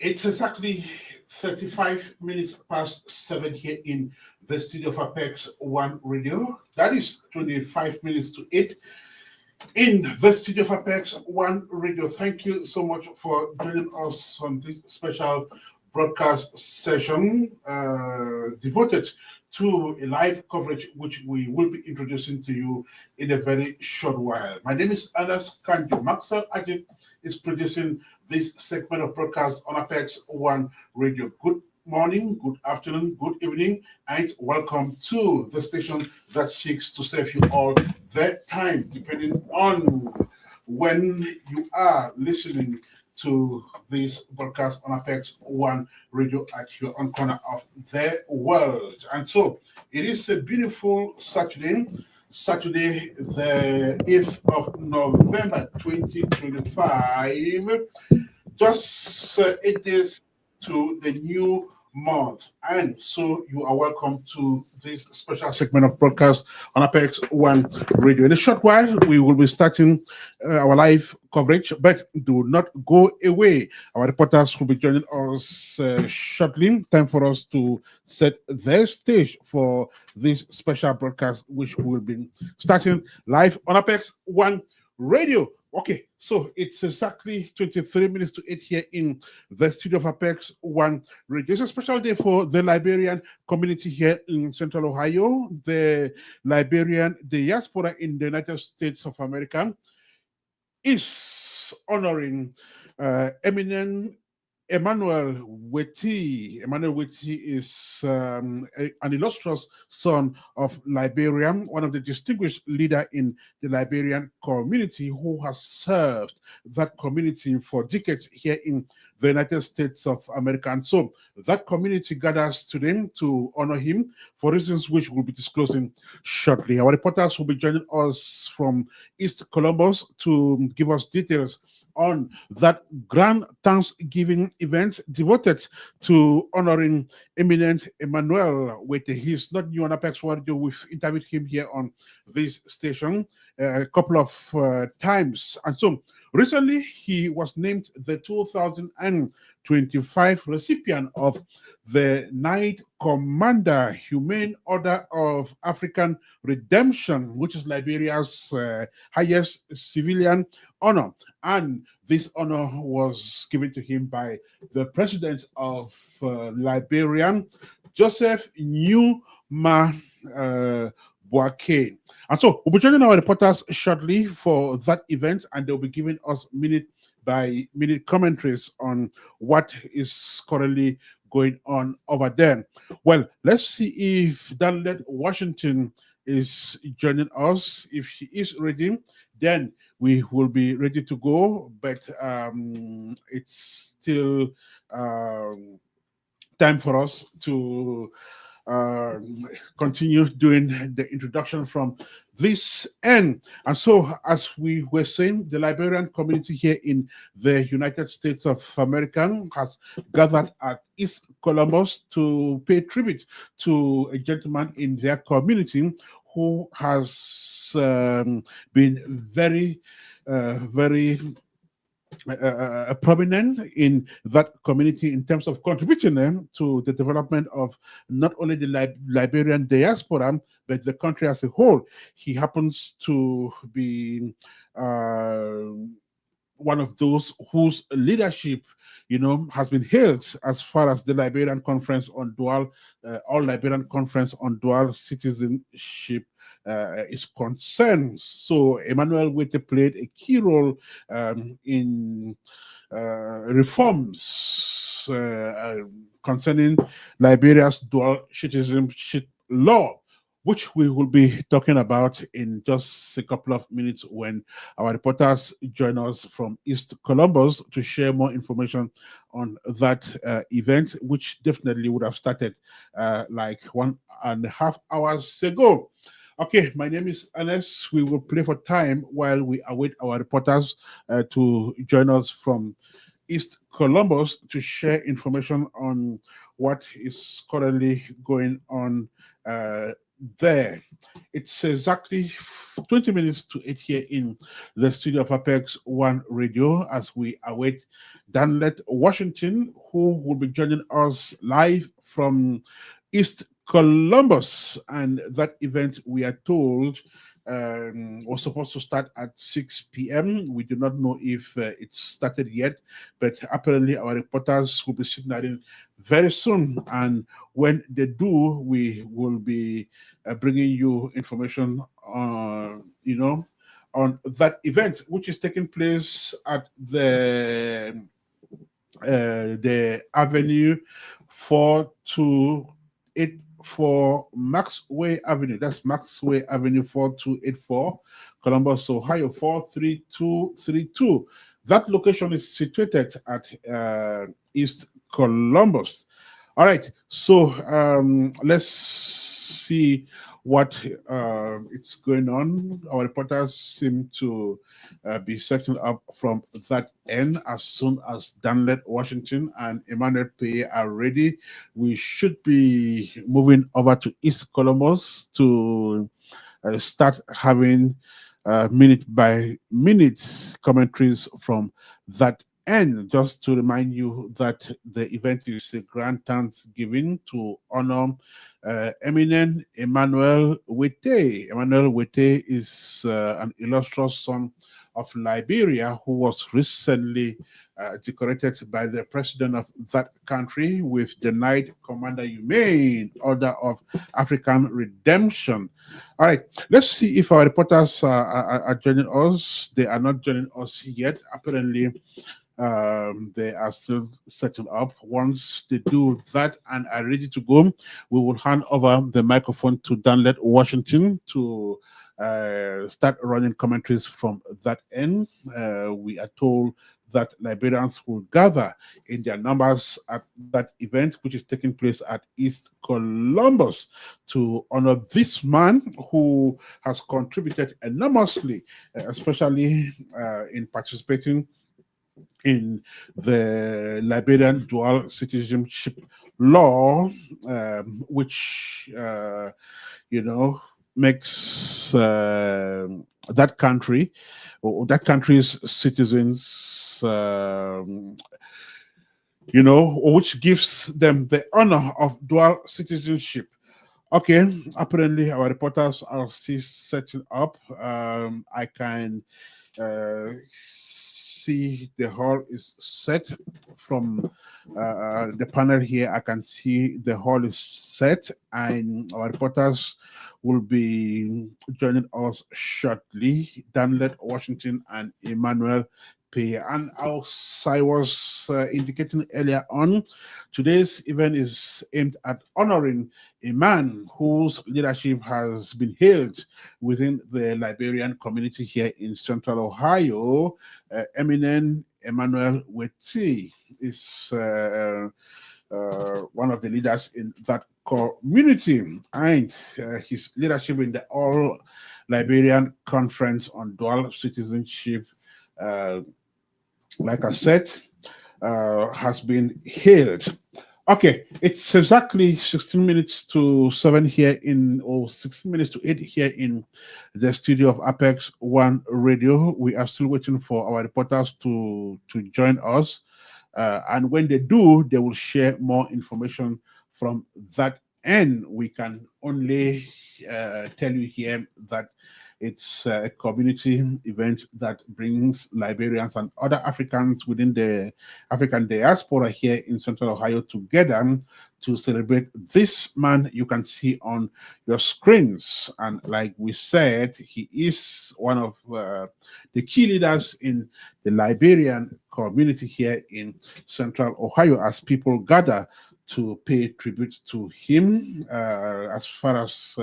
It's exactly 35 minutes past 7 here in the studio of Apex One Radio. That is 25 minutes to 8 in the studio of Apex One Radio. Thank you so much for joining us on this special broadcast session devoted to a live coverage which we will be introducing to you in a very short while. My name is Ernest. Kanjo. Marcel Adig is producing this segment of broadcast on Apex One Radio. Good morning, good afternoon, good evening, and welcome to the station that seeks to serve you all the time, depending on when you are listening to this broadcast on Apex One Radio at your own corner of the world. And so it is a beautiful Saturday, the 8th of November 2025, just 8 days to the new month. And so you are welcome to this special segment of broadcast on Apex One Radio. In a short while, we will be starting our live coverage, but do not go away. Our reporters will be joining us shortly. Time for us to set the stage for this special broadcast, which will be starting live on Apex One Radio. Okay, so it's exactly 23 minutes to 8 here in the studio of Apex One Radio. It's a special day for the Liberian community here in Central Ohio. The Liberian diaspora in the United States of America is honoring Eminent Emmanuel Wettee. Emmanuel Wettee is an illustrious son of Liberia, one of the distinguished leader in the Liberian community who has served that community for decades here in the United States of America. And so that community gathers today to honor him for reasons which we'll be disclosing shortly. Our reporters will be joining us from East Columbus to give us details on that grand Thanksgiving event devoted to honoring Eminent Emmanuel Wettee. He's not new on Apex Radio. We've interviewed him here on this station a couple of times. And so recently he was named the 2025 recipient of the Knight Commander Humane Order of African Redemption, which is Liberia's highest civilian honor. And this honor was given to him by the president of Liberia, Joseph Newma Paye. And so we'll be joining our reporters shortly for that event, and they'll be giving us minute by minute commentaries on what is currently going on over there. Well, let's see if Danlette Washington is joining us. If she is ready, then we will be ready to go. But it's still time for us to continue doing the introduction from this end. And so, as we were saying, the Liberian community here in the United States of America has gathered at East Columbus to pay tribute to a gentleman in their community who has been very prominent in that community in terms of contributing them to the development of not only the Liberian diaspora, but the country as a whole. He happens to be one of those whose leadership, has been hailed as far as the Liberian Conference on Dual, All Liberian Conference on Dual Citizenship is concerned. So Emmanuel Wettee played a key role in reforms concerning Liberia's dual citizenship law, which we will be talking about in just a couple of minutes when our reporters join us from East Columbus to share more information on that event, which definitely would have started like 1.5 hours ago. Okay, my name is Ernest. We will play for time while we await our reporters to join us from East Columbus to share information on what is currently going on there. It's exactly 20 minutes to 8 here in the studio of Apex One Radio as we await Danlette, Washington, who will be joining us live from East Columbus. And that event, we are told, was supposed to start at 6 p.m. We do not know if it's started yet, but apparently our reporters will be signaling very soon. And when they do, we will be bringing you information on, on that event, which is taking place at the Avenue 4284 Maxway Avenue. That's Maxway Avenue 4284, Columbus, Ohio 43232. That location is situated at East Columbus. All right, so let's see what it's going on. Our reporters seem to be setting up from that end. As soon as Danlette, Washington, and Emmanuel Paye are ready, we should be moving over to East Columbus to start having minute by minute commentaries from that. And just to remind you that the event is a grand thanksgiving to honor Eminent Emmanuel Wettee. Emmanuel Wettee is an illustrious son of Liberia who was recently decorated by the president of that country with the Knight Commander Humane Order of African Redemption. All right, let's see if our reporters are joining us. They are not joining us yet. Apparently, they are still setting up. Once they do that and are ready to go, we will hand over the microphone to Danlette, Washington, to start running commentaries from that end. We are told that Liberians will gather in their numbers at that event, which is taking place at East Columbus, to honor this man who has contributed enormously, especially in participating in the Liberian dual citizenship law, which makes that country or that country's citizens, which gives them the honor of dual citizenship. Okay, apparently our reporters are still setting up. I can see the hall is set from the panel here. I can see the hall is set, and our reporters will be joining us shortly. Danlette, Washington, and Emmanuel Paye. And as I was indicating earlier on, today's event is aimed at honoring a man whose leadership has been hailed within the Liberian community here in Central Ohio. Eminent Emmanuel Wettee is one of the leaders in that community, and his leadership in the All Liberian Conference on Dual Citizenship, like I said, has been hailed. Okay, it's exactly 16 minutes to 7 here or 16 minutes to 8 here in the studio of Apex One Radio. We are still waiting for our reporters to join us. And when they do, they will share more information from that end. We can only tell you here that it's a community event that brings Liberians and other Africans within the African diaspora here in Central Ohio together to celebrate this man you can see on your screens. And like we said, he is one of the key leaders in the Liberian community here in Central Ohio as people gather to pay tribute to him as far as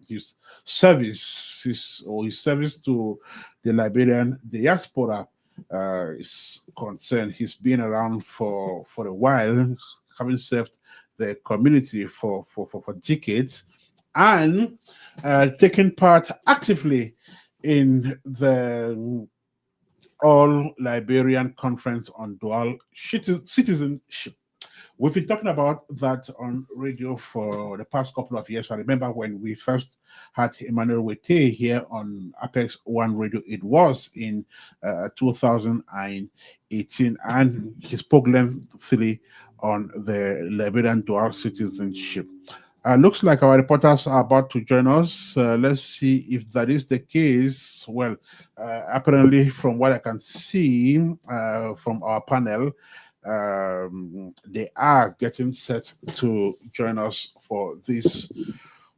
his service to the Liberian diaspora is concerned. He's been around for a while, having served the community for decades, and taking part actively in the All Liberian Conference on Dual Citizenship, We've been talking about that on radio for the past couple of years. I remember when we first had Emmanuel Wettee here on Apex One Radio, it was in 2018, and he spoke lengthily on the Liberian dual citizenship. Looks like our reporters are about to join us. Let's see if that is the case. Well, apparently, from what I can see from our panel, they are getting set to join us for this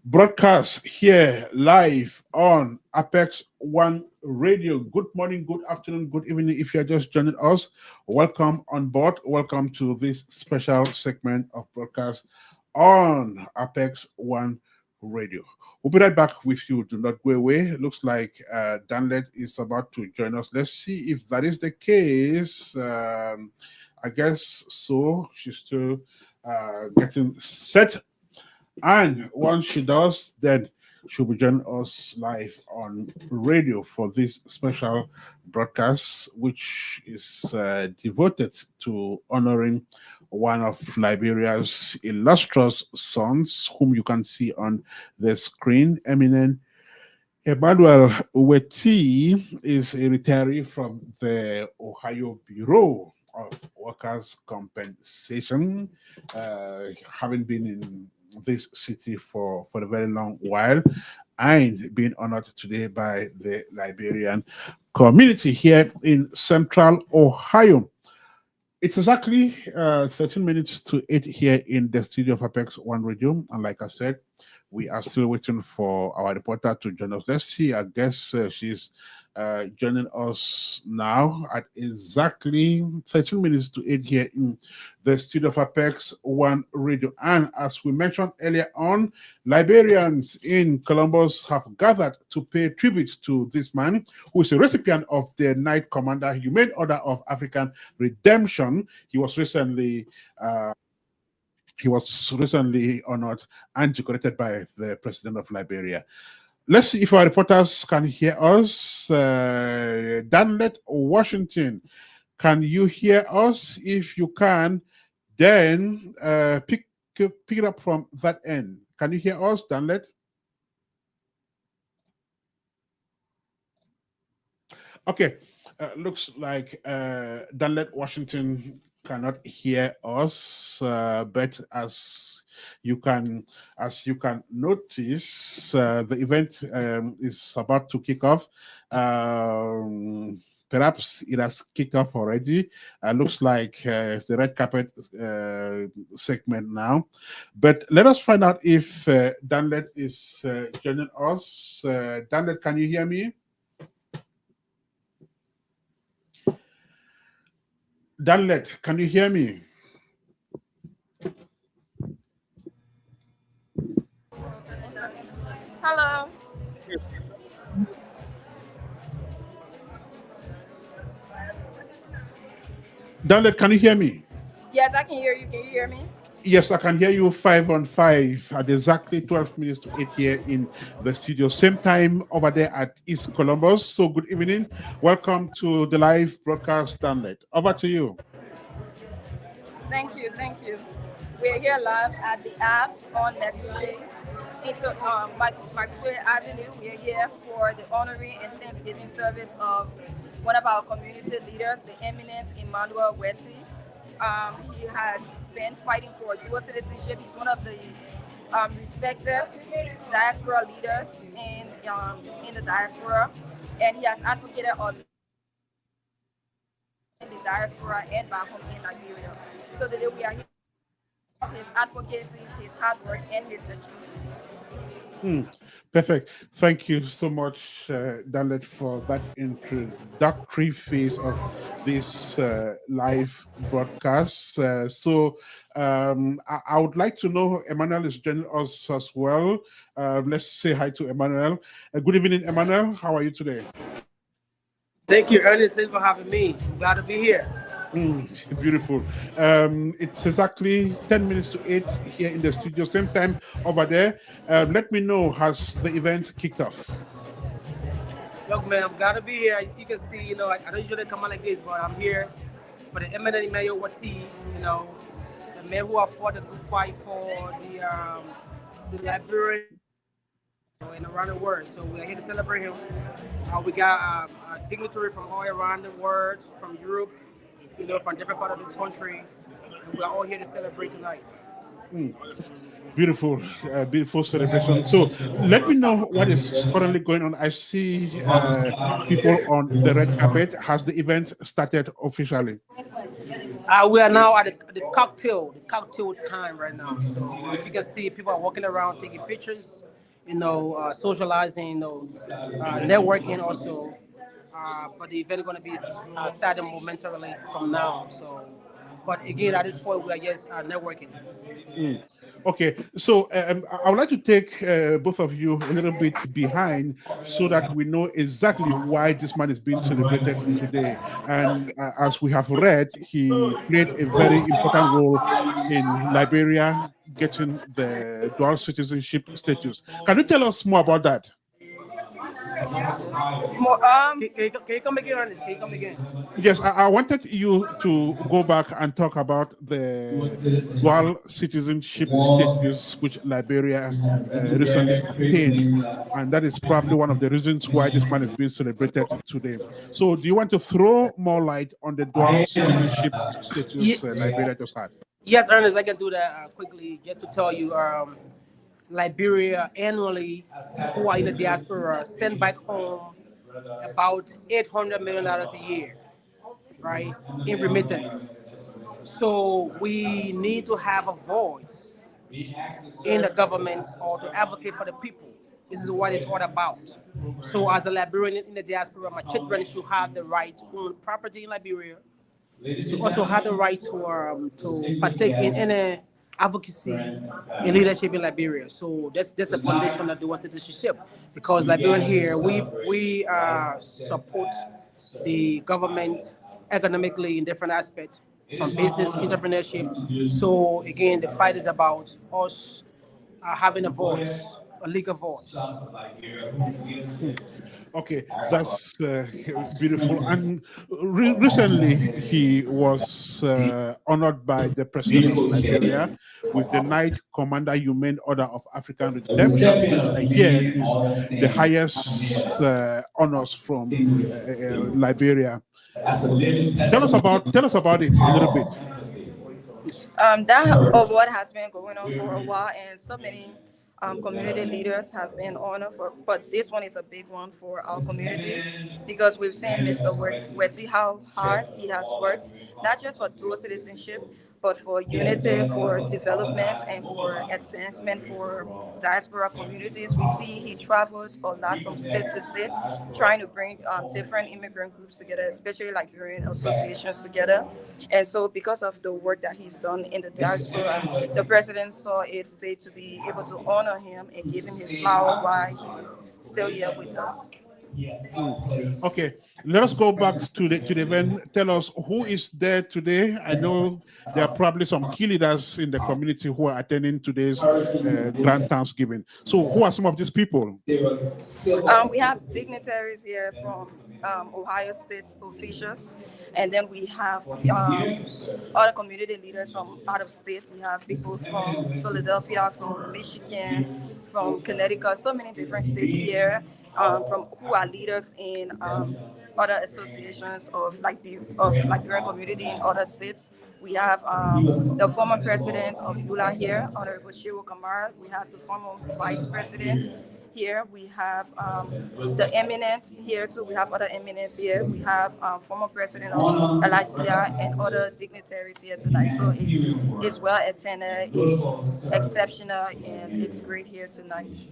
broadcast here live on Apex One Radio. Good morning, good afternoon, good evening. If you're just joining us, welcome on board. Welcome to this special segment of broadcast on Apex One Radio. We'll be right back with you. Do not go away. It looks like Danlette is about to join us. Let's see if that is the case. I guess so. She's still getting set. And once she does, then she'll be joining us live on radio for this special broadcast, which is devoted to honoring one of Liberia's illustrious sons, whom you can see on the screen. Eminent Emmanuel Wettee is a retiree from the Ohio Bureau of Workers' Compensation, having been in this city for a very long while and being honored today by the Liberian community here in Central Ohio. It's exactly 13 minutes to 8 here in the studio of Apex One Radio. And like I said, we are still waiting for our reporter to join us. Let's see, I guess she's joining us now at exactly 13 minutes to 8 here in the studio of Apex One Radio. And as we mentioned earlier on, Liberians in Columbus have gathered to pay tribute to this man, who is a recipient of the Knight Commander Humane Order of African Redemption. He was recently honored and decorated by the president of Liberia. Let's see if our reporters can hear us. Danlette, Washington, can you hear us? If you can, then pick it up from that end. Can you hear us, Danlette? Okay, looks like Danlette, Washington cannot hear us, but as you can notice, the event is about to kick off. Perhaps it has kicked off already. Looks like it's the red carpet segment now. But let us find out if Danlette is joining us. Danlette, can you hear me? Danlette, can you hear me? Hello. Danlette, can you hear me? Yes, I can hear you. Can you hear me? Yes, I can hear you 5 on 5 at exactly 12 minutes to 8 here in the studio. Same time over there at East Columbus. So good evening. Welcome to the live broadcast, Danlette. Over to you. Thank you. Thank you. We're here live at the app on Nextway. It's Maxwell Avenue. We're here for the honoring and Thanksgiving service of one of our community leaders, the Eminent Emmanuel Wettee. He has been fighting for dual citizenship. He's one of the respected diaspora leaders in the diaspora, and he has advocated on in the diaspora and back home in Nigeria. So today we are here for his advocacy, his hard work, and his achievements. Perfect. Thank you so much, Danlette, for that introductory phase of this live broadcast. I would like to know, Emmanuel is joining us as well. Let's say hi to Emmanuel. Good evening, Emmanuel. How are you today? Thank you, Ernest. Thanks for having me. I'm glad to be here. Beautiful. It's exactly 10 minutes to 8 here in the studio. Same time over there. Let me know, has the event kicked off? Look, man, I'm glad to be here. You can see, I don't usually come on like this, but I'm here for the Eminent Emmanuel Wettee, the men who have fought a good fight for the Liberian and around the world. So we are here to celebrate him. We got a dignitary from all around the world, from Europe, from different parts of this country, and we are all here to celebrate tonight. Beautiful, beautiful celebration. So let me know what is currently going on. I see people on the red carpet. Has the event started officially? We are now at the cocktail time right now. So as you can see, people are walking around taking pictures, socializing, networking also. But the event is going to be starting momentarily from now. So, but again, at this point, we are just networking. Okay, so I would like to take both of you a little bit behind so that we know exactly why this man is being celebrated today. And as we have read, he played a very important role in Liberia getting the dual citizenship status. Can you tell us more about that? More, Can you come again, Ernest? Can you come again? Yes, I wanted you to go back and talk about the dual citizenship status which Liberia recently obtained, and that is probably one of the reasons why this man is being celebrated today. So, do you want to throw more light on the dual citizenship status Liberia just had? Yes, Ernest, I can do that quickly just to tell you. Liberia annually, who are in the diaspora, send back home about $800 million a year, right, in remittance. So we need to have a voice in the government or to advocate for the people. This is what it's all about. So as a Liberian in the diaspora, my children should have the right to own property in Liberia. They should also have the right to partake in any advocacy and leadership in Liberia. So that's a foundation of dual citizenship, because Liberian here, we support the government economically in different aspects, from business, entrepreneurship. So again, the fight is about us having a voice, a legal voice. Okay, that's beautiful. And recently, he was honored by the president of Liberia with the Knight Commander Humane Order of African Redemption, which I hear is the highest honors from Liberia. Tell us about it a little bit. that award has been going on for a while, and so many community leaders have been honored for. But this one is a big one for our community because we've seen Mr. Wettee how hard he has worked, not just for dual citizenship, but for unity, for development, and for advancement for diaspora communities. We see he travels a lot from state to state, trying to bring different immigrant groups together, especially Liberian associations together. And so, because of the work that he's done in the diaspora, the president saw it fit to be able to honor him and give him his power while he's still here with us. Okay, let us go back to the event. Tell us who is there today. I know there are probably some key leaders in the community who are attending today's Grand Thanksgiving. So, who are some of these people? We have dignitaries here from Ohio State officials, and then we have other community leaders from out of state. We have people from Philadelphia, from Michigan, from Connecticut, so many different states here, from who are leaders in other associations of Liberian community in other states. We have the former president of ULA here, Honorable Shehu Kamara. We have the former vice president here. We have the Eminent here too. We have other eminents here. We have former president of LICI and other dignitaries here tonight. So it's well attended, it's exceptional, and it's great here tonight.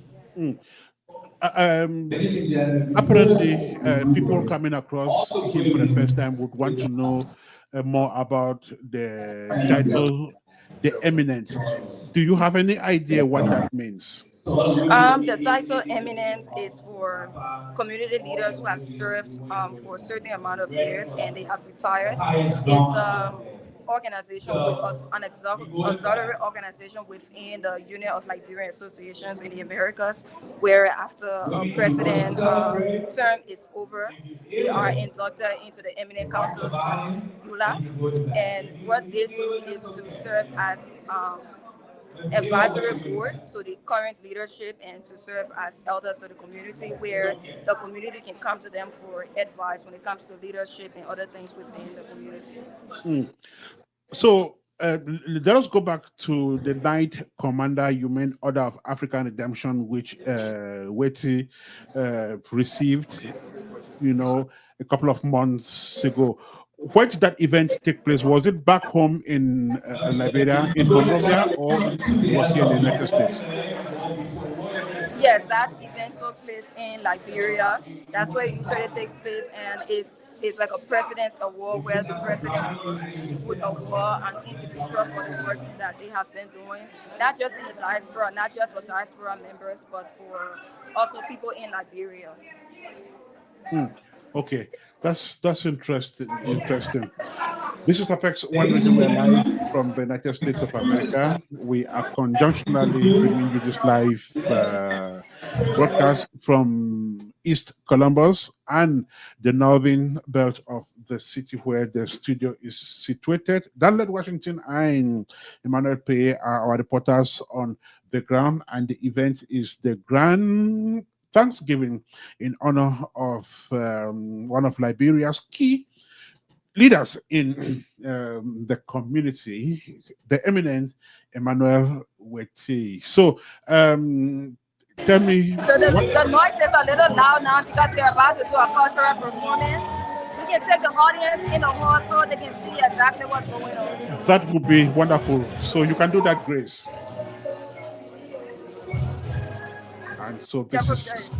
Apparently, people coming across him for the first time would want to know more about the title, the Eminent. Do you have any idea what that means? The title Eminent is for community leaders who have served for a certain amount of years and they have retired. organization with us, an auxiliary organization within the Union of Liberian Associations in the Americas, where after a president term is over, they are inducted into the eminent councils of ULA. And what they do is to serve as advisory board to the current leadership and to serve as elders to the community, where the community can come to them for advice when it comes to leadership and other things within the community. Mm. So let us go back to the Knight Commander Human Order of African Redemption, which Wettee received, a couple of months ago. Where did that event take place? Was it back home in Liberia, in Monrovia, or it was here in the United States? Yes, that event took place in Liberia. That's where it usually takes place, and it's like a president's award where the president would award an individual for the works that they have been doing, not just in the diaspora, not just for diaspora members, but for also people in Liberia. Hmm. Okay, that's interesting. Interesting. This is Apex One Radio. We're live from the United States of America. We are conjunctionally bringing you this live broadcast from East Columbus and the northern belt of the city where the studio is situated. Danlette, Washington, and Emmanuel Paye are our reporters on the ground, and the event is the Grand Thanksgiving in honor of one of Liberia's key leaders in the community, the eminent Emmanuel Wettee. So, tell me So the, what the noise is a little loud now because they're about to do a cultural performance. We can take the audience in the hall so they can see exactly what's going on. that would be wonderful. So you can do that, Grace. And so this is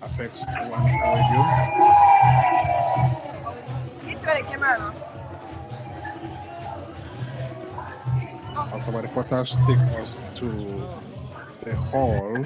Apex One Radio. You turn the camera on. Also, my reporters take us to the hall.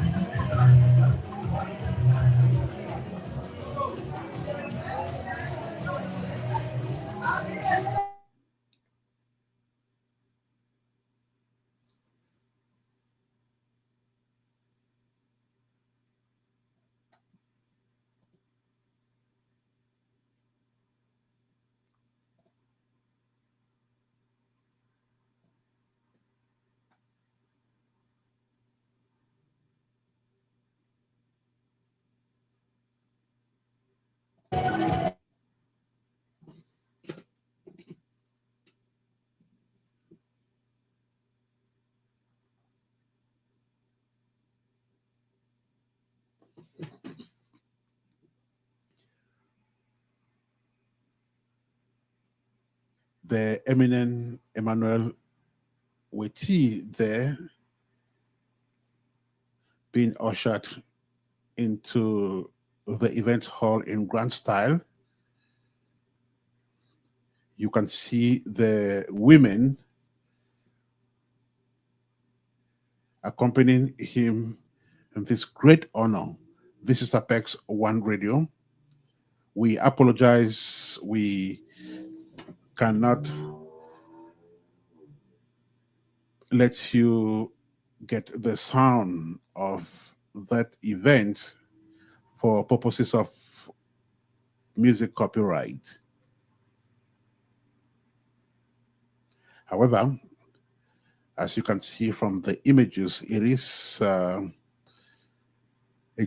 The eminent Emmanuel Wettee there being ushered into the event hall in grand style. You can see the women accompanying him in this great honor. This is Apex One Radio. We apologize. We cannot let you get the sound of that event for purposes of music copyright. However, as you can see from the images, it is a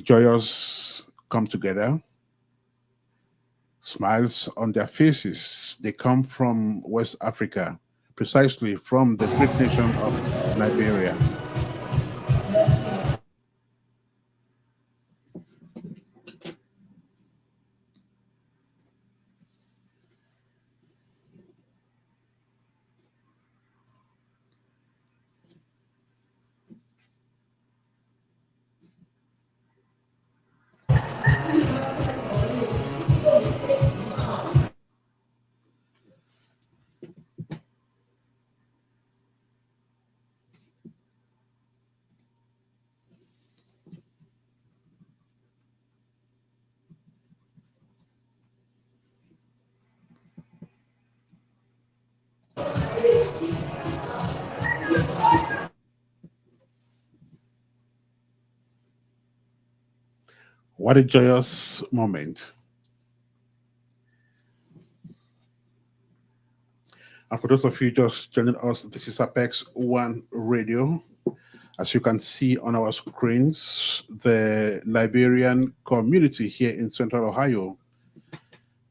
joyous come together. Smiles on their faces. They come from West Africa, precisely from the great nation of Liberia. What a joyous moment. And for those of you just joining us, this is Apex One Radio. As you can see on our screens, the Liberian community here in Central Ohio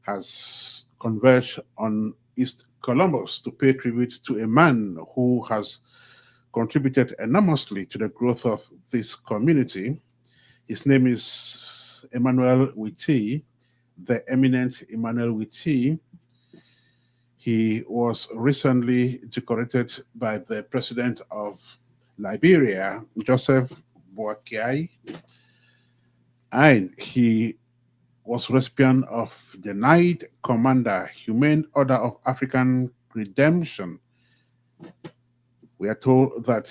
has converged on East Columbus to pay tribute to a man who has contributed enormously to the growth of this community. His name is Emmanuel Wettee, the Eminent Emmanuel Wettee. He was recently decorated by the president of Liberia, Joseph Boakai, and he was recipient of the Knight Commander, Humane Order of African Redemption. We are told that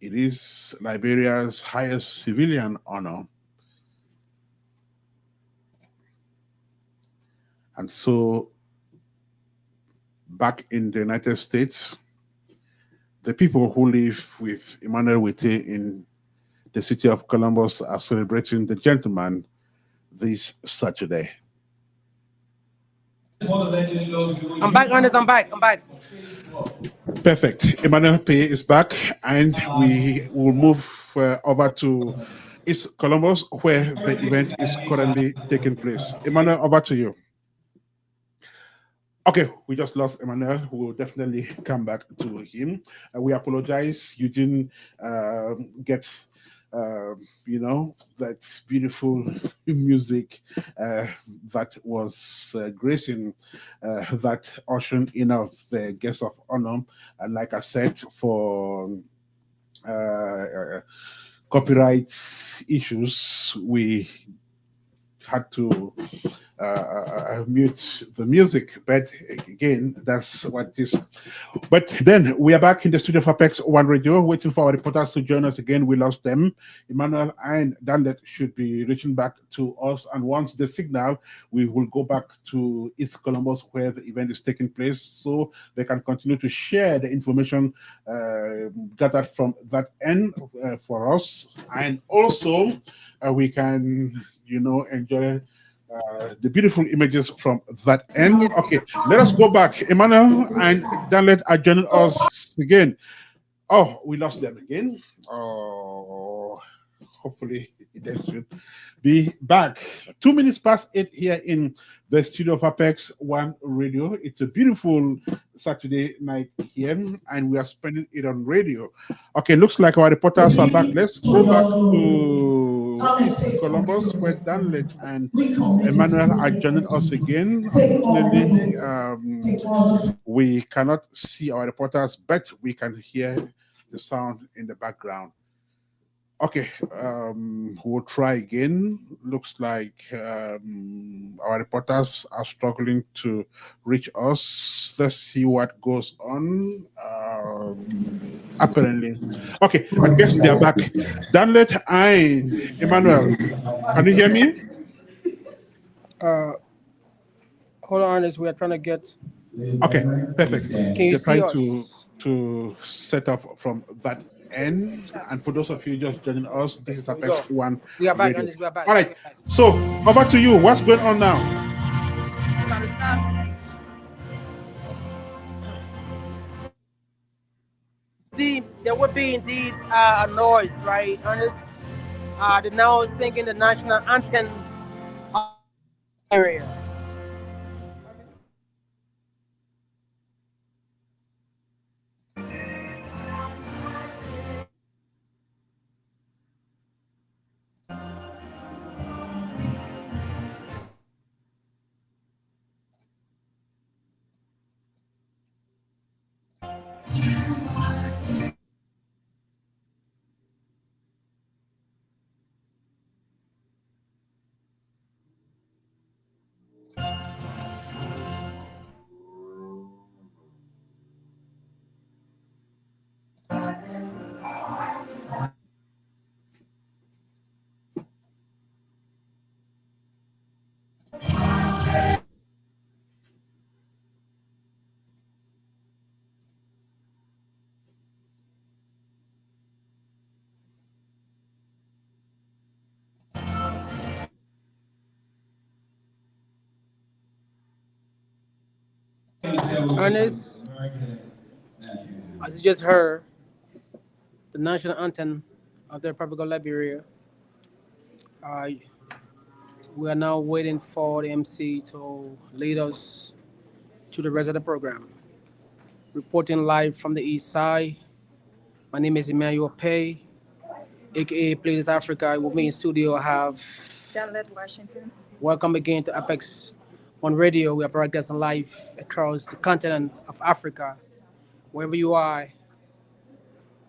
it is Liberia's highest civilian honor. And so, back in the United States, the people who live with Emmanuel Wettee in the city of Columbus are celebrating the gentleman this Saturday. I'm back, Ernest. I'm back. Perfect. Emmanuel Paye is back, and we will move over to East Columbus, where the event is currently taking place. Emmanuel, over to you. Okay, we just lost Emmanuel. We will definitely come back to him. We apologize. You didn't get, that beautiful music that was gracing that ushering in of the guest of honor. And like I said, for copyright issues, we had to mute the music, but again, that's what it is. But then we are back in the studio of Apex One Radio, waiting for our reporters to join us again. We lost them. Emmanuel and Danlette should be reaching back to us, and once the signal, we will go back to East Columbus where the event is taking place, so they can continue to share the information gathered from that end for us, and also we can enjoy the beautiful images from that end. Okay, let us go back. Emmanuel and Danlette are joining us again. Oh, we lost them again. Oh, hopefully they should be back. 2 minutes past 8 here in the studio of Apex One Radio. It's a beautiful Saturday night here, and we are spending it on radio. Okay, looks like our reporters are back. Let's go back to East Columbus, where Danlette and Emmanuel are joining us again. Unfortunately, we cannot see our reporters, but we can hear the sound in the background. Okay, we'll try again. Looks like our reporters are struggling to reach us. Let's see what goes on. Apparently, okay, I guess they are back. Danlette and Emmanuel, can you hear me? Hold on, Ernest. We are trying to get. Okay, perfect. Can you They're see trying us? to set up from that end. And for those of you just joining us, this is Apex One We are back, Radio. Ernest. We are back. All right. Okay, back. So over to you. What's going on now? You understand? There would be indeed a noise, right, Ernest? They're now singing the national anthem of the area. Ernest, as you just heard, the national anthem of the Republic of Liberia. Uh, we are now waiting for the MC to lead us to the rest of the program. Reporting live from the east side, my name is Emmanuel Paye, aka Players Africa. With me in studio, I have Danlette, Washington. welcome again to Apex on Radio. We are broadcasting live across the continent of Africa. Wherever you are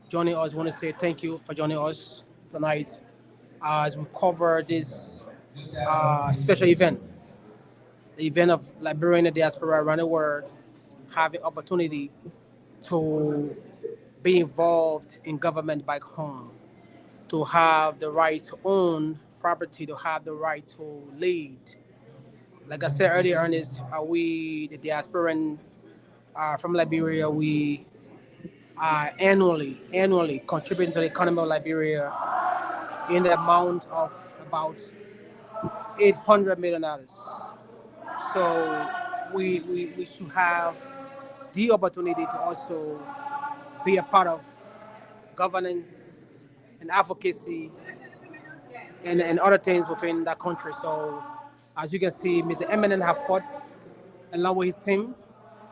joining us, I want to say thank you for joining us tonight as we cover this special event, the event of Liberian diaspora around the world having opportunity to be involved in government back home, to have the right to own property, to have the right to lead. Like I said earlier, Ernest, we, the diasporan from Liberia, we are annually contributing to the economy of Liberia in the amount of about $800 million. So we should have the opportunity to also be a part of governance and advocacy and other things within that country. So as you can see, Mr. Eminent have fought along with his team.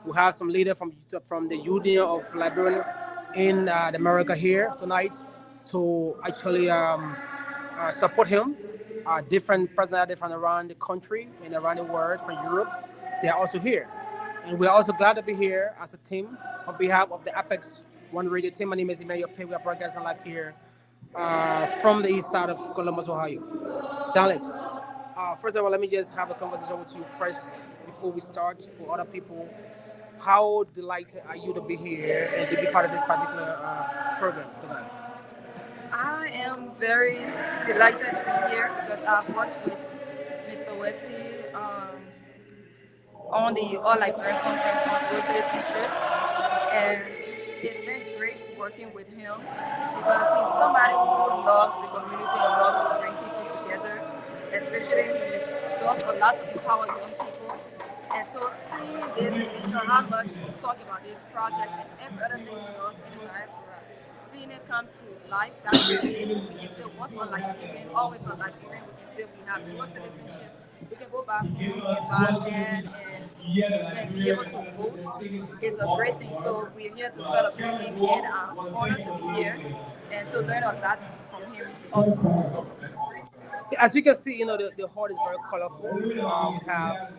We have some leader from the Union of Liberian in America here tonight to actually support him. Different personalities from around the country and around the world, from Europe, they are also here. And we're also glad to be here as a team on behalf of the Apex One Radio team. My name is Emmanuel. We are broadcasting live here from the east side of Columbus, Ohio. Danlette, first of all, let me just have a conversation with you first before we start with other people. How delighted are you to be here and to be part of this particular program tonight? I am very delighted to be here because I've worked with Mr. Wettee on the All Liberian Conference on Dual Citizenship, and it's been great working with him because he's somebody who loves the community and loves to bring people together. Especially, he does a lot to empower young people. And so, seeing this, no matter how much we talk about this project and every other thing he does in the diaspora, seeing it come to life, that way we can say what's a Liberian, always a Liberian. We can say we have dual citizenship. We can go back home and buy land and be able to vote. It's a great thing. So we're here to celebrate him, and I'm honored to be here and to learn a lot from him also. As you can see, the hall is very colorful. We have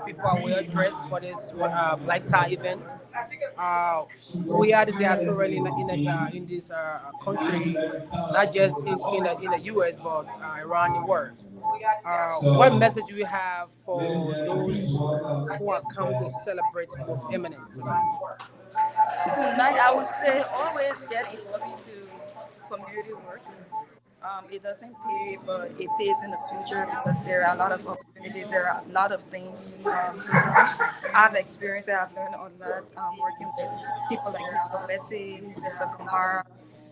people are well dressed for this black tie event. We are the diaspora in this country, not just in the U.S. but around the world. What message do you have for those who are come to celebrate with Eminent tonight? Tonight, I would say always get involved into community work. It doesn't pay, but it pays in the future because there are a lot of opportunities. There are a lot of things to learn. I've experienced it. I've learned a lot working with people like Mr. Wettee, Mr. Honore,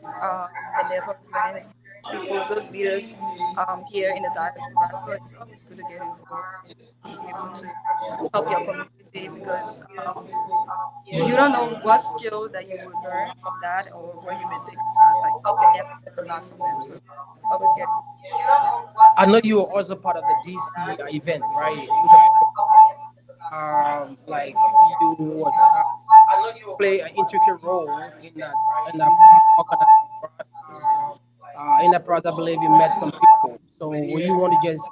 the Never Friends, people, those leaders here in the diaspora. So it's always good to get involved and to be able to help your community because you don't know what skill that you will learn from that or where you may take it, like helping them a lot from them. So always get. I know you are also part of the DC event, right? Like you what? I know you play an intricate role in that organizing process. In that process, I believe you met some people. So, will you want to just,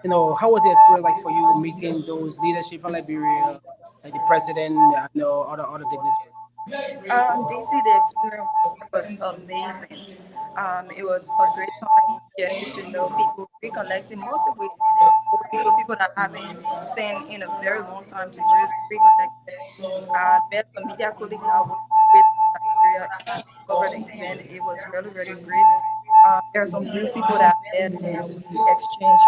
how was the experience like for you meeting those leadership from Liberia, like the president, other dignitaries? DC, the experience was amazing. It was a great time getting to know people, reconnecting, mostly with people that I haven't seen in a very long time to just reconnect. Met some media colleagues I worked with in Nigeria and covered the event. It was really, really great. There are some new people that I met and we exchanged,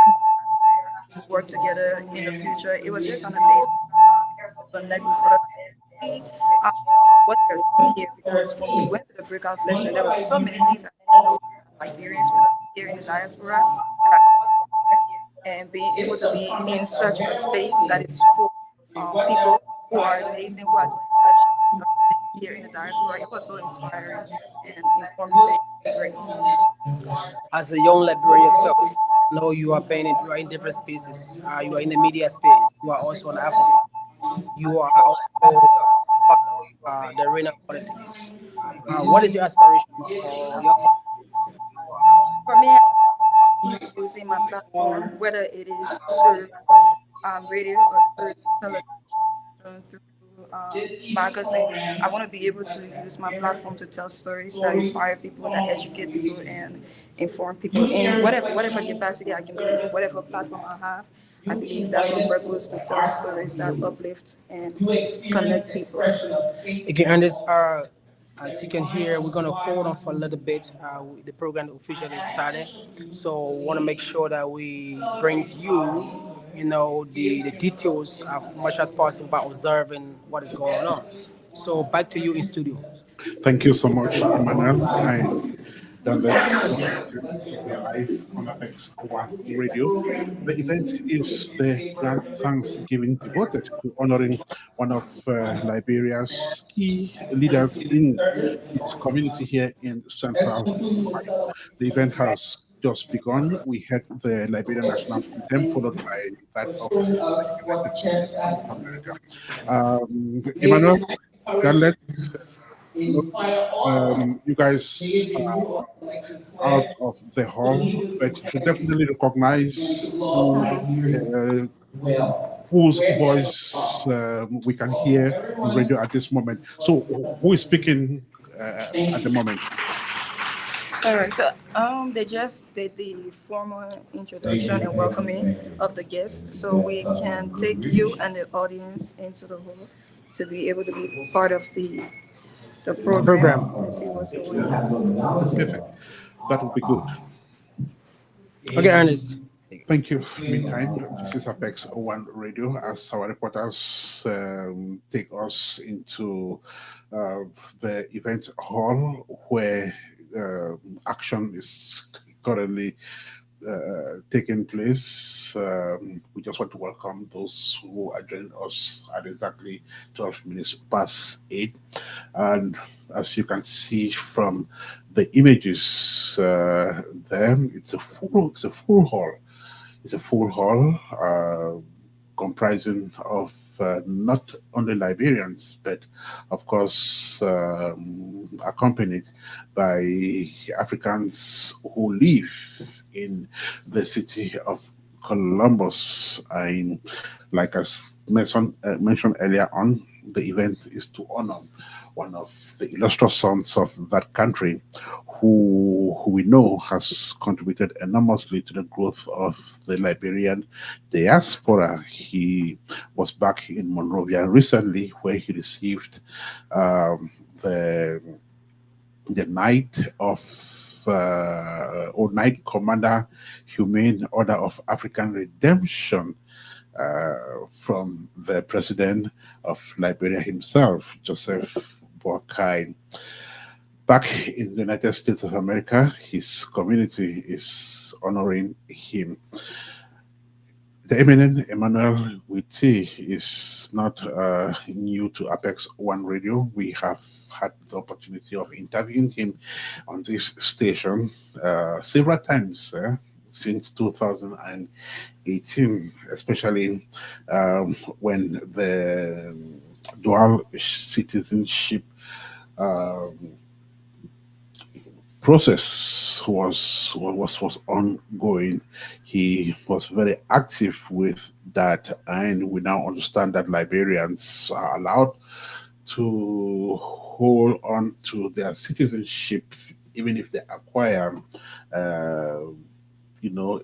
work together in the future. It was just an amazing connect with other people. Uh, what they're doing here because when we went to the breakout session, there were so many things I didn't know Liberians were here in the diaspora that I and being able to be in such a space that is full of people who are amazing, who are doing exceptional things here in the diaspora. It was so inspiring and informative. Great. As a young librarian yourself, I know you are in different spaces. You are in the media space. You are also an advocate. You are also part of the arena of politics. What is your aspirations for your For me, I keep using my platform, whether it is through radio or through television, through magazine. I want to be able to use my platform to tell stories that inspire people, that educate people, and inform people in whatever capacity I can be in, whatever platform I have. I believe that's my purpose, to tell stories that uplift and connect people. again, Ernest, as you can hear, we're gonna hold on for a little bit. The program officially started, so we want to make sure that we bring you, the details as much as possible by observing what is going on. So back to you in studio. Thank you so much, Emmanuel. Danlette, once again, we are live on Apex One Radio. The event is the Grand Thanksgiving devoted to honoring one of Liberia's key leaders in its community here in Central. The event has just begun. We had the Liberian national anthem, followed by that of the United States of America. Emmanuel, Danlette, you guys out of the hall, but you should definitely recognize uh, whose voice we can hear on radio at this moment. So, who is speaking at the moment? All right, so they just did the formal introduction and welcoming of the guests, so we can take you and the audience into the hall to be able to be part of the program Program. and see what's going on. Perfect. That would be good. Okay, Ernest. Thank you. Meantime, this is Apex One Radio as our reporters take us into uh, the event hall where action is currently taking place. We just want to welcome those who are joining us at exactly 12 minutes past 8. And as you can see from the images there, it's a full hall. It's a full hall comprising of not only Liberians, but of course accompanied by Africans who live in the city of Columbus. And like I mentioned earlier on, the event is to honor one of the illustrious sons of that country who we know has contributed enormously to the growth of the Liberian diaspora. He was back in Monrovia recently, where he received the Knight of or Knight Commander Humane Order of African Redemption from the president of Liberia himself, Joseph Boakai. Back in the United States of America, his community is honoring him. The Eminent Emmanuel Wettee is not new to Apex One Radio. We have had the opportunity of interviewing him on this station several times since 2018, especially when the dual citizenship process was ongoing. He was very active with that, and we now understand that Liberians are allowed to hold on to their citizenship even if they acquire a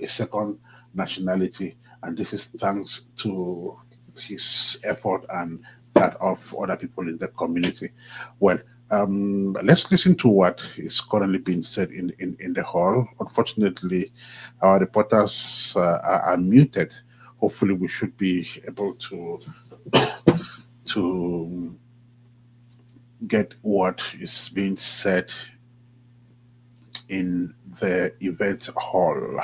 second nationality, and this is thanks to his effort and that of other people in the community. Well, let's listen to what is currently being said in the hall. Unfortunately, our reporters are muted. Hopefully, we should be able to get what is being said in the event hall.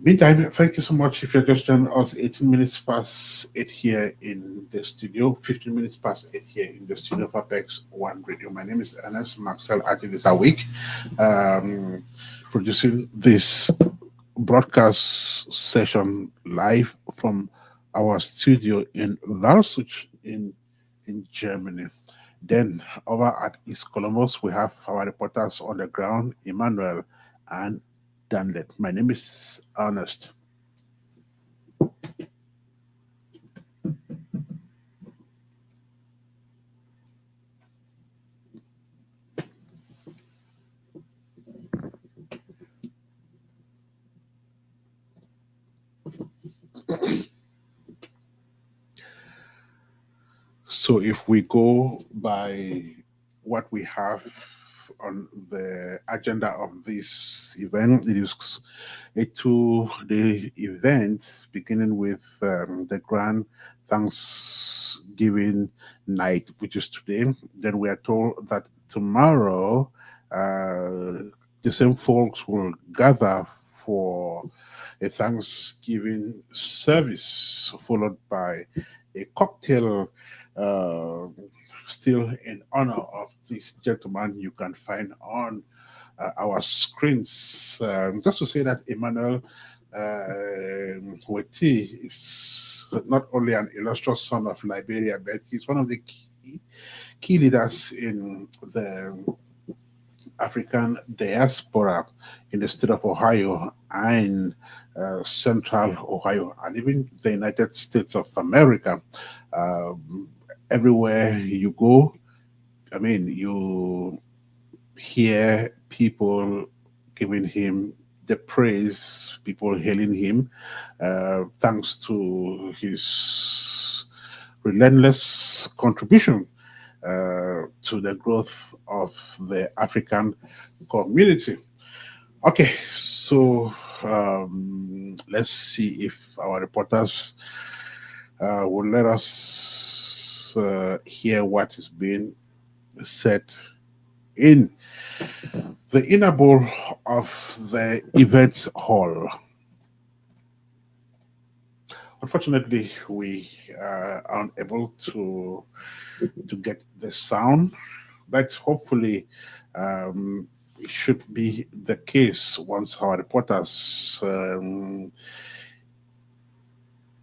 Meantime, thank you so much. If you're just joining us, 18 minutes past 8 here in the studio, 15 minutes past 8 here in the studio of Apex One Radio. My name is Ernest. Marcel Adig is awake, um, producing this broadcast session live from our studio in Lausuch in Germany. Then over at East Columbus, we have our reporters on the ground, Emmanuel and Danlette. My name is Ernest. So if we go by what we have on the agenda of this event, it is a two-day event beginning with the grand Thanksgiving night, which is today. Then we are told that tomorrow the same folks will gather for a Thanksgiving service, followed by a cocktail, uh, still in honor of this gentleman you can find on our screens. Just to say that Emmanuel Wettee is not only an illustrious son of Liberia, but he's one of the key leaders in the African diaspora in the state of Ohio and central Ohio, and even the United States of America. Um, Everywhere you go, I mean, you hear people giving him the praise, people hailing him, thanks to his relentless contribution to the growth of the African community. Okay, so let's see if our reporters will let us hear what is being said in the inner bowl of the event hall. Unfortunately, we are unable to get the sound, but hopefully it should be the case once our reporters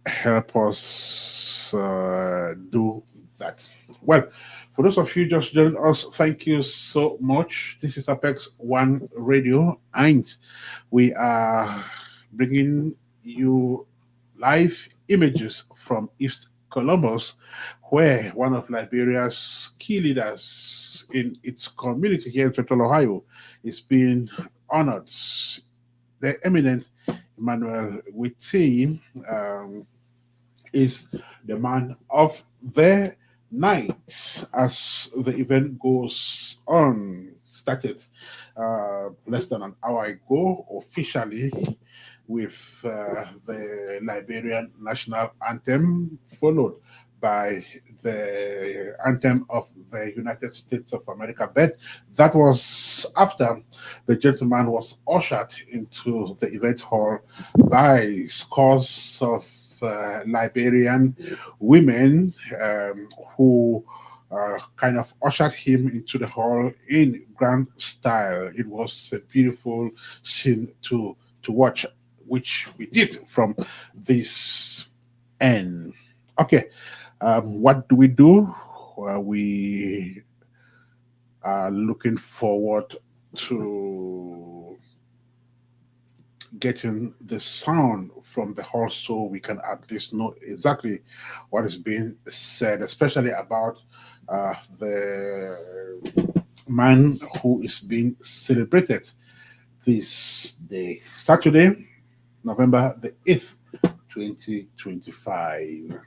help us do that. Well, for those of you just joining us, thank you so much. This is Apex One Radio, and we are bringing you live images from East Columbus, where one of Liberia's key leaders in its community here in Central Ohio is being honored. The eminent Emmanuel Wettee is the man of the night as the event goes on. Started less than an hour ago officially with the Liberian national anthem, followed by the anthem of the United States of America. But that was after the gentleman was ushered into the event hall by scores of Liberian women who kind of ushered him into the hall in grand style. It was a beautiful scene to watch, which we did from this end. Okay, what do we do? We are looking forward to getting the sound from the hall so we can at least know exactly what is being said, especially about the man who is being celebrated this day, Saturday, November the 8th, 2025.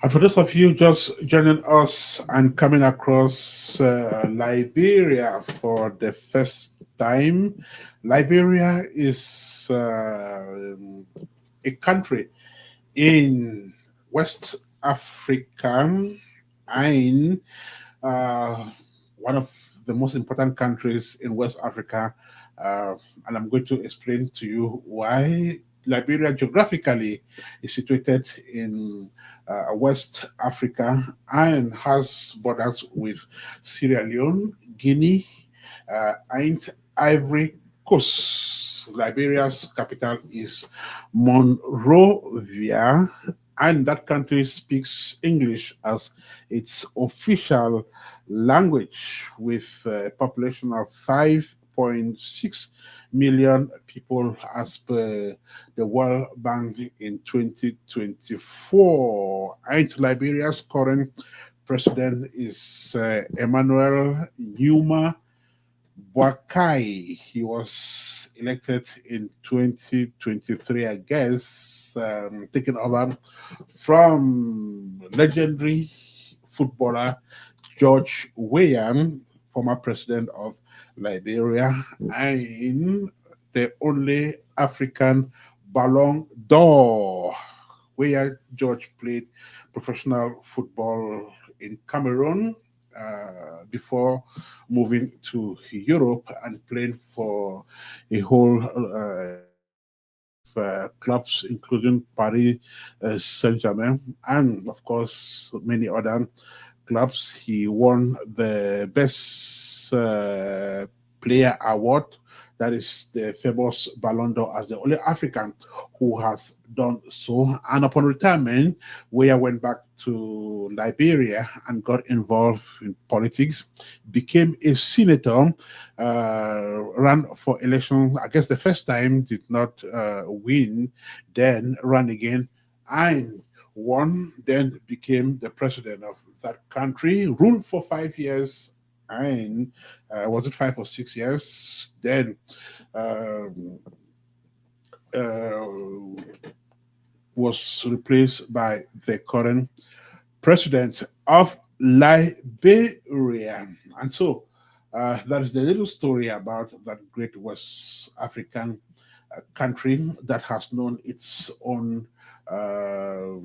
And for those of you just joining us and coming across Liberia for the first time, Liberia is a country in West Africa and uh, one of the most important countries in West Africa. And I'm going to explain to you why Liberia geographically is situated in West Africa and has borders with Sierra Leone, Guinea, and Ivory Coast. Liberia's capital is Monrovia, and that country speaks English as its official language with a population of 5.6 million people as per the World Bank in 2024. And Liberia's current president is Emmanuel Numa Boakai. He was elected in 2023, I guess, taking over from legendary footballer George Weah, former president of Liberia, and the only African Ballon d'Or, where George played professional football in Cameroon before moving to Europe and playing for a whole clubs, including Paris Saint-Germain, and of course many other clubs. He won the best player award, that is the famous Ballon d'Or, as the only African who has done so. And upon retirement, Weah went back to Liberia and got involved in politics, became a senator, ran for election. I guess the first time did not win, then ran again and won, then became the president of that country, ruled for 5 years, and was it 5 or 6 years? Then um, uh, was replaced by the current president of Liberia. And so that is the little story about that great West African country that has known its own uh,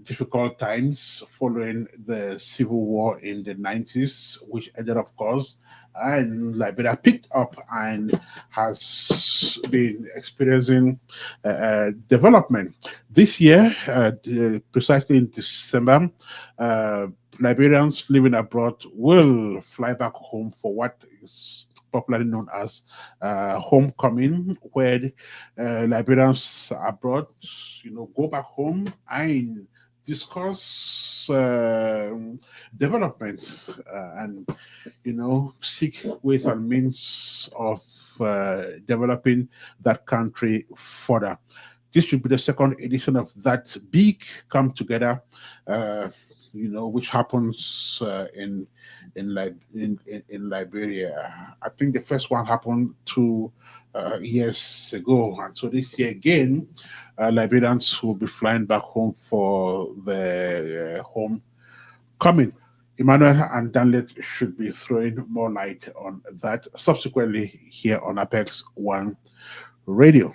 difficult times following the civil war in the 90s, which ended, of course, and Liberia picked up and has been experiencing development. This year, precisely in December, uh, Liberians living abroad will fly back home for what is popularly known as homecoming, where Liberians abroad, go back home and discuss development and seek ways and means of developing that country further. This should be the second edition of that big come together, which happens in Liberia. I think the first one happened 2 years ago, and so this year again, Liberians will be flying back home for the homecoming. Emmanuel and Danlette should be throwing more light on that subsequently here on Apex One Radio.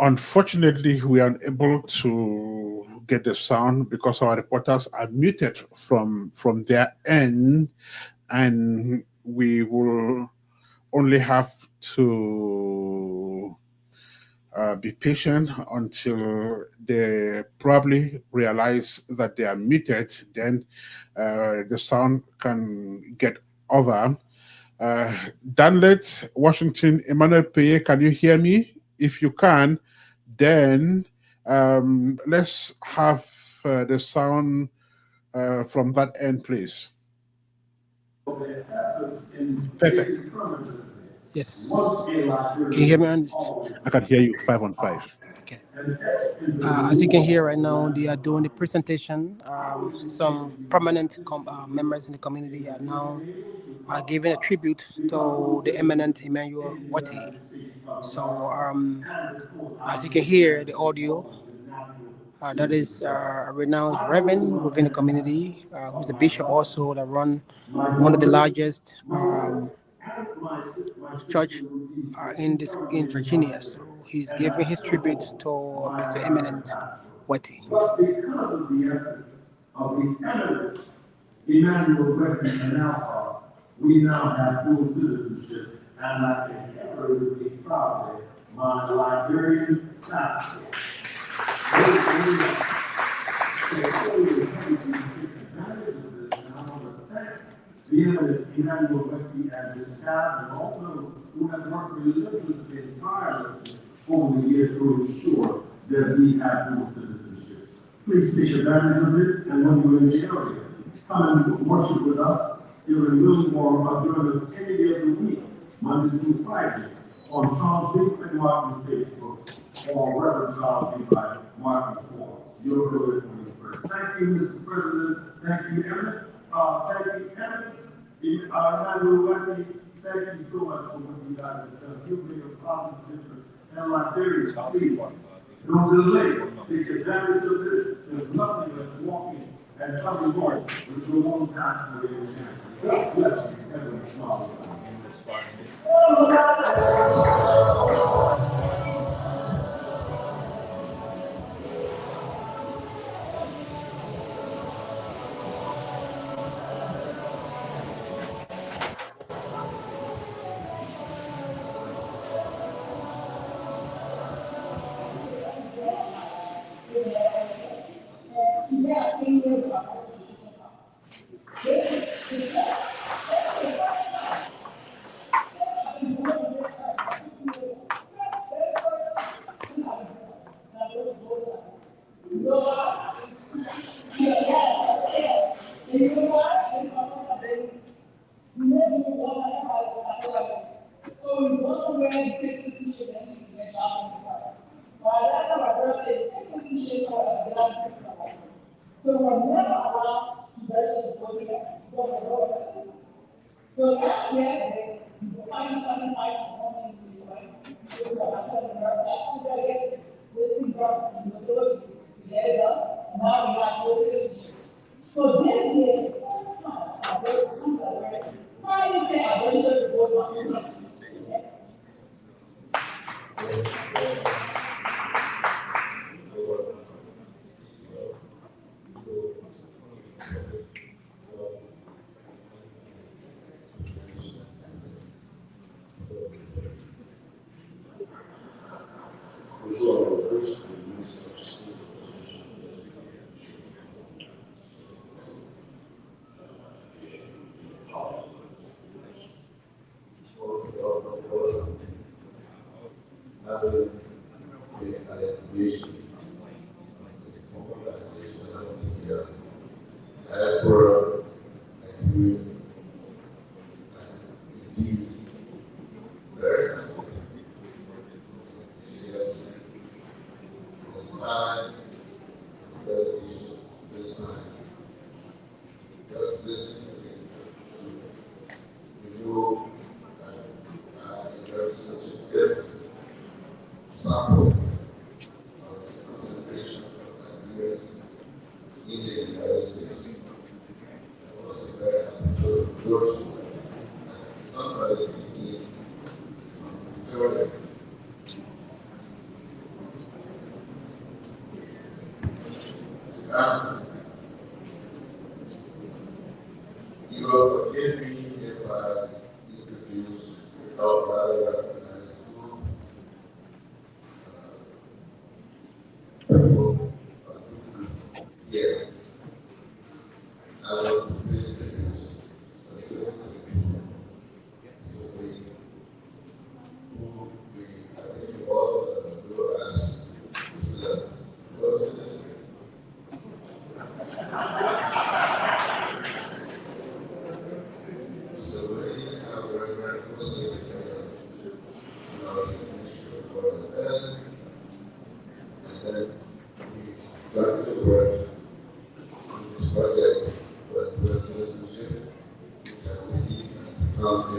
Unfortunately, we are unable to get the sound because our reporters are muted from their end, and we will only have to be patient until they probably realize that they are muted. Then the sound can get over. Uh, Danlette, Washington, Emmanuel Paye, can you hear me? If you can, then let's have the sound from that end, please. Perfect. Yes. Can you hear me, Ernest? I can hear you 5 on 5. Okay. As you can hear right now, they are doing the presentation. Some prominent members in the community are now giving a tribute to the eminent Emmanuel Wettee. So, as you can hear, the audio, that is a renowned reverend within the community, who's a bishop also that run one of the largest church in Virginia. So he's giving his tribute to Mr. Eminent Wettee. But because of the effort of the eminent Emmanuel Wettee and Alpha, we now have dual citizenship, and I can inherently proudly my Liberian passport. The eminent Emmanuel Wettee and his staff and all those who have worked religiously and tirelessly over the years to ensure that we have dual citizenship. Please take advantage of it, and when you're in the area, come and worship with us here in Wilmore or join us any day of the week, Monday through Friday, on Charles B. McMartin Facebook or Reverend Charles B. Martin Forum. You'll do it when you pray. Thank you, Mr. President. Thank you, Eminent. Thank you, Eminent. Emmanuel Wettee, thank you so much for what you guys have done. You've made a positive difference. And Liberians, please, don't delay. Take advantage of this. There's nothing like walking and coming home with your own passport in your hand. God bless you. Heaven smile.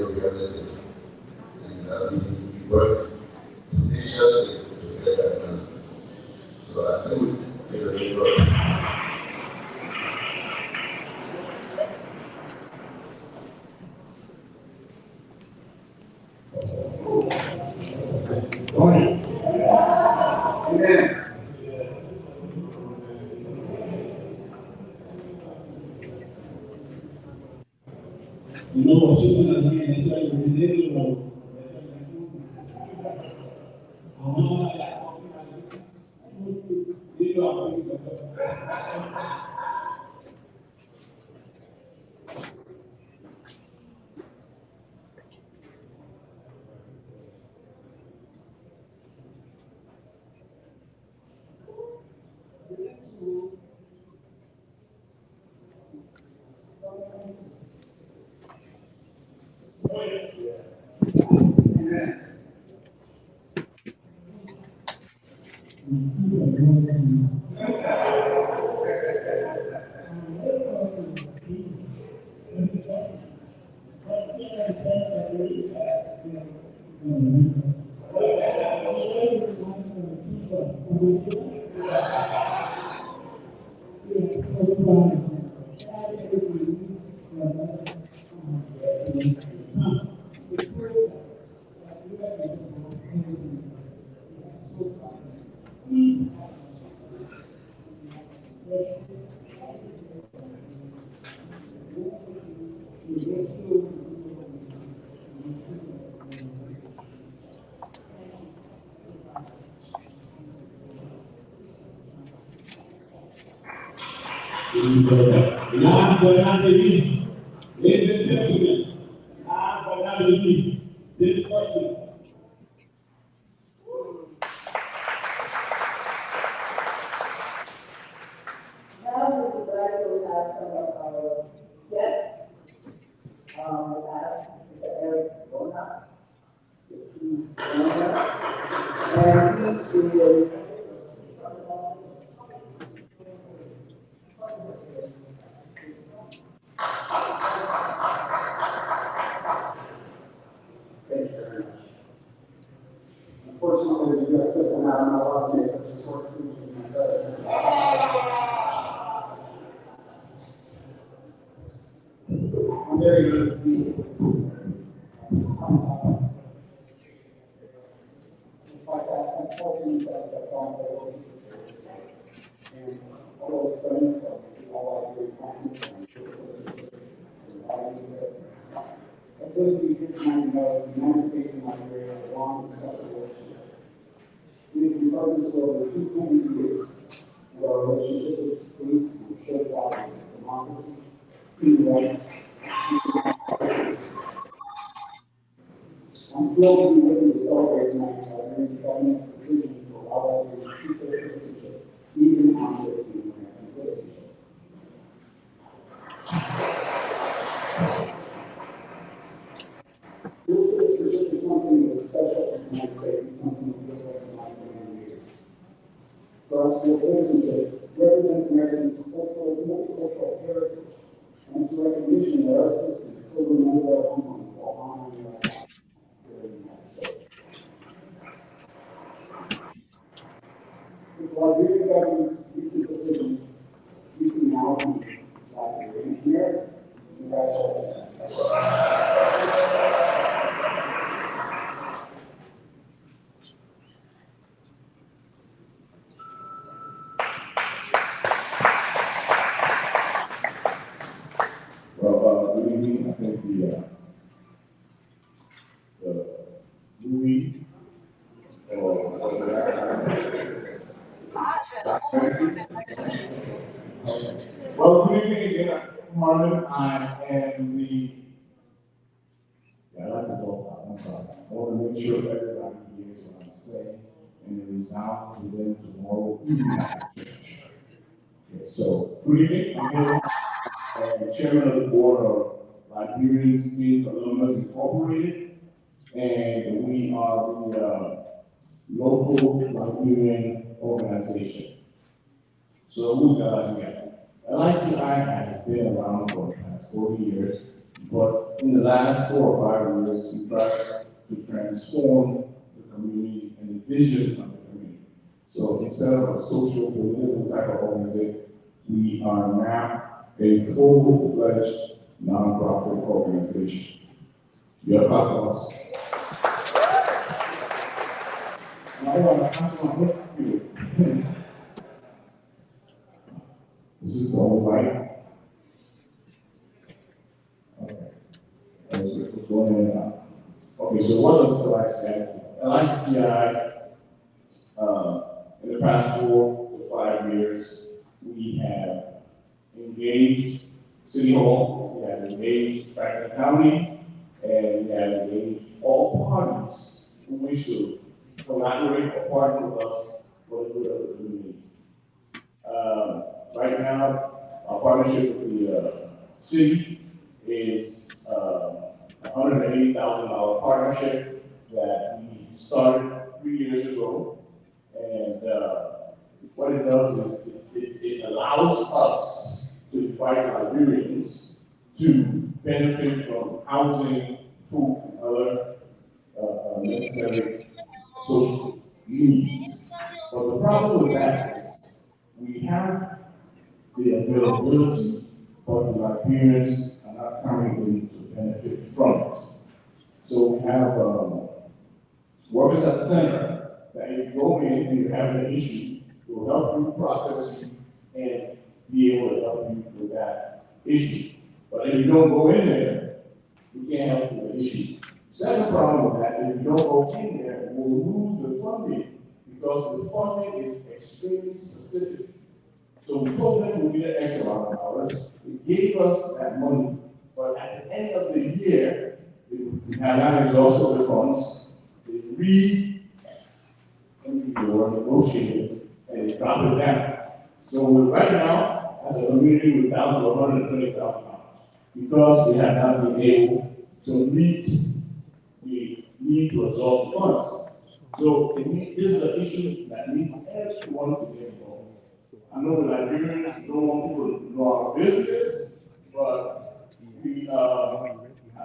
representative. And we work initially to get that done. So I think we did a good work. Amen. No, she was not here. That's why we didn't know. Now, but not believe. Ladies and gentlemen, I but not believe this person. Now we would like to have some of our guests. I ask Mr. Eric Bona to please join us. And he is thank you very much. Unfortunately, as you guys took them out, I'm not allowed to make such a short speech as my first. I'm very good to be here. It's like that, unfortunately, that comes over. And all of the friends, all our great clients, and as those of you who might know, the United States and Liberia have a long and special relationship. We've been partners for over 200 years, and our relationship is based on shared values of democracy, human rights. I'm thrilled to be with you to celebrate tonight Liberia's government's decision to allow Liberia to keep their citizenship, even after obtaining American citizenship. Dual citizenship is something that is special in the United States and something that we have recognized for many years. For us, dual citizenship represents Americans' multicultural heritage, and it's a recognition that our citizens still remember their homelands while honoring their rights here in the United States. With the Liberian government's recent decision, we can now be Liberian American. Congratulations. Well, good evening. I think the movie well, good evening again, Marlon. I am the I like to talk. I'm sorry. I want to make sure everybody hears what I'm saying and it resounds to them tomorrow evening after church. Okay, so good evening. I'm the chairman of the board of Liberian State Alumnus Incorporated, and we are the local Liberian organization. So who's LICI? LICI has been around for the past 40 years. But in the last 4 or 5 years, we tried to transform the community and the vision of the community. So instead of a social political type of organization, we are now a full-fledged nonprofit organization. You're proud of us. I want to ask you. This is the whole light. Okay. What's going on now? Okay, so what does LICI do? LICI, in the past 4 to 5 years, we have engaged City Hall, we have engaged Franklin County, and we have engaged all parties who wish to collaborate or partner with us for the good of the community. Right now, our partnership with the city is a $180,000 partnership that we started 3 years ago. And what it does is it allows us to invite Liberians to benefit from housing, food, and other necessary social needs. But the problem with that is we have the availability, but the Liberians are not currently to benefit from it. So we have workers at the center that if you go in and you have an issue, will help you process you and be able to help you with that issue. But if you don't go in there, we can't help you with the issue. Second problem with that, if you don't go in there, we'll lose the funding because the funding is extremely specific. So we told them we'll get an X amount of dollars. It gave us that money, but at the end of the year, we have not exhausted the funds. They negotiated and they dropped it down. So right now, as a community, we're down to $120,000 because we have not been able to meet the need to exhaust the funds. So this is an issue that needs everyone to get involved. I know the Liberians don't want people to know our business, but I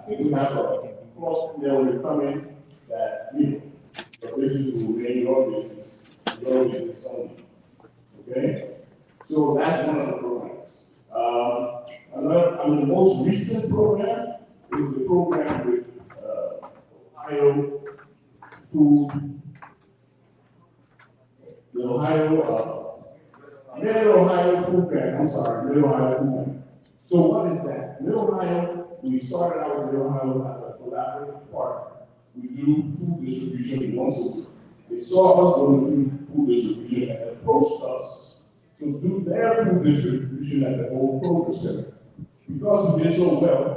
think we have a cross there when we come in that, the business will remain your business only. Okay? So that's one of the programs. The most recent program is the program with Ohio Food, the Mid-Ohio Food Bank, Mid-Ohio Food Bank. So what is that? Mid-Ohio, we started out with Mid-Ohio as a collaborative partner. We do food distribution once a week. They saw us doing food distribution and approached us to do their food distribution at the old Kroger Center. Because we did so well,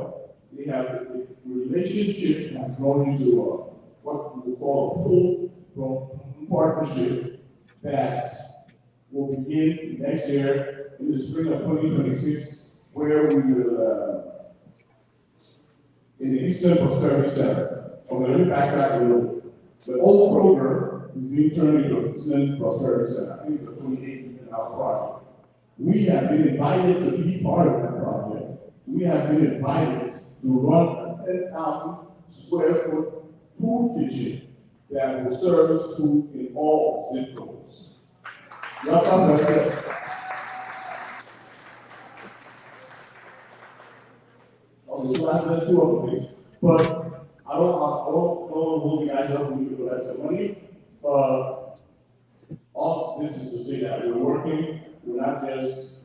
they have the relationship has gone into what we call a full partnership that will begin next year in the spring of 2026, where we will, in the Eastern Prosperity Center, on the backside of the road. The old Kroger is being turned into Eastern Prosperity Center. I think it's a $28 million project. We have been invited to be part of that project. We have been invited to run a 10,000 square foot food kitchen that will service food in all zip codes. Y'all come back there. Okay, so that's 2 other things. But I don't hold you guys up when you collect some money. All this is to say that we're working. We're not just,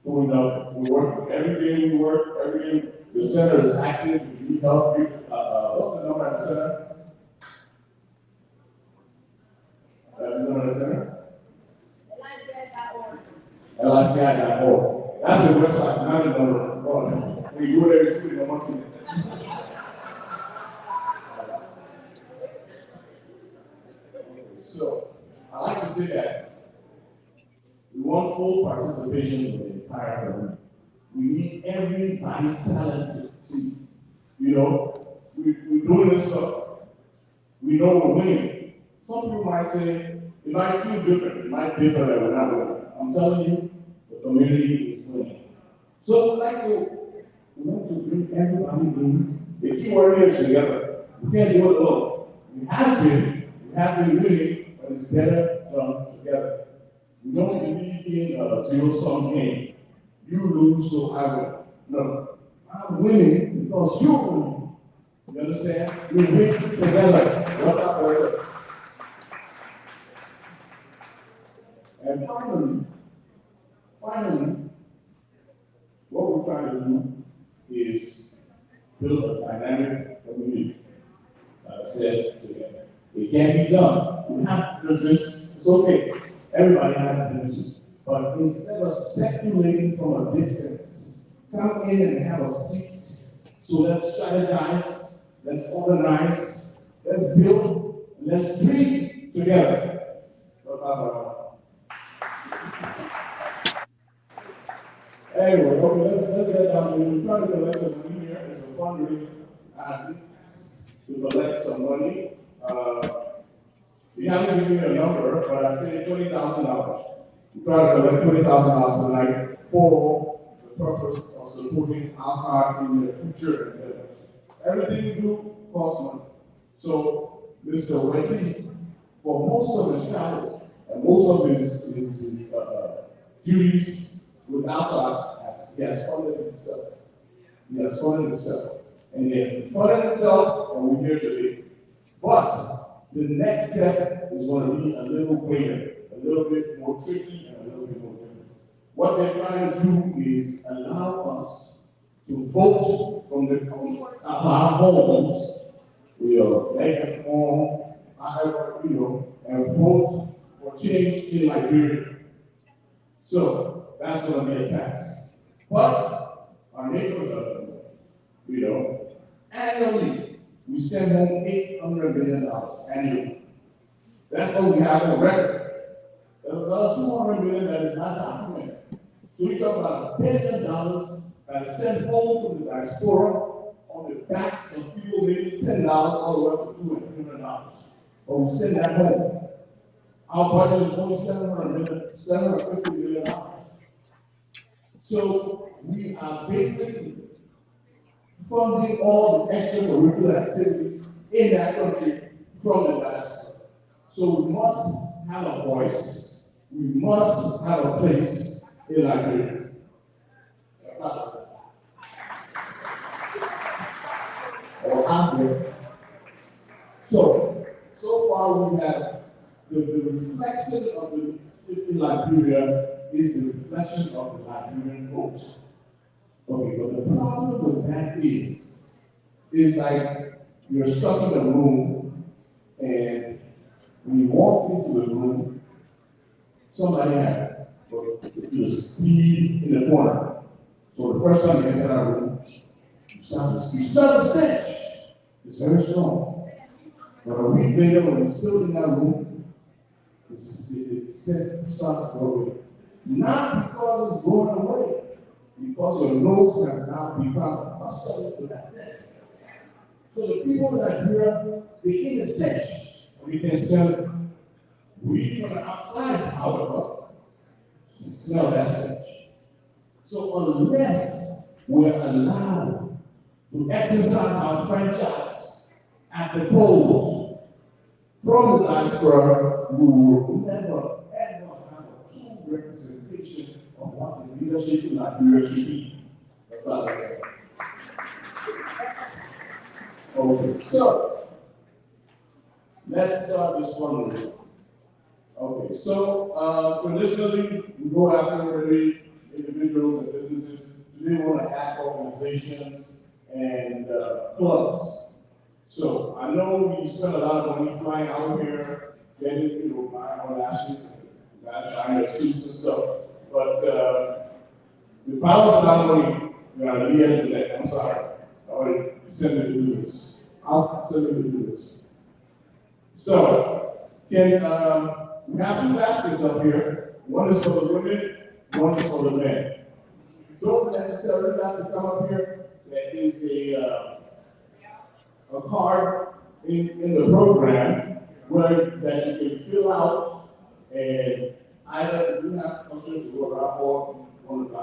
doing nothing. We work every day. We work every day. The center is active. We need help. What's the number at the center? The number at the center? LICI.org. That's the website, not the number. We go there and see the number. So, I like to say that we want full participation in the entire program. We need everybody's talent to see. We're doing this stuff. We know we're winning. Some people might say, it might feel different. It might differ that we're not winning. I'm telling you, the community is winning. So we'd like to We want to bring everybody in. The key word here is together. We can't do it alone. We have been winning, but it's better done together. We don't believe in a zero-sum game. You lose, so I win. No, I'm winning because you're winning. You understand? We win together. What's up, person? And finally, what we're trying to do is build a dynamic community. Like I said together. It can be done. We have differences. It's okay. Everybody has differences. But instead of speculating from a distance, come in and have a seat. So let's strategize, let's organize, let's build, let's dream together. Anyway, okay, let's get down to it. We're trying to collect some money here. It's a fundraiser to collect some money. You haven't given me a number, but I say $20,000. We try to collect $20,000 tonight for the purpose of supporting our in the future endeavors. Everything we do costs money. So, Mr. Wettee, for most of his travels and most of his duties without us, he has funded himself. He has funded himself. And he funded himself, and we're here today. But the next step is going to be a little greater, a little bit more tricky, and a little bit more different. What they're trying to do is allow us to vote from the comfort of our homes. We are making on, and vote for change in Liberia. So that's going to be a tax. But our neighbors are, annually, we send home $800 million annually. That's what we have on record. There's another $200 million that is not documented. So we talk about $1 billion that is sent home from the diaspora on the backs of people making $10 all the way up to $200. But we send that home. Our budget is only $750 million. So we are basically funding all the extracurricular activity in that country from the diaspora. So we must have a voice. We must have a place in Liberia. Or answer. So far we have the reflection of the in Liberia is the reflection of the Liberian folks. Okay, but the problem with that is like you're stuck in a room, and when you walk into the room, somebody had speed in the corner. So the first time you enter that room, you start the stench. It's very strong. But a week later, when you're still in that room, the scent starts to go away. Not because it's going away, because your nose has now become accustomed to that scent. So the people in Liberia, they in the stench, and you can smell it. We from the outside, however, can smell that stench. So unless we're allowed to exercise our franchise at the polls from the diaspora, we will never, ever have a true representation of what the leadership in Liberia should be. Okay, so let's start this one with. Okay, so traditionally we go after really individuals and businesses. Today we want to hack organizations and clubs. So I know we spend a lot of money flying out here, getting buying our lashes and buying their suits and stuff. But the balance of that money, we are at the end of the day. I'm sorry. I already sent me to do this. I'll send me to do this. So, we have two baskets up here. One is for the women, one is for the men. You don't necessarily have to come up here. There is a card in the program that you can fill out, and either you have questions to go around for one of the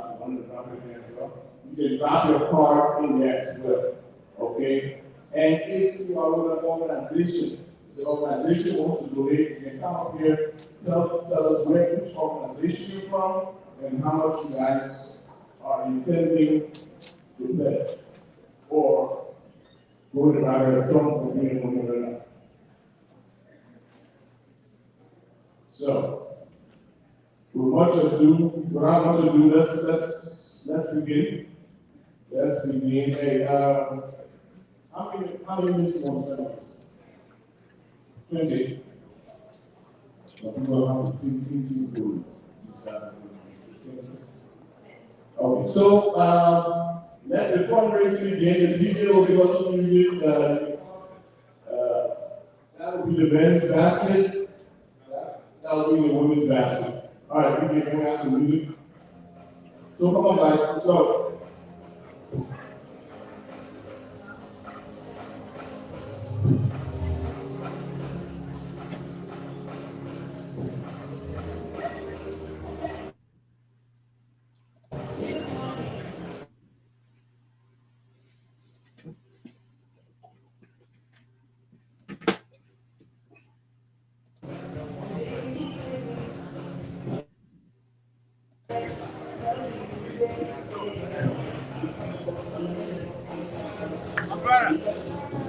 you can drop your card in there as well. Okay? And if you are with an organization, the organization wants to donate, you can come up here, tell us which organization you're from, and how much you guys are intending to pay. Or go to the Trump or whatever. So, without much ado, let's begin. Let's begin. Hey, how many minutes you want to spend? 20. Okay, so let the fundraising begin. The DJ will give us some music. That will be the men's basket. That will be the women's basket. All right, DJ, can we have some music? So come on, guys, let's go.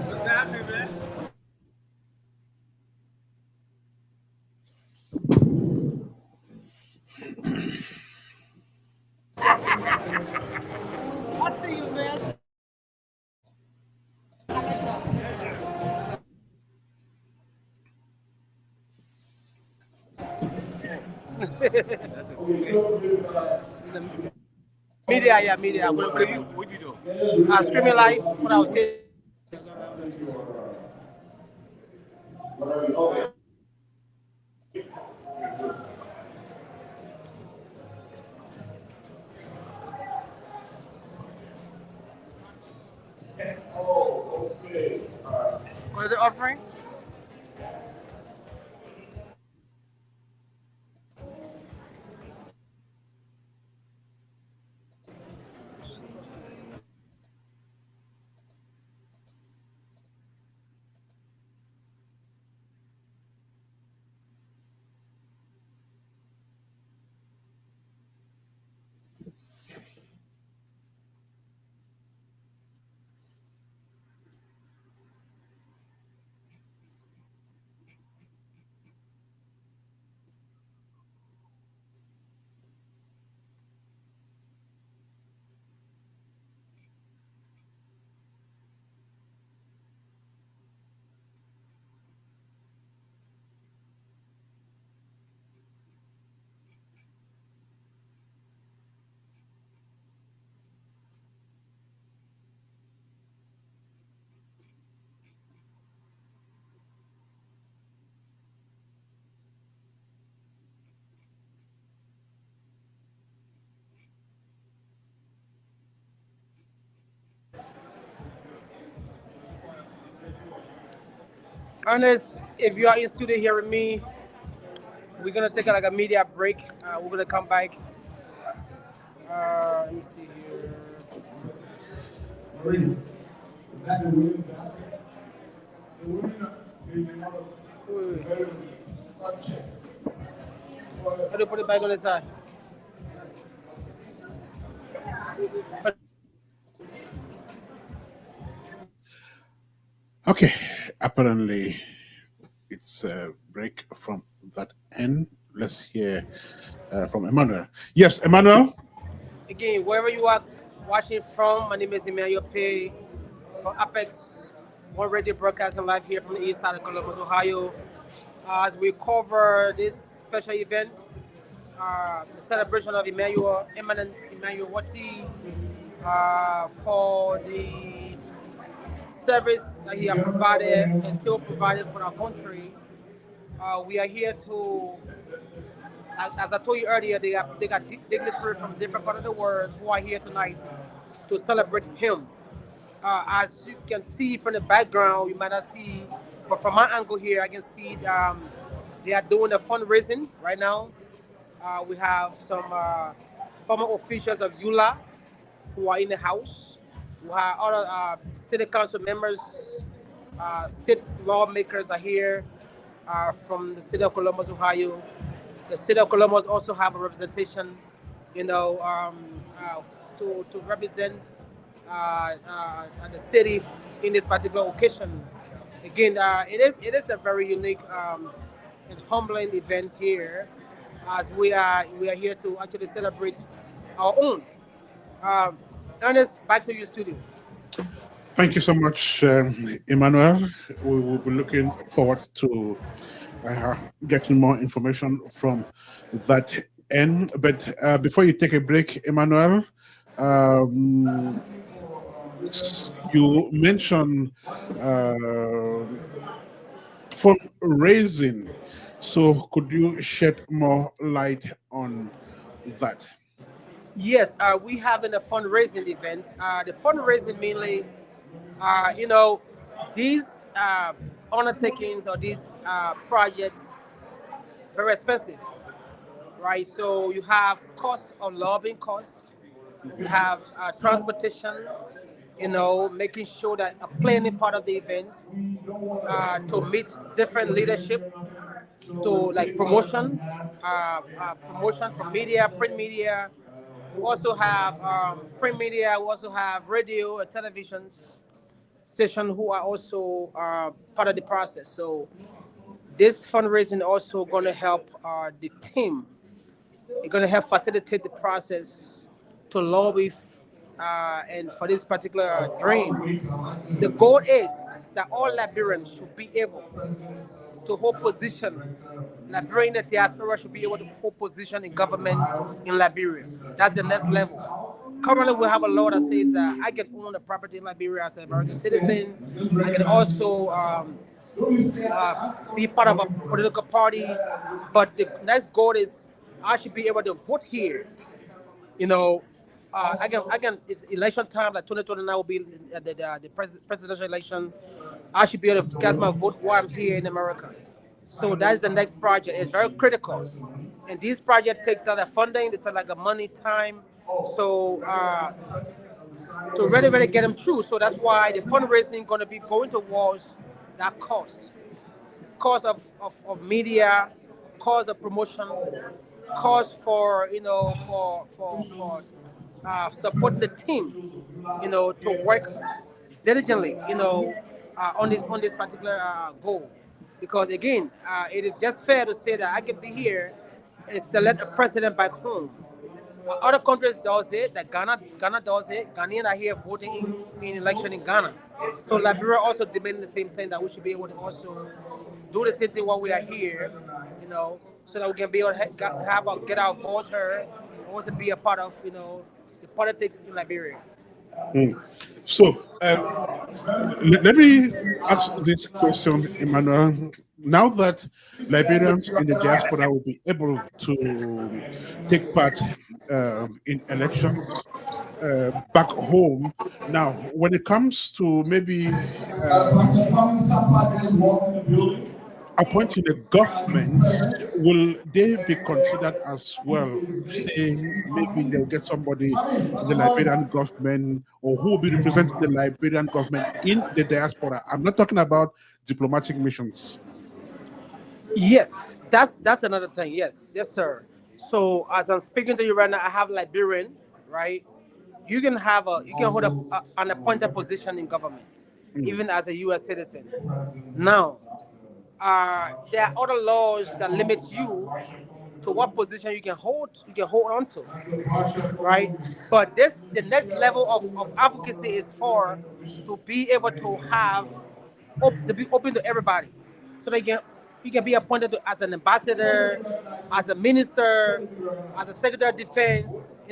What's happening, man? I see you, man. Media, yeah, media. What you do? Streaming live when I was kidding. Okay. Oh, okay. What are they offering? Ernest, if you are in studio here with me, we're gonna take like a media break. We're gonna come back. Let me see here. Is that the women's basket? The women they want to better check. How do you put it back on the side? Okay, apparently it's a break from that end. Let's hear from Emmanuel. Yes, Emmanuel. Again, wherever you are watching from, my name is Emmanuel Paye from Apex One Radio Broadcasting live here from the east side of Columbus, Ohio. As we cover this special event, the celebration of Emmanuel, Eminent Emmanuel Wettee, for the service that he has provided and still provided for our country. We are here to, as I told you earlier, they got dignitaries from different parts of the world who are here tonight to celebrate him. As you can see from the background, you might not see, but from my angle here, I can see they are doing a fundraising right now. We have some former officials of EULA who are in the House, who are other city council members, state lawmakers are here from the city of Columbus, Ohio. The city of Columbus also have a representation, you know, to represent the city in this particular occasion. Again, it is a very unique and humbling event here, as we are here to actually celebrate our own. Um, Ernest, back to your studio. Thank you so much, Emmanuel. We will be looking forward to getting more information from that end. But before you take a break, Emmanuel, um, you mentioned uh, fundraising. So could you shed more light on that? Yes, we having a fundraising event. The fundraising mainly, you know, these undertakings or these projects very expensive, right? So you have cost of lobbying cost, you have transportation, you know, making sure that a planning part of the event to meet different leadership, to like promotion from media, print media. We also have print media. We also have radio and televisions station who are also part of the process. So this fundraising also going to help the team. It's going to help facilitate the process to lobby and for this particular dream. The goal is that all Liberians should be able to hold position. Liberian diaspora should be able to hold position in government in Liberia. That's the next level. Currently, we have a law that says I can own a property in Liberia as an American citizen. I can also be part of a political party. But the next goal is I should be able to vote here. You know, it's election time, like 2029 will be the presidential election. I should be able to cast my vote while I'm here in America. So that's the next project. It's very critical. And this project takes a lot of funding, it takes like a money, time. So to really get them through. So that's why the fundraising going to be going towards that cost of media, cost of promotion, cost for for support the team, to work diligently, on this particular goal. Because again, it is just fair to say that I can be here and select a president back home. Other countries does it, that Ghana does it. Ghanaians are here voting in election in Ghana. So Liberia also demanding the same thing, that we should be able to also do the same thing while we are here, so that we can be able to get our voice heard, and also be a part of the politics in Liberia. Mm. So let me ask this question, Emmanuel. Now that Liberians in the diaspora will be able to take part in elections back home, now when it comes to maybe Somebody is walking the building. appointing a government, will they be considered as well? Saying maybe they'll get somebody in the Liberian government, or who will be representing the Liberian government in the diaspora. I'm not talking about diplomatic missions. Yes, that's another thing. Yes, sir. So as I'm speaking to you right now, I have Liberian, right? You can hold an appointed position in government, even as a U.S. citizen. Now, there are other laws that limit you to what position you can hold on to, right? But the next level of advocacy is for to be able to to be open to everybody, so that you can be appointed as an ambassador, as a minister, as a secretary of defense,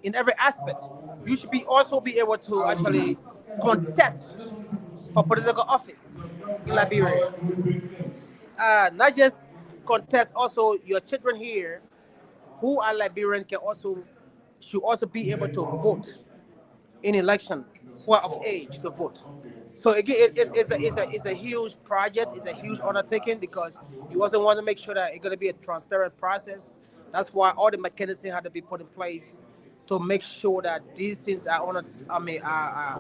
in every aspect. You should also be able to actually contest for political office in Liberia. Not just contest, also your children here who are Liberian should also be able to vote in election, who are of age to vote. So again, it's a huge project. It's a huge undertaking, because you also want to make sure that it's going to be a transparent process. That's why all the mechanisms had to be put in place to make sure that these things are are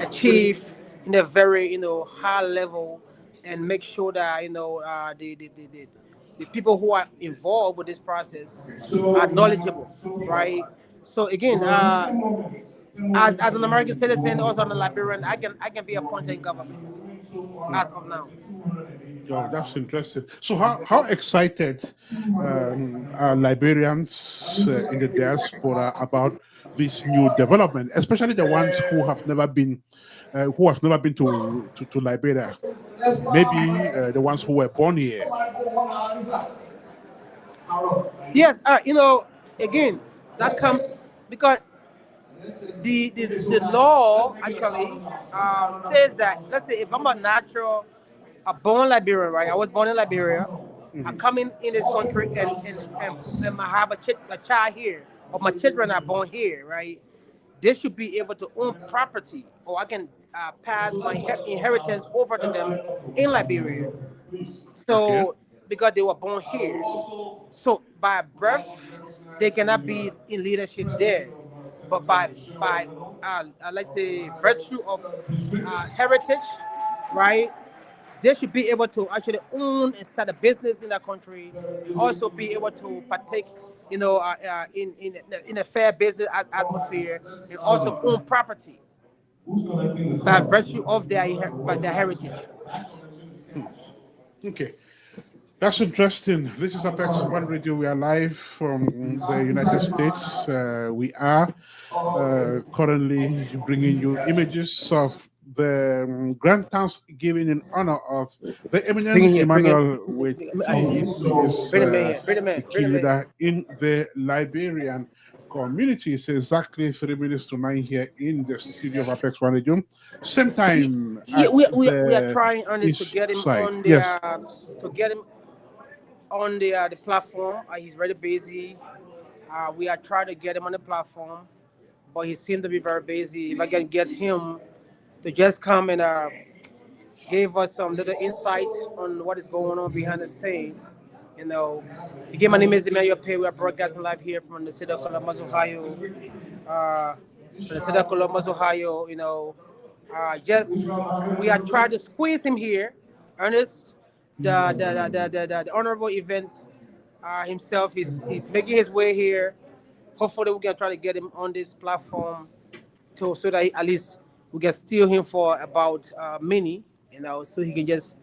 achieved in a very high level, and make sure that the people who are involved with this process are knowledgeable, right? So again, as an American citizen, also an Liberian, I can be appointed in government as of now. Oh, that's interesting. So, how excited are Liberians in the diaspora about this new development, especially the ones who have never been to Liberia? Maybe the ones who were born here. Yes, again, that comes because the law actually says that, let's say if I'm a born Liberian, right? I was born in Liberia. I come in this country and I have a child here, or my children are born here, right? They should be able to own property, or I can pass my inheritance over to them in Liberia. Okay. So because they were born here, so by birth they cannot be in leadership there, but by let's say virtue of heritage, right? They should be able to actually own and start a business in that country, and also be able to partake, in a fair business atmosphere, and also own property by virtue of by their heritage. Okay. That's interesting. This is Apex One Radio. We are live from the United States. We are currently bringing you images of the Grand Thanksgiving in honor of the Bring it eminent here, Emmanuel I Wettee, see. who is Bring the man here, bring the man, the key bring the man. leader in the Liberian community. It's exactly 3 minutes to 9 here in the studio of Apex One Radio. Same time Yeah, at we are the trying on this to east get him side. on Yes. the platform. He's very busy. We are trying to get him on the platform, but he seemed to be very busy. If I can get him to just come and give us some little insight on what is going on behind the scene. Again, my name is Emmanuel Paye. We are broadcasting live here from the city of Columbus, Ohio. From the city of Columbus, Ohio. Just we are trying to squeeze him here. Ernest, the honorable event himself, he's making his way here. Hopefully, we can try to get him on this platform so that at least we can steal him for about mini, so he can just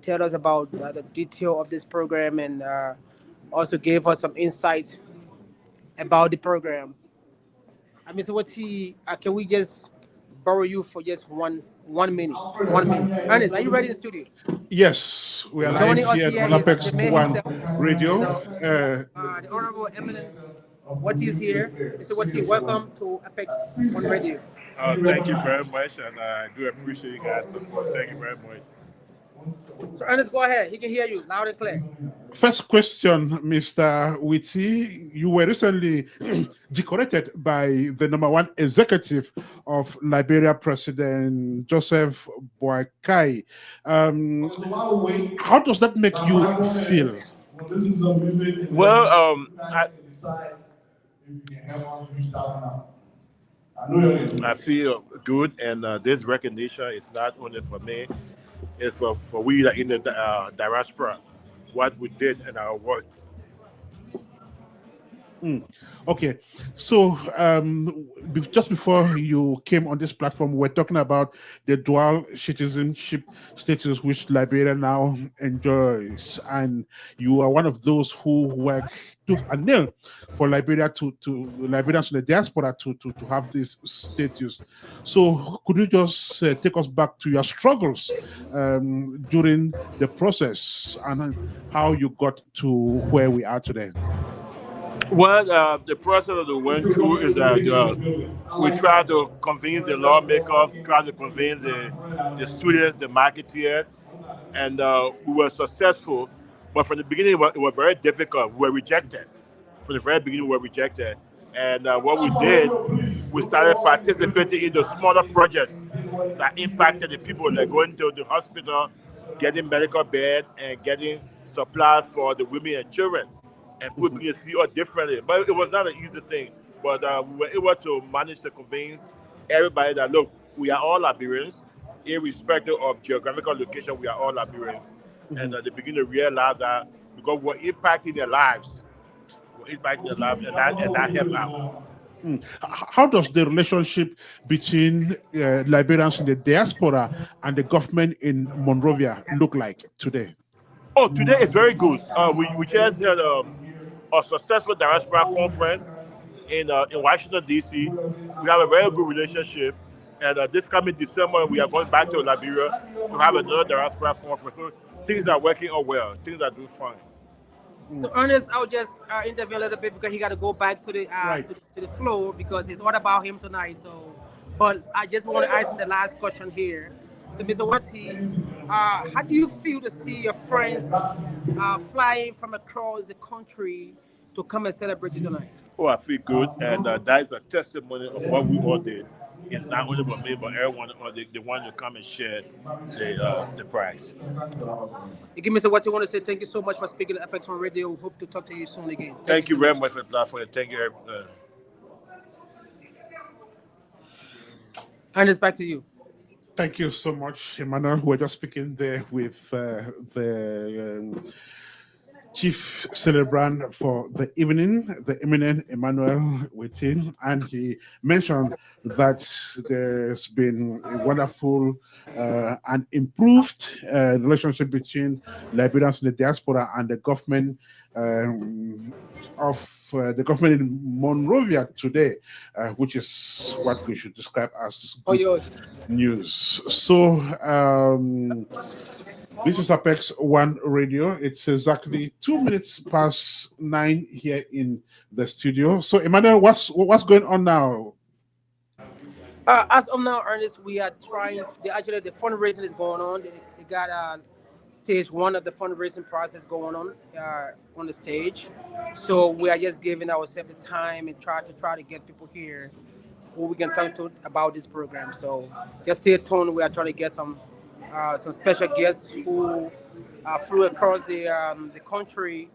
tell us about the detail of this program, and also give us some insight about the program. Mr. Wettee, can we just borrow you for just one minute? 1 minute. Ernest, are you ready in the studio? Yes, we are Joining live us here here on is Apex the man One himself, Radio. the honorable Eminent. Wettee is here. Mr. Wettee, welcome to Apex One Radio. Thank you very much, and I do appreciate you guys' support. Thank you very much. So Ernest, go ahead. He can hear you loud and clear. First question, Mr. Wettee. You were recently decorated by the #1 executive of Liberia, President Joseph Boakai. How does that make you feel? Well, I feel good, and this recognition is not only for me, it's for we that in the diaspora, what we did in our work. Okay, so just before you came on this platform, we were talking about the dual citizenship status which Liberia now enjoys, and you are one of those who work tooth and nail for Liberia to Liberians in the diaspora to have this status. So could you just take us back to your struggles during the process and how you got to where we are today? Well, the process that we went through is that we try to convince the lawmakers, try to convince the students, the marketeers, and we were successful. But from the beginning, it was very difficult. We were rejected. From the very beginning, we were rejected. And what we did, we started participating in the smaller projects that impacted the people, like going to the hospital, getting medical bed, and getting supplies for the women and children. And put me to see us differently. But it was not an easy thing. But we were able to manage to convince everybody that look, we are all Liberians, irrespective of geographical location. We are all Liberians, and they begin to realize that because we're impacting their lives, and that helped out. How does the relationship between Liberians in the diaspora and the government in Monrovia look like today? Oh, today is very good. We just had a successful diaspora conference in Washington D.C. We have a very good relationship, and this coming December we are going back to Liberia to have another diaspora conference. So things are working out well. Things are doing fine. So Ernest, I'll just interview a little bit because he got to go back to the Right. to the floor because it's all about him tonight. So, but I just want to ask the last question here. So, Mr. Wettee, how do you feel to see your friends flying from across the country to come and celebrate you tonight? Oh, I feel good, and that is a testimony of what we all did. It's not only for me, but everyone, or the one to come and share the prize. Again, Mr. Wettee, I want to say thank you so much for speaking to FX One Radio. Hope to talk to you soon again. Thank you so very much. much for the platform. Thank you. Ernest, back to you. Thank you so much, Emmanuel. We're just speaking there with the chief celebrant for the evening, the eminent Emmanuel Wettee, and he mentioned that there's been a wonderful and improved relationship between Liberians in the diaspora and the government of the government in Monrovia today, which is what we should describe as Oh, good yours. news. So. This is Apex One Radio. It's exactly 2 minutes past 9 here in the studio. So, Emmanuel, what's going on now? As of now, Ernest, we are trying. The fundraising is going on. They got stage one of the fundraising process going on the stage. So we are just giving ourselves the time and try to get people here who we can talk to about this program. So just stay tuned. We are trying to get some special guests who flew across the country,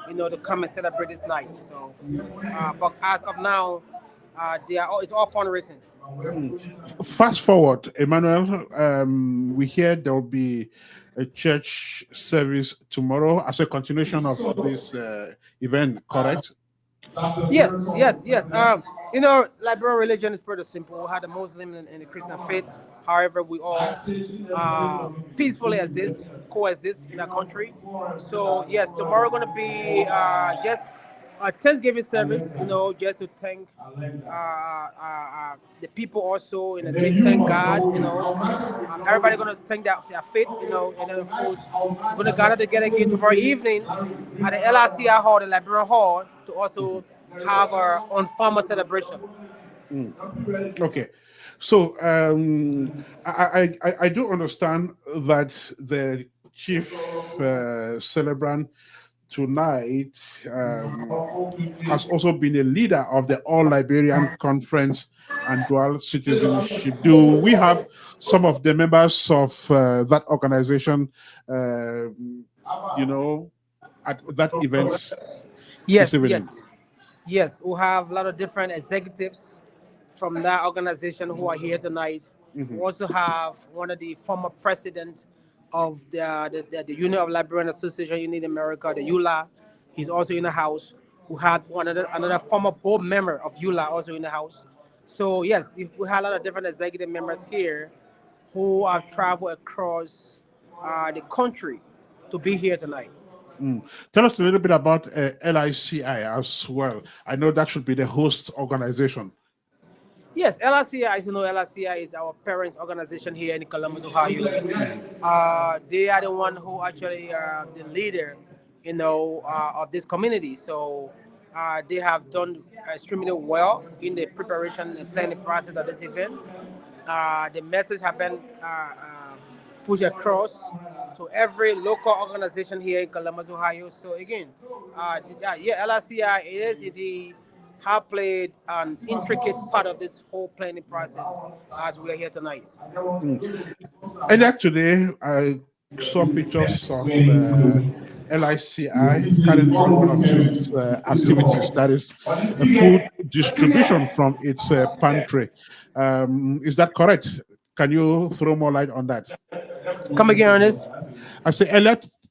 to come and celebrate this night. So, but as of now, it's all fundraising. Fast forward, Emmanuel. We hear there will be a church service tomorrow as a continuation of this event, correct? Yes. Liberal religion is pretty simple. We have the Muslim and the Christian faith. However, we all peacefully coexist in our country. So yes, tomorrow going to be just a Thanksgiving service. Just to thank the people also, thank God. Everybody going to thank their faith. And then of course we're going to gather together again tomorrow evening at the LRCI Hall, the Liberal Hall, to also have our own farmer celebration. Okay. So I do understand that the chief celebrant tonight has also been a leader of the All Liberian Conference and Dual Citizenship. Do we have some of the members of that organization, at that event? Yes. We have a lot of different executives from that organization who are here tonight. We also have one of the former president of the Union of Liberian Association Union in America, the ULA. He's also in the house. We had another former board member of ULA also in the house. So yes, we have a lot of different executive members here who have traveled across the country to be here tonight. Tell us a little bit about LICI as well. I know that should be the host organization. Yes, LRCI, as you know, LRCI is our parents' organization here in Columbus, Ohio. They are the one who actually are the leader, of this community. So they have done extremely well in the preparation and planning process of this event. The message has been pushed across to every local organization here in Columbus, Ohio. So again, LRCI is indeed have played an intricate part of this whole planning process as we are here tonight. And today, I saw pictures of LICI carrying on one of its activities, that is food distribution from its pantry. Is that correct? Can you throw more light on that? Come again, Ernest. I say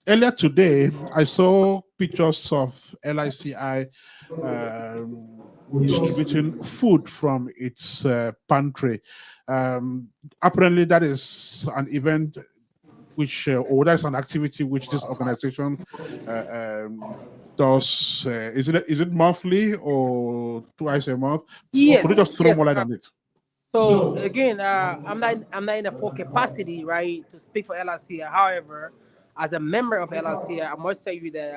earlier today, I saw pictures of LICI distributing food from its pantry. Apparently, that is an event which, or that's an activity which this organization does. Is it monthly or twice a month? Or could you just Yes, throw yes. more light on it? So again, I'm not in a full capacity, right, to speak for LRCI. However, as a member of LRCI, I must tell you that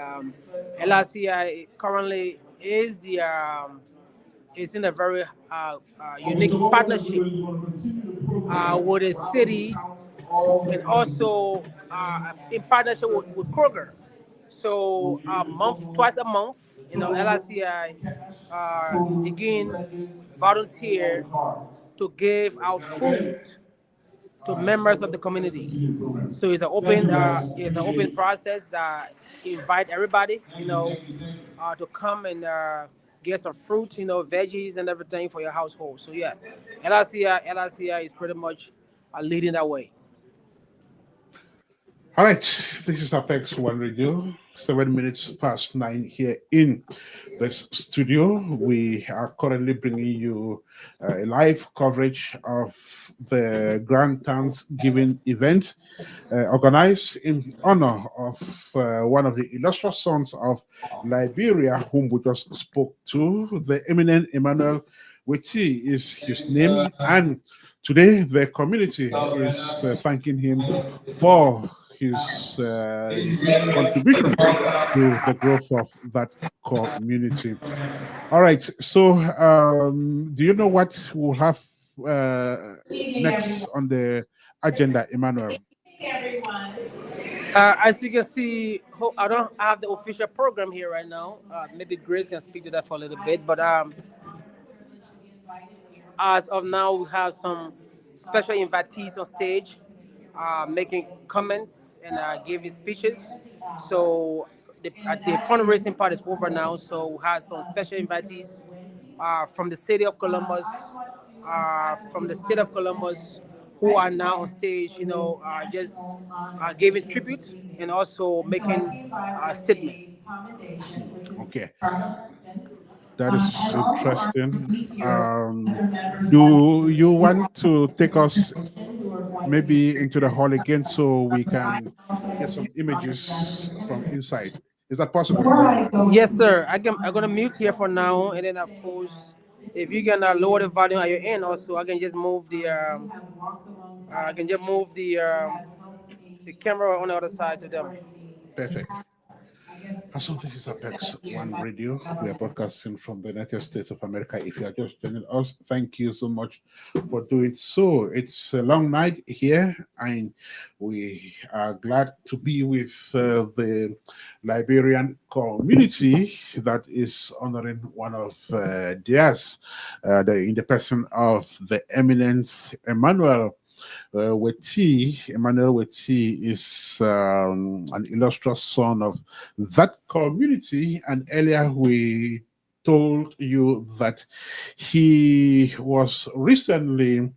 LRCI currently is in a very unique partnership with a city and also in partnership with Kroger. So twice a month, LRCI again volunteer to give out food to members of the community. So it's an open process that invite everybody, to come and get some fruit, veggies and everything for your household. So yeah, LRCI is pretty much leading that way. All right, this is Apex One Radio, 7 minutes past 9 here in this studio. We are currently bringing you a live coverage of the Grand Thanksgiving event organized in honor of one of the illustrious sons of Liberia, whom we just spoke to. The eminent Emmanuel Wettee is his name, and today the community is thanking him for his huge contribution to the growth of that community. All right. So, do you know what we'll have next on the agenda, Emmanuel? As you can see, I don't have the official program here right now. Maybe Grace can speak to that for a little bit. But as of now, we have some special invitees on stage making comments and giving speeches. So the fundraising part is over now. So we have some special invitees from the city of Columbus, from the state of Columbus, who are now on stage, just giving tribute and also making a statement. Okay, that is interesting. Do you want to take us maybe into the hall again so we can get some images from inside? Is that possible, Emmanuel? Yes, sir. I'm gonna mute here for now, and then of course, if you can lower the volume at your end, also I can just move the camera on the other side to them. Perfect. Awesome. This is Apex One Radio. We are broadcasting from the United States of America. If you are just joining us, thank you so much for doing so. It's a long night here, and we are glad to be with the Liberian community that is honoring one of theirs, in the person of the eminent Emmanuel. Emmanuel Wettee is an illustrious son of that community, and earlier we told you that he was recently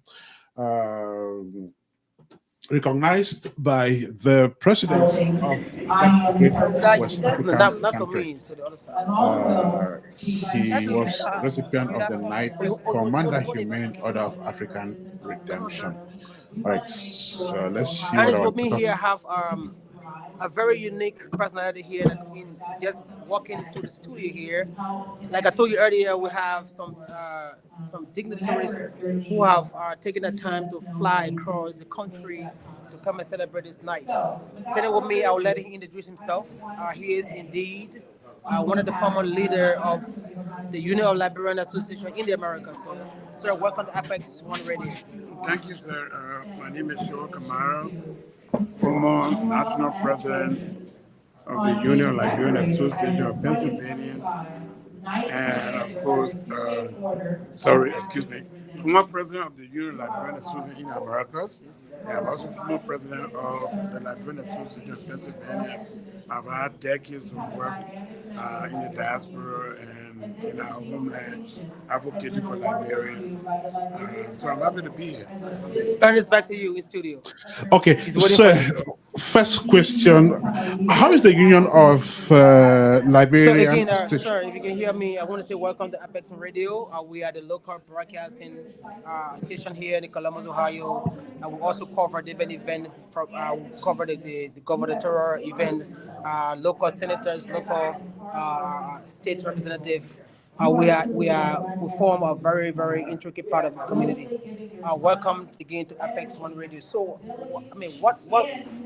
recognized by the president of that great West African Not to country. me, to the other side. He was recipient of the Knight Commander Humane Order of African Redemption. All right, so let's see what And our with me here, I doctors. have a very unique personality here. Just walking to the studio here, like I told you earlier, we have some dignitaries who have taken the time to fly across the country to come and celebrate this night. Sitting with me, I will let him introduce himself. He is indeed one of the former leader of the Union of Liberian Association in the Americas. So, sir, welcome to Apex One Radio. Thank you, sir. My name is Shaw Kamara, former national president of the Union of Liberian Association of Pennsylvania, and of course, sorry, excuse me, former president of the Union Liberian Association in Americas. And I'm also former president of the Liberian Association of Pennsylvania. I've had decades of work in the diaspora and in our homeland, advocating for Liberians. So I'm happy to be here. Ernest, back to you in studio. Okay, He's waiting so for you. first question: how is the Union of So Liberian again, State? sir, if you can hear me, I want to say welcome to Apex Radio. We are the local broadcasting station here in Columbus, Ohio. We also cover different event from we cover the gubernatorial event, local senators, local state representative. We form a very intricate part of this community. Welcome again to Apex One Radio. So, I mean, what?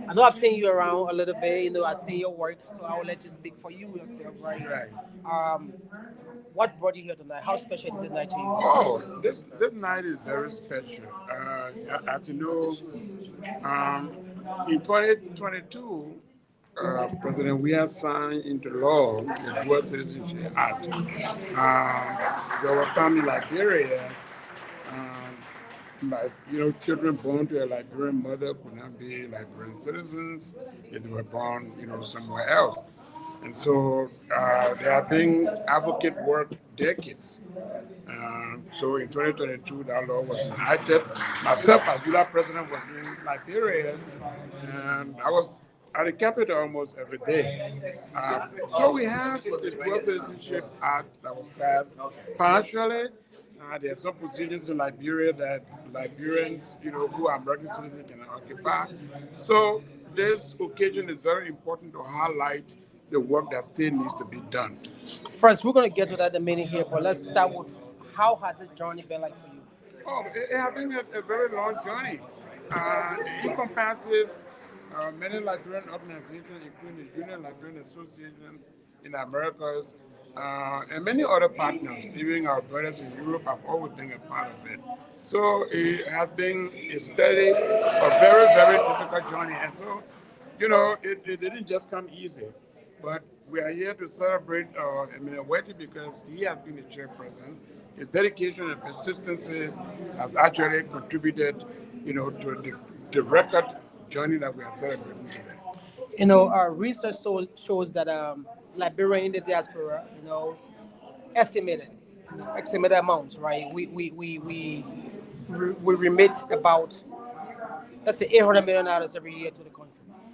I know I've seen you around a little bit. You know, I see your work, so I will let you speak for you yourself, right? Right. Um, what brought you here tonight? How special is it tonight to you? Oh, this night is very special. As you know, in 2022, President Weah signed into law the Dual Citizenship Act. There were times in Liberia, children born to a Liberian mother could not be Liberian citizens if they were born, somewhere else. And so they have been advocate work decades. So in 2022, that law was enacted. Myself, as Villa president, was in Liberia, and I was at the capital almost every day. So we have the Dual Citizenship Act that was passed partially. There are some positions in Liberia that Liberians, who are American citizens can occupy. So this occasion is very important to highlight the work that still needs to be done. First, we're gonna get to that in a minute here, but let's start with how has this journey been like for you? Oh, it has been a very long journey. It encompasses many Liberian organizations, including the Union Liberian Association in the Americas, and many other partners, even our brothers in Europe have always been a part of it. So it has been a steady, a very difficult journey. And so, it didn't just come easy. But we are here to celebrate Emmanuel Wettee because he has been the chairperson. His dedication and persistency has actually contributed, to the record journey that we are celebrating today. Our research shows that Liberian in the diaspora, estimated estimated amounts, right? We remit about, let's say, $800 million every year to the country.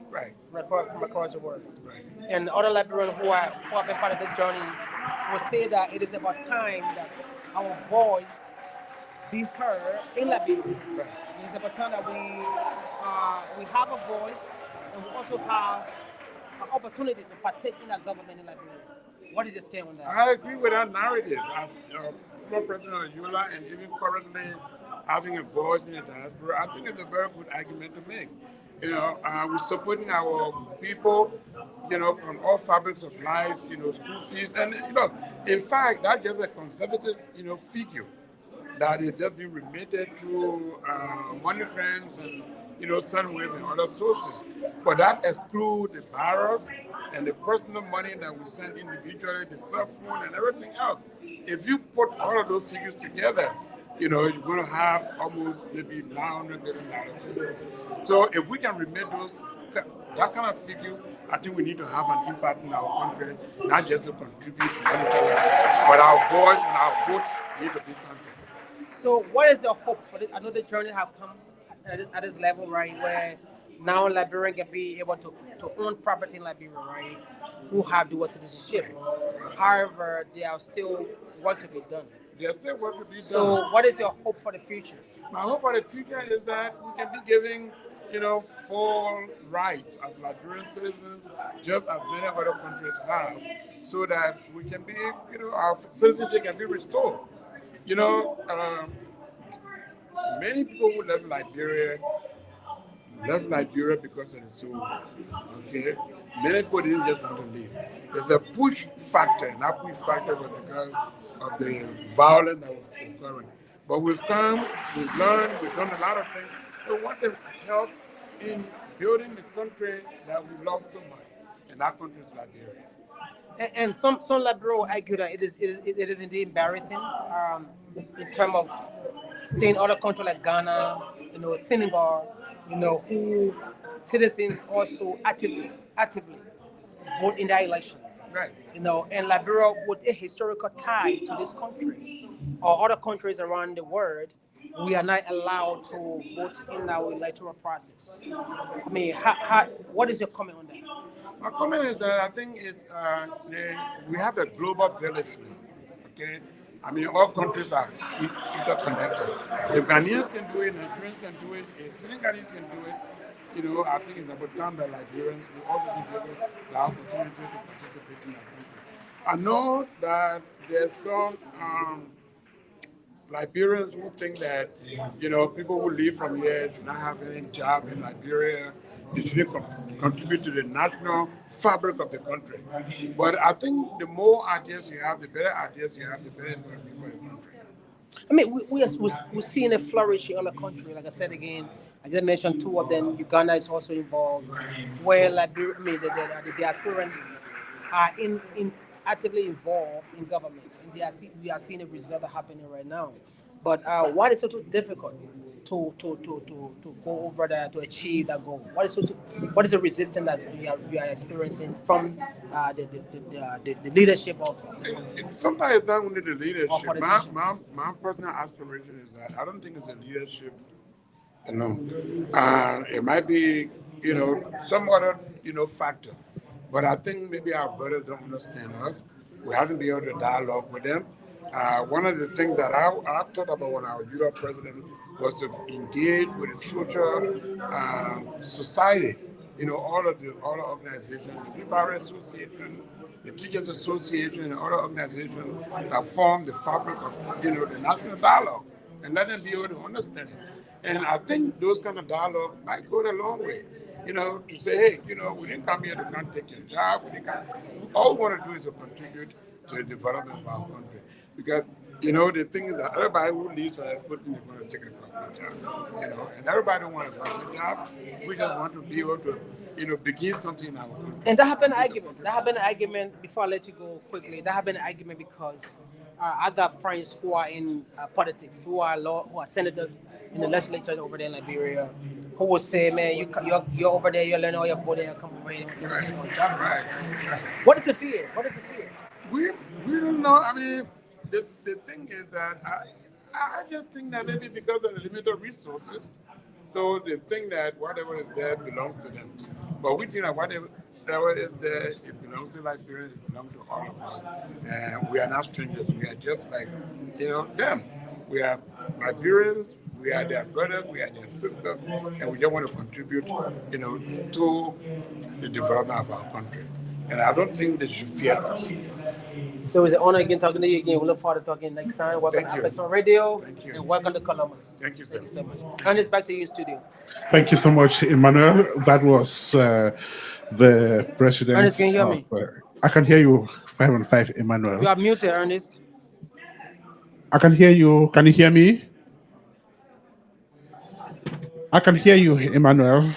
Right. From across the world. Right. And other Liberians who have been part of this journey will say that it is about time that our voice be heard in Liberia. Right. It is about time that we have a voice and we also have an opportunity to partake in our government in Liberia. What is your stand on that? I agree with that narrative. As former president of ULA and even currently having a voice in the diaspora, I think it's a very good argument to make. We're supporting our people, on all fabrics of lives, school fees. And, in fact, that's just a conservative, figure that is just being remitted through money grants and, Sunwave and other sources. But that excludes the borrowers and the personal money that we send individually, the cell phone and everything else. If you put all of those figures together, you're going to have almost maybe $900 million. So if we can remit that kind of figure, I think we need to have an impact in our country, not just to contribute monetarily, but our voice and our vote need to be counted. So what is your hope for this? I know the journey have come at this level, right, where now Liberians can be able to own property in Liberia, right, who have dual citizenship. However, there are still work to be done. There's still work to be done. So what is your hope for the future? My hope for the future is that we can be giving, full rights as Liberian citizens, just as many other countries have, so that we can be, our citizenship can be restored. Many people who left Liberia because of the Civil War. Okay, many people didn't just want to leave. There's a push factor, and that push factor was because of the violence that was occurring. But we've come, we've learned, we've done a lot of things. We want to help in building the country that we love so much, and that country is Liberia. And some liberal argue that it is indeed embarrassing in terms of seeing other countries like Ghana, Senegal, who citizens also actively vote in that election. Right. And Liberia with a historical tie to this country or other countries around the world, we are not allowed to vote in our electoral process. I mean, what is your comment on that? My comment is that I think we have a global village now. Okay, I mean all countries are interconnected. If Ghanaians can do it, Nigerians can do it, if Senegalese can do it, I think it's about time that Liberians will also be given the opportunity to participate in that country. I know that there's some Liberians who think that, people who leave from here should not have any job in Liberia. They should contribute to the national fabric of the country. But I think the more ideas you have, the better ideas you have, the better it's going to be for the country. I mean, we're seeing a flourish in other countries. Like I said again, I just mentioned two of them. Uganda is also involved, where Liberia, I mean, the diaspora are in actively involved in government, and we are seeing a result happening right now. But what is so difficult to go over there to achieve that goal? What is the resistance that we are experiencing from the leadership of? Sometimes it's not only the leadership. Politicians. My personal aspiration is that I don't think it's the leadership alone. It might be, some other, factor. But I think maybe our brothers don't understand us. We haven't been able to dialogue with them. One of the things that I thought about when I was Europe president was to engage with the future society. All the organizations, the People Association, the Teachers Association, and other organizations that form the fabric of the national dialogue, and let them be able to understand it. And I think those kind of dialogue might go a long way. To say, hey, we didn't come here to come take your job. All we want to do is to contribute to the development of our country. Because, the thing is that everybody who leaves for that country is going to take a government job. And everybody don't want a government job. We just want to be able to, begin something in our country. And that happened argument. Before I let you go quickly. That happened argument because I got friends who are in politics, who are senators in the legislature over there in Liberia, who will say, "Man, you're over there, you're learning all your body, come over here." Right. What is the fear? We don't know. I mean, the thing is that I just think that maybe because of the limited resources, so they think that whatever is there belongs to them. But we think that whatever is there, it belongs to Liberians, it belongs to all of us. And we are not strangers. We are just like, them. We are Liberians, we are their brothers, we are their sisters, and we just want to contribute, to the development of our country. And I don't think they should fear us. So it's an honor again talking to you again. We look forward to talking next time. Welcome to Apex on Radio. Thank you. And welcome to Columbus. Thank you, sir. Thank you so much. Ernest, back to you in studio. Thank you so much, Emmanuel. That was the president. Ernest, can you hear me? I can hear you 5-5, Emmanuel. You are muted, Ernest. I can hear you. Can you hear me? I can hear you, Emmanuel.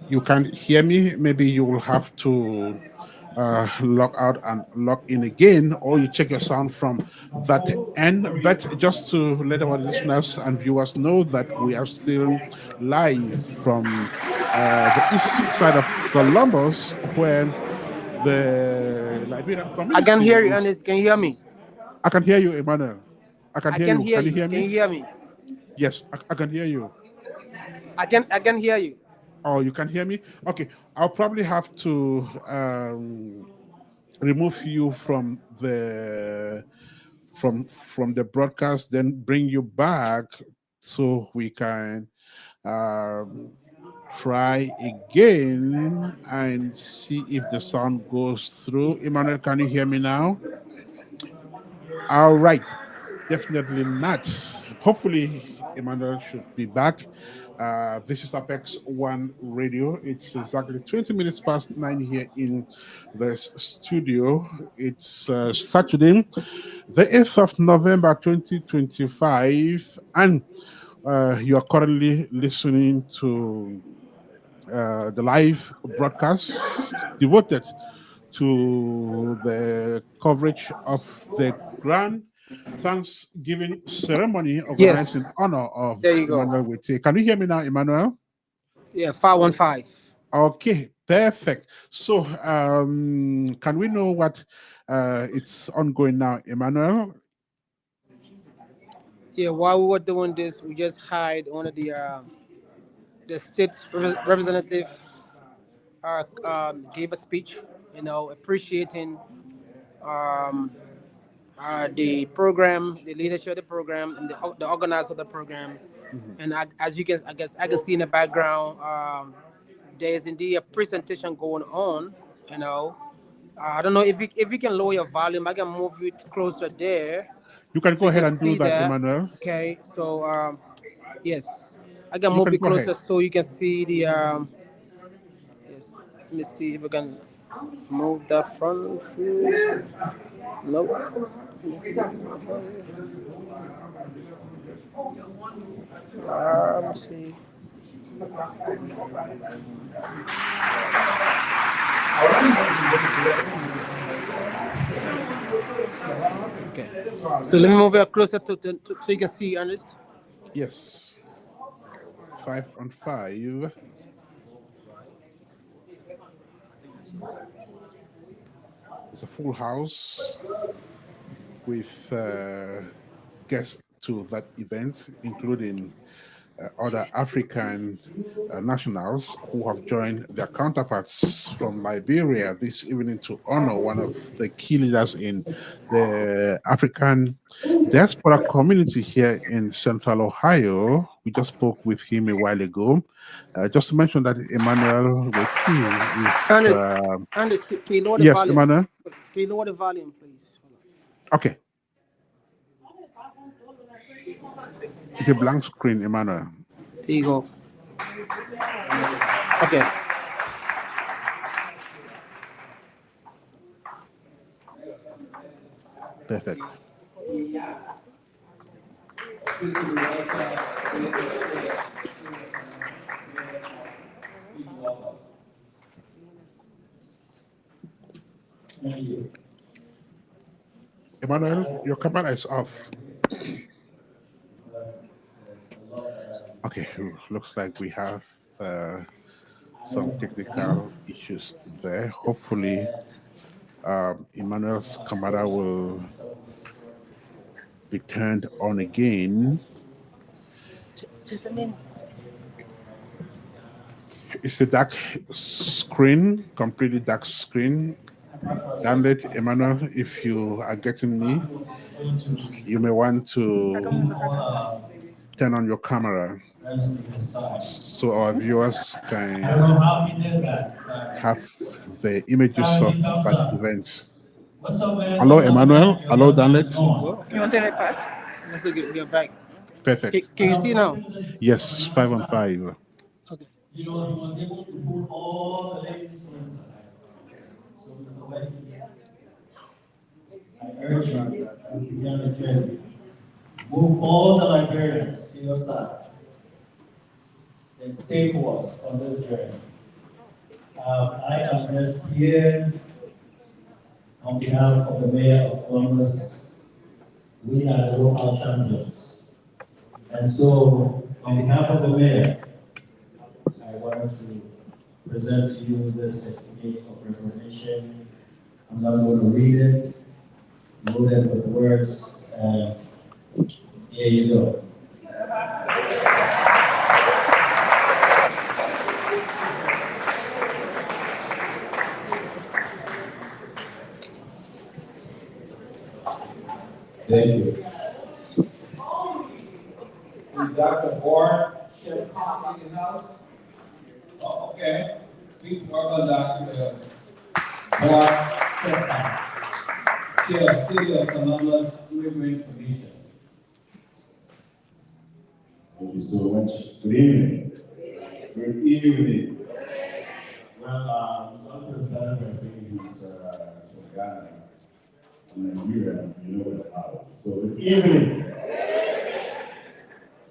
You can't hear me. Maybe you will have to log out and log in again, or you check your sound from that end. But just to let our listeners and viewers know that we are still live from the east side of Columbus, where the Liberian community. I can hear you, Ernest. Can you hear me? I can hear you, Emmanuel. I can hear you. Can you hear me? Can you hear me? Yes, I can hear you. I can hear you. Oh, you can hear me? Okay, I'll probably have to remove you from the broadcast, then bring you back so we can try again and see if the sound goes through. Emmanuel, can you hear me now? All right, definitely not. Hopefully, Emmanuel should be back. This is Apex One Radio. It's exactly 20 minutes past 9 here in the studio. It's Saturday, the 8th of November 2025, and you are currently listening to the live broadcast devoted to the coverage of the grand Thanksgiving ceremony organized in Yes. honor of There you go. Emmanuel Wettee. Can you hear me now, Emmanuel? Yeah, 515. Okay, perfect. So, can we know what it's ongoing now, Emmanuel? Yeah, while we were doing this, we just hired one of the state representative gave a speech, appreciating um, the program, the leadership of the program, and the organizer of the program. Mhm. And as you can, I guess I can see in the background, there is indeed a presentation going on. You know, I don't know if you can lower your volume. I can move it closer there, You can so go you ahead can and do see that, that. Emmanuel. Okay, so yes, I can You move can it go ahead. closer so you can see the. Yes, let me see if I can move that front view. Nope. Let me see. Let me see. Okay. So let me move it closer so you can see, Ernest. Yes, 5 on 5. It's a full house with guests to that event, including other African nationals who have joined their counterparts from Liberia this evening to honor one of the key leaders in the African diaspora community here in Central Ohio. We just spoke with him a while ago. Just to mention that Emmanuel Wettee is, Ernest, Ernest, can you lower the yes, volume? Emmanuel. Can you lower the volume, please? Okay, it's a blank screen, Emmanuel. There you go. Okay. Perfect. Emmanuel, your camera is off. Okay, looks like we have some technical issues there. Hopefully, Emmanuel's camera will be turned on again. Just a minute. It's a dark screen, completely dark screen. Danlette, Emmanuel, if you are getting me, you may want to turn on your camera so our viewers can have the images of that event. Hello, Emmanuel. Hello, Danlette. You want to repeat? Let's look at we are back. Perfect. Can you see now? Yes, 5 on 5. Okay. He was able to put all the instruments. So, Mr. Wettee, I urge you to begin the journey. Move all the librarians to your side and stay for us on this journey. I am just here on behalf of the Mayor of Columbus. We are the local champions. And so, on behalf of the Mayor, I wanted to present to you this certificate of recognition. I'm not going to read it, loaded with words, and here you go. Thank you. Is Dr. Board, Chef Coffee in the house? Oh, okay. Please welcome Dr. Board, Chef Coffee, Chair, City of Columbus Immigrant Commission. Thank you so much. Good evening. Good evening. Well, something started by saying he's from Ghana and Nigeria, you know what about it. So, good evening.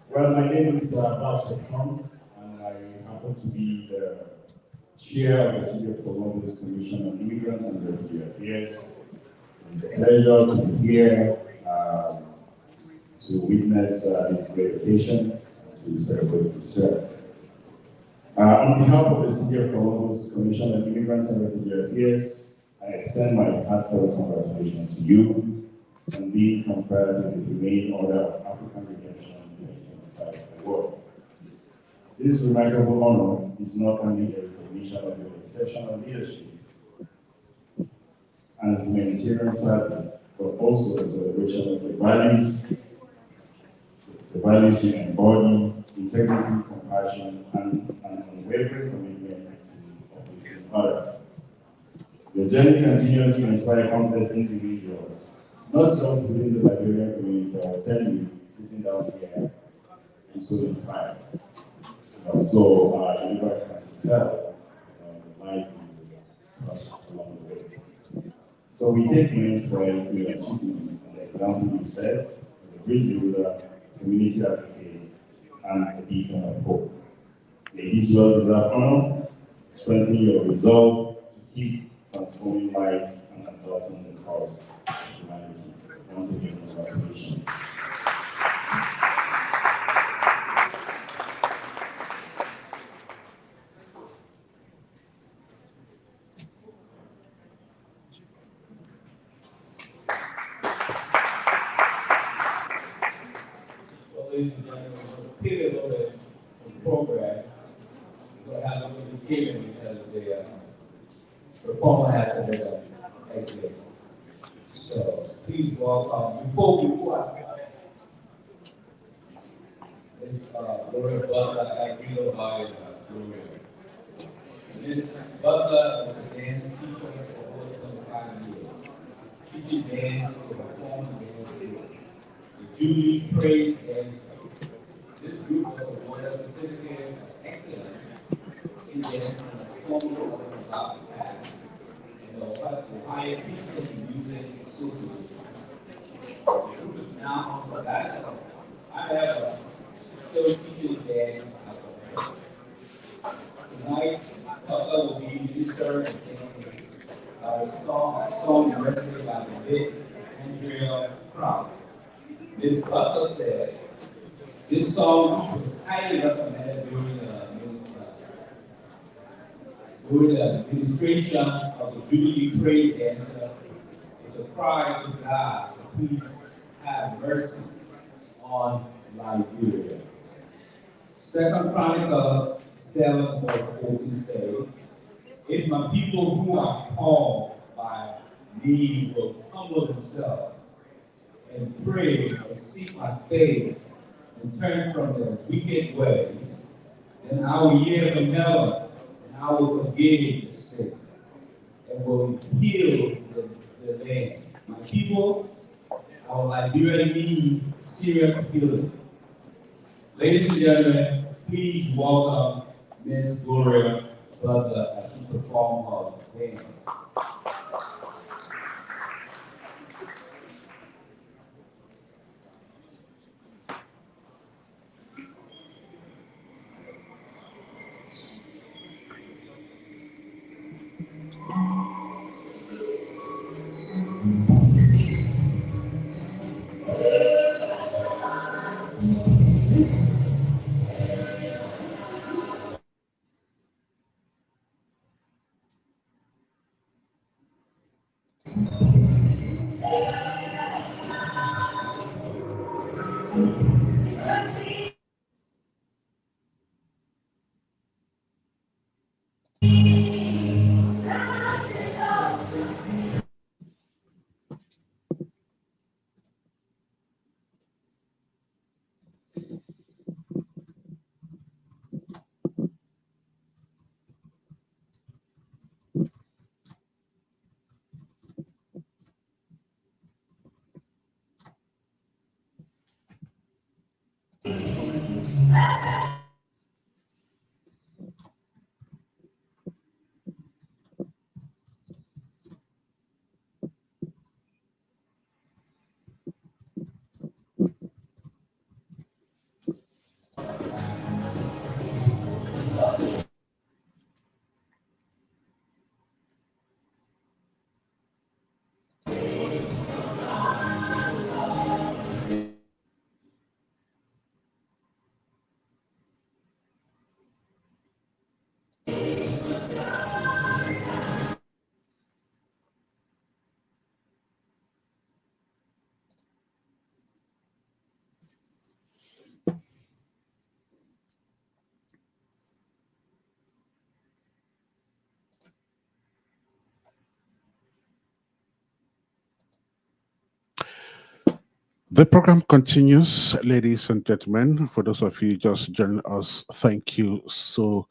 Well, my name is Marcel, and I happen to be the Chair of the City of Columbus Commission on Immigrant and Refugee Affairs. It's a pleasure to be here to witness this great occasion to celebrate itself. On behalf of the City of Columbus Commission on Immigrant and Refugee Affairs, I extend my heartfelt congratulations to you on being conferred with the Humane Order of African Redemption 2025 award. This remarkable honor is not only a recognition of your exceptional leadership and humanitarian service, but also a celebration of the values you embody, integrity, compassion, and an unwavering commitment to uplifting others. Your journey continues to inspire countless individuals, not just within the Liberian community. I will tell you, sitting down here, I'm so inspired. So, anybody can tell life is touched along the way. So, we take immense pride in your achievement and the example you set as a great builder, community advocate, and a beacon of hope. May this well-deserved honor strengthen your resolve to keep transforming lives and advancing the cause of humanity. Once again, congratulations. Ladies and gentlemen, we'll pivot a little bit from the program. We're going to have a little bit of hearing because the performer has to make an exit. So please welcome, before I Ms. Laura Butler, I read about Ms. Butler is a dance teacher for over 25 years. Teaching dance to perform dance. The Julie Praise Dance. This group was awarded a certificate of excellence in dance and performing over about the time. And the Ohio Christian Music Association. The group is now on sabbatical. I have a still teaching dance alcohol. Tonight, Butler will be ministered and song directed by the Andrea Crown. Ms. Butler said, this song was highly recommended during the administration of the Jubilee Praise Dancer. It's a cry to God to please have mercy on Liberia. Second Chronicle 7:14 says, if my people who are called by me will humble themselves and pray and seek my face and turn from their wicked ways, then I will hear from heaven and I will forgive the sin and will heal the land. My people, our Liberia needs serious healing. Ladies and gentlemen, please welcome Miss Gloria Butler as she performs her dance. The program continues, ladies and gentlemen. For those of you just joining us, thank you so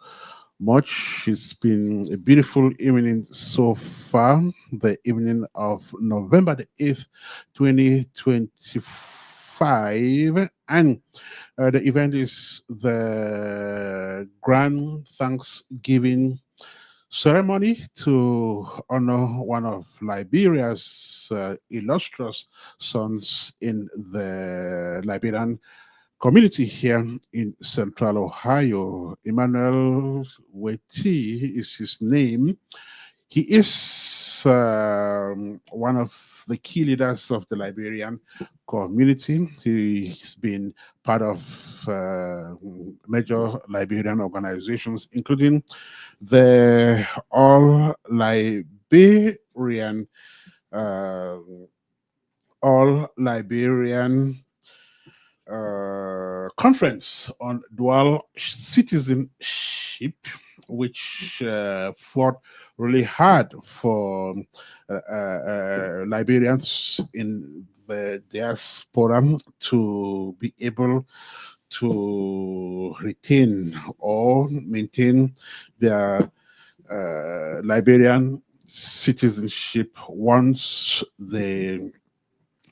much. It's been a beautiful evening so far. The evening of November the 8th, 2025. And the event is the Grand Thanksgiving ceremony to honor one of Liberia's illustrious sons in the Liberian community here in Central Ohio. Emmanuel Wettee is his name. He is one of the key leaders of the Liberian community. He's been part of major Liberian organizations, including the All Liberian uh, All Liberian conference on dual citizenship, which fought really hard for Liberians in the diaspora to be able to retain or maintain their Liberian citizenship once they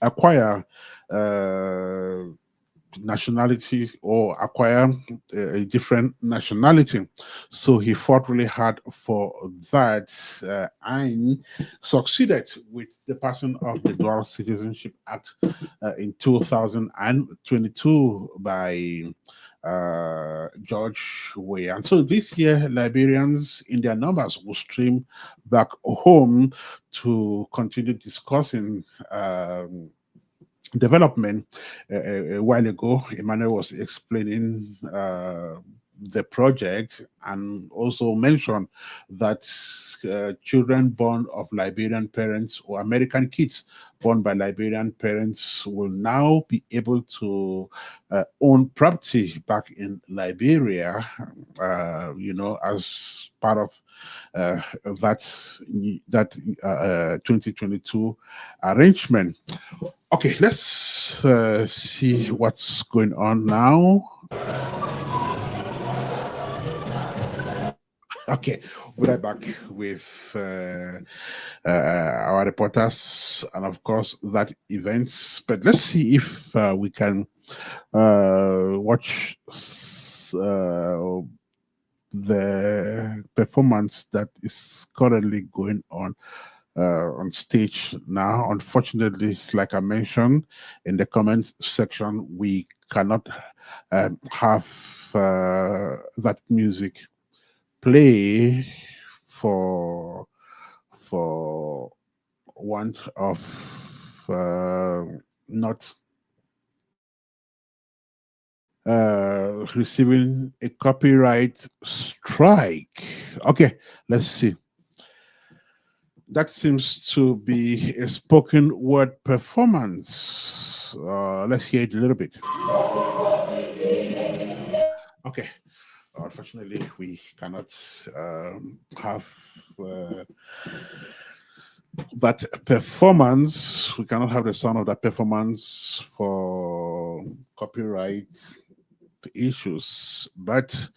acquire uh, nationality or acquire a different nationality. So he fought really hard for that and succeeded with the passing of the Dual Citizenship Act in 2022 by George Way. And so this year, Liberians in their numbers will stream back home to continue discussing development. A while ago, Emmanuel was explaining the project and also mentioned that children born of Liberian parents or American kids born by Liberian parents will now be able to own property back in Liberia, as part of that 2022 arrangement. Okay, let's see what's going on now. Okay, we'll be right back with our reporters and, of course, that events. But let's see if we can watch the performance that is currently going on stage now. Unfortunately, like I mentioned in the comments section, we cannot have that music play for want of not receiving a copyright strike. Okay, let's see. That seems to be a spoken word performance. Let's hear it a little bit. Okay. Unfortunately, we cannot have that performance. We cannot have the sound of that performance for copyright issues. But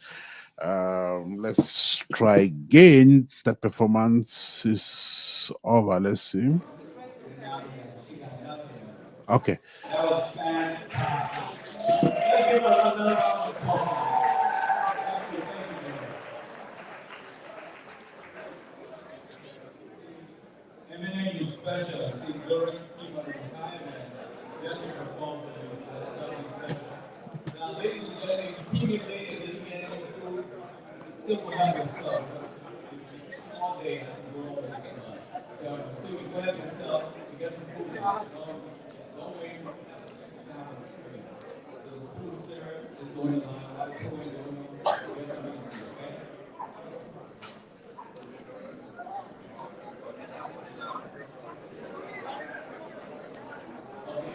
let's try again. That performance is over. Let's see. Okay. That was fantastic. Let's give another round of applause. Thank you, Eminent is special. See, during people in time and just to perform for you. So that's something special. Now, ladies and gentlemen, continue late and didn't get any food. Still will have yourself. All day, go over the sun. So you go have yourself, you get some food. Don't wait. So the food served is going on. That food is going on. Get something to do, okay?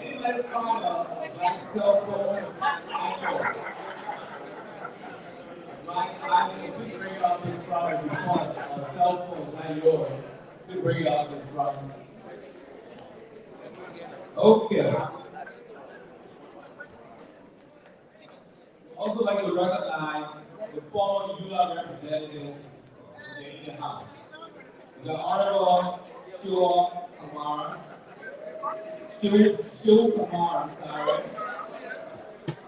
Anybody find a black cell phone? Black iPhone, please bring it up in front of you. A cell phone, not yours. Please bring it up in front. Okay. also like to recognize the former ULA representative in the House, the Honorable Shiva Kumar, Shiv Kumar, I'm sorry,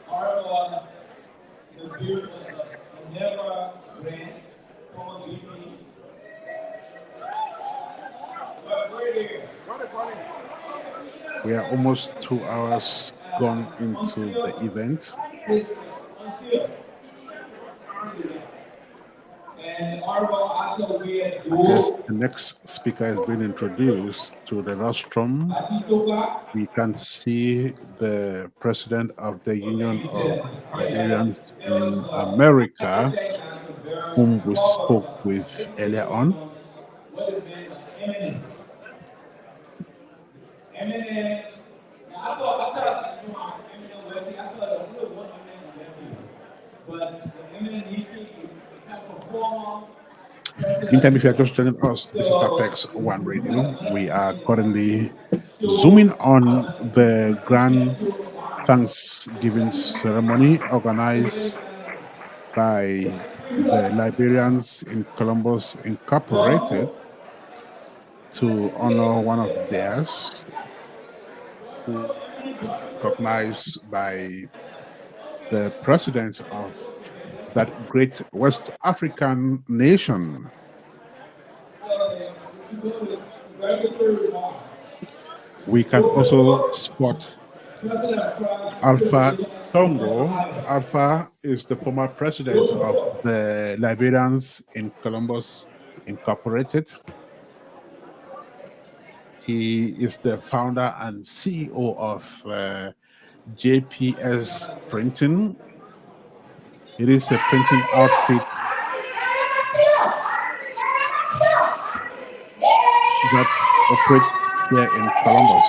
Honorable the beautiful Never Grant, former VP. We are almost 2 hours gone into the event. And Honorable Ato As the next speaker is being introduced to the rostrum, we can see the president of the Union of Liberians in America, whom we spoke with earlier on. Eminent. I thought you know, Emmanuel, Wettee, I thought it really was Emmanuel, but the Eminent, he kind of performer. Meantime, if you are just joining us, this is Apex One Radio. We are currently zooming on the Grand Thanksgiving ceremony organized by the Liberians in Columbus Incorporated to honor one of theirs, who recognized by the president of that great West African nation. We can also spot Alpha Tongo. Alpha is the former president of the Liberians in Columbus Incorporated. He is the founder and CEO of JPS Printing. It is a printing outfit that operates here in Columbus.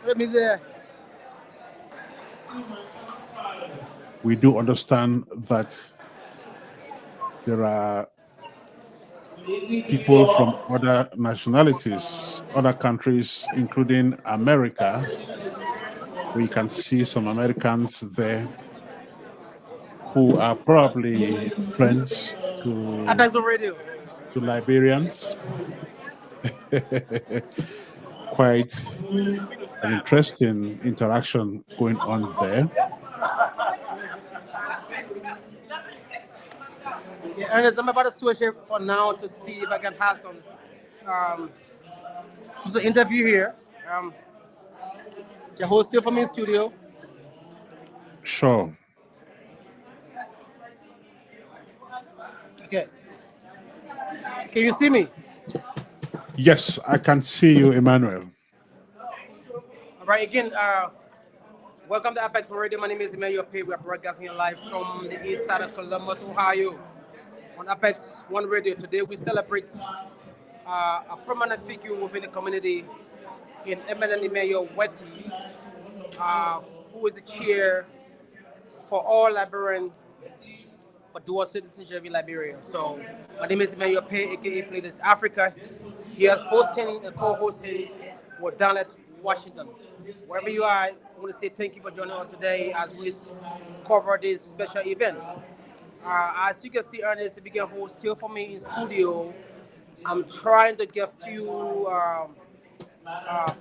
Let me say. We do understand that there are people from other nationalities, other countries, including America. We can see some Americans there who are probably friends to Liberians. Quite an interesting interaction going on there. Yeah, Ernest, I'm about to switch it for now to see if I can have some the interview here. The host still for me in studio. Sure. Okay. Can you see me? Yes, I can see you, Emmanuel. All right, again, welcome to Apex Radio. My name is Emmanuel Paye. We are broadcasting live from the east side of Columbus, Ohio, on Apex One Radio. Today we celebrate a prominent figure within the community in Eminent Emmanuel Wettee, who is the chair for all Liberian for dual citizenship in Liberia. So my name is Emmanuel Paye, aka Playlist Africa. Here hosting and co-hosting with Danlette, Washington. Wherever you are, I want to say thank you for joining us today as we cover this special event. As you can see, Ernest, if you can hold still for me in studio, I'm trying to get few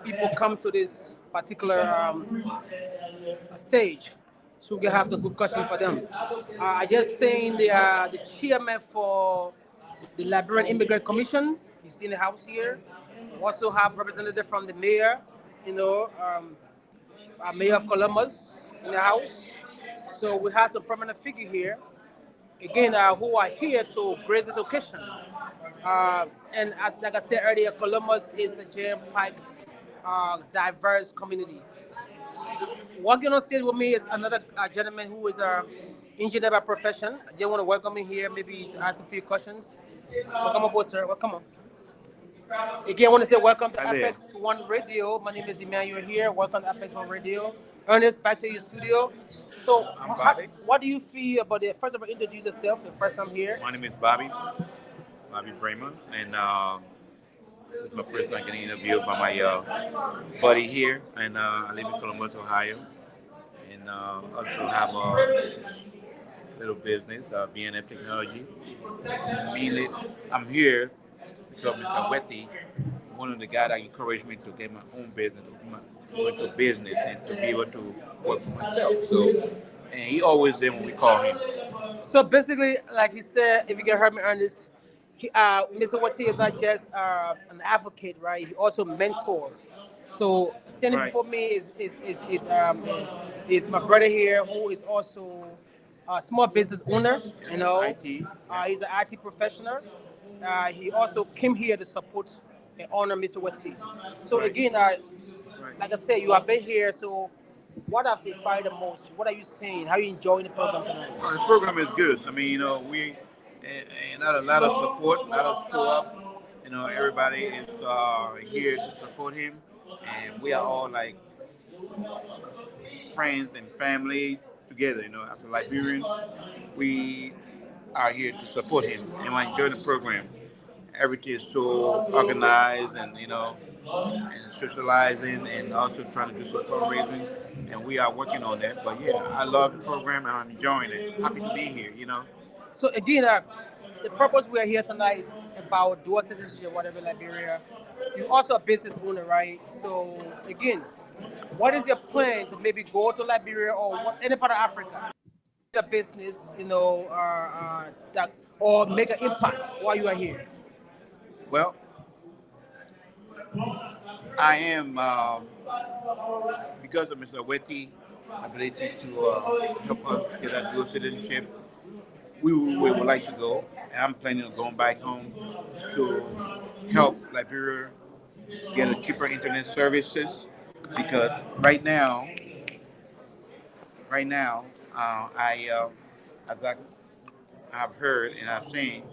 people come to this particular stage, so we can have some good questions for them. I just saying they are the chairman for the Liberian Immigrant Commission. You see in the house here. We also have representative from the mayor, mayor of Columbus in the house. So we have some prominent figure here, again, who are here to grace this occasion. And as like I said earlier, Columbus is a jam-packed, diverse community. Walking on stage with me is another gentleman who is an engineer by profession. I just want to welcome him here, maybe to ask a few questions. Welcome aboard, sir. Welcome on. Again, I want to say welcome to Apex One Radio. My name is Emmanuel here. Welcome to Apex One Radio. Ernest, back to your studio. So, what do you feel about it? First of all, introduce yourself. The first time here. My name is Bobby Bremer, and It's my first time getting interviewed by my buddy here, and I live in Columbus, Ohio, and also have a little business, BNF Technology. Mainly, I'm here because Mr. Wettee, one of the guys that encouraged me to get my own business, to go into business, and to be able to work for myself. So, and he always there when we call him. So basically, like he said, if you can hear me, Ernest, Mr. Wettee is not just an advocate, right? He also mentor. So standing Right. before me is my brother here, who is also a small business owner. You know, IT. he's an IT professional. He also came here to support and honor Mr. Wettee. So Right. again, like I said, you have been here. So what have inspired the most? What are you seeing? How are you enjoying the program tonight? The program is good. I mean, not a lot of support, a lot of show up. Everybody is here to support him, and we are all like friends and family together. As a Liberian, we are here to support him, and I enjoy the program. Everything is so organized, and socializing, and also trying to do some fundraising, and we are working on that. But yeah, I love the program, and I'm enjoying it. Happy to be here. So again, the purpose we are here tonight about dual citizenship, whatever Liberia. You're also a business owner, right? So again, what is your plan to maybe go to Liberia or any part of Africa, a business, that or make an impact while you are here? Well, I am because of Mr. Wettee ability to help us get our dual citizenship. We would like to go, and I'm planning on going back home to help Liberia get a cheaper internet services because right now, as I've heard and I've seen,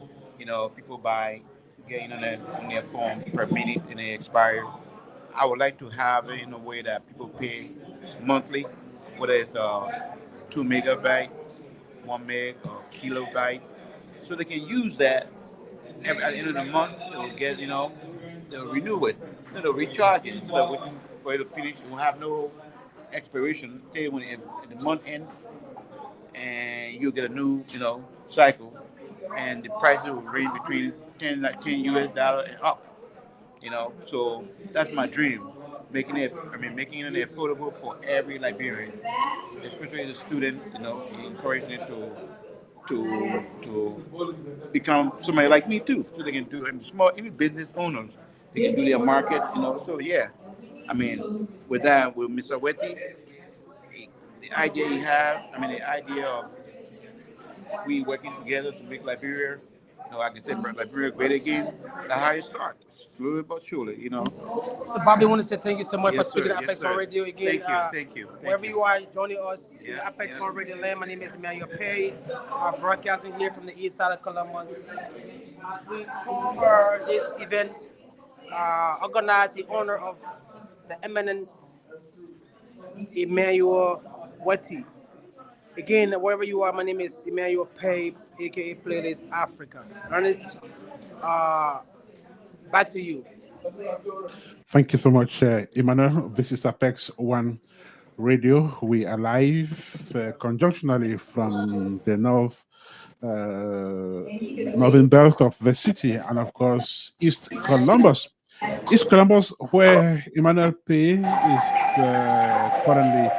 people buy get internet on their phone per minute and they expire. I would like to have it in a way that people pay monthly, whether it's 2 megabyte, 1 meg, or kilobyte, so they can use that at the end of the month. They'll get, they'll renew it, they'll recharge it instead of waiting for it to finish. It will have no expiration. Tell you when the month ends, and you'll get a new, cycle, and the prices will range between 10 US dollar and up. So that's my dream, making it affordable for every Liberian, especially the student. Encouraging it to become somebody like me too, so they can do small, even business owners. They can do their market. So yeah, with that, with Mr. Wettee, the idea he have, the idea of we working together to make Liberia, I can say Liberia great again. That's how it starts, slowly but surely. So Bobby, I want to say thank you so much Yes, for speaking sir. at Yes, Apex One sir. Radio again. Thank you. Wherever you are joining us in Yeah, Apex yeah. One Radio Land, my name is Emmanuel Paye, broadcasting here from the east side of Columbus. As we cover this event, organized in honor of the Eminent Emmanuel Wettee. Again, wherever you are, my name is Emmanuel Paye, aka Playlist Africa. Ernest, uh, back to you. Thank you so much, Emmanuel. This is Apex One Radio. We are live conjunctionally from the northern belt of the city, and of course, East Columbus. East Columbus, where Emmanuel P. is currently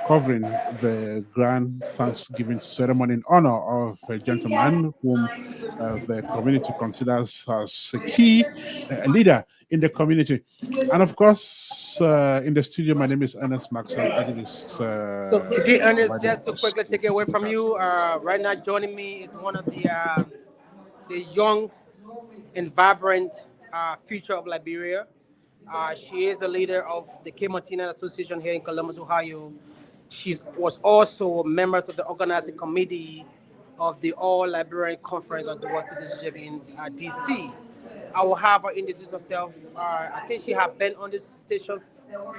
covering the grand Thanksgiving ceremony in honor of a gentleman whom the community considers as a key leader in the community. And of course, in the studio, my name is Ernest Marcel. Adig is So again, Ernest, providing just to us quickly take it with away the from broadcast. you, right now joining me is one of the young and vibrant future of Liberia. She is a leader of the K. Martina Association here in Columbus, Ohio. She was also members of the organizing committee of the All Liberian Conference on Dual Citizenship in DC. I will have her introduce herself. I think she has been on this station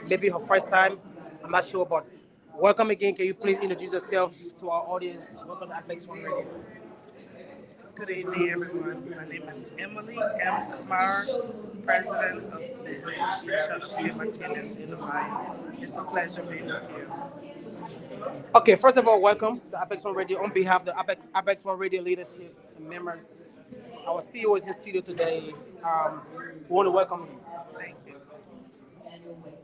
maybe her first time. I'm not sure, but welcome again. Can you please introduce yourself to our audience? Welcome to Apex One Radio. Good evening, everyone. My name is Emily M. Kumar, president of the Association of Game Attendants in Ohio. It's a pleasure being with you. Okay, first of all, welcome to Apex One Radio. On behalf of the Apex One Radio leadership and members, our CEO is in studio today. We want to welcome you. Thank you.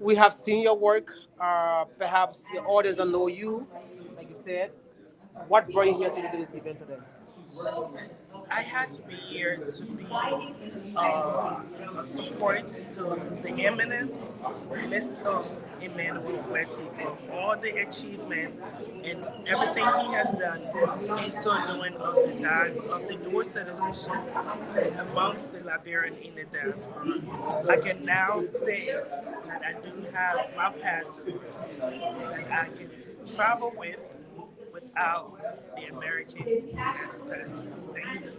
We have seen your work. Perhaps the audience don't know you, like you said. What brought you here to do this event today? I had to be here to be a support to the Eminent, Mr. Emmanuel Wettee, for all the achievement and everything he has done in so doing of the dual citizenship amongst the Liberian in the diaspora. I can now say that I do have my passport that I can travel with without the American passport. Thank you.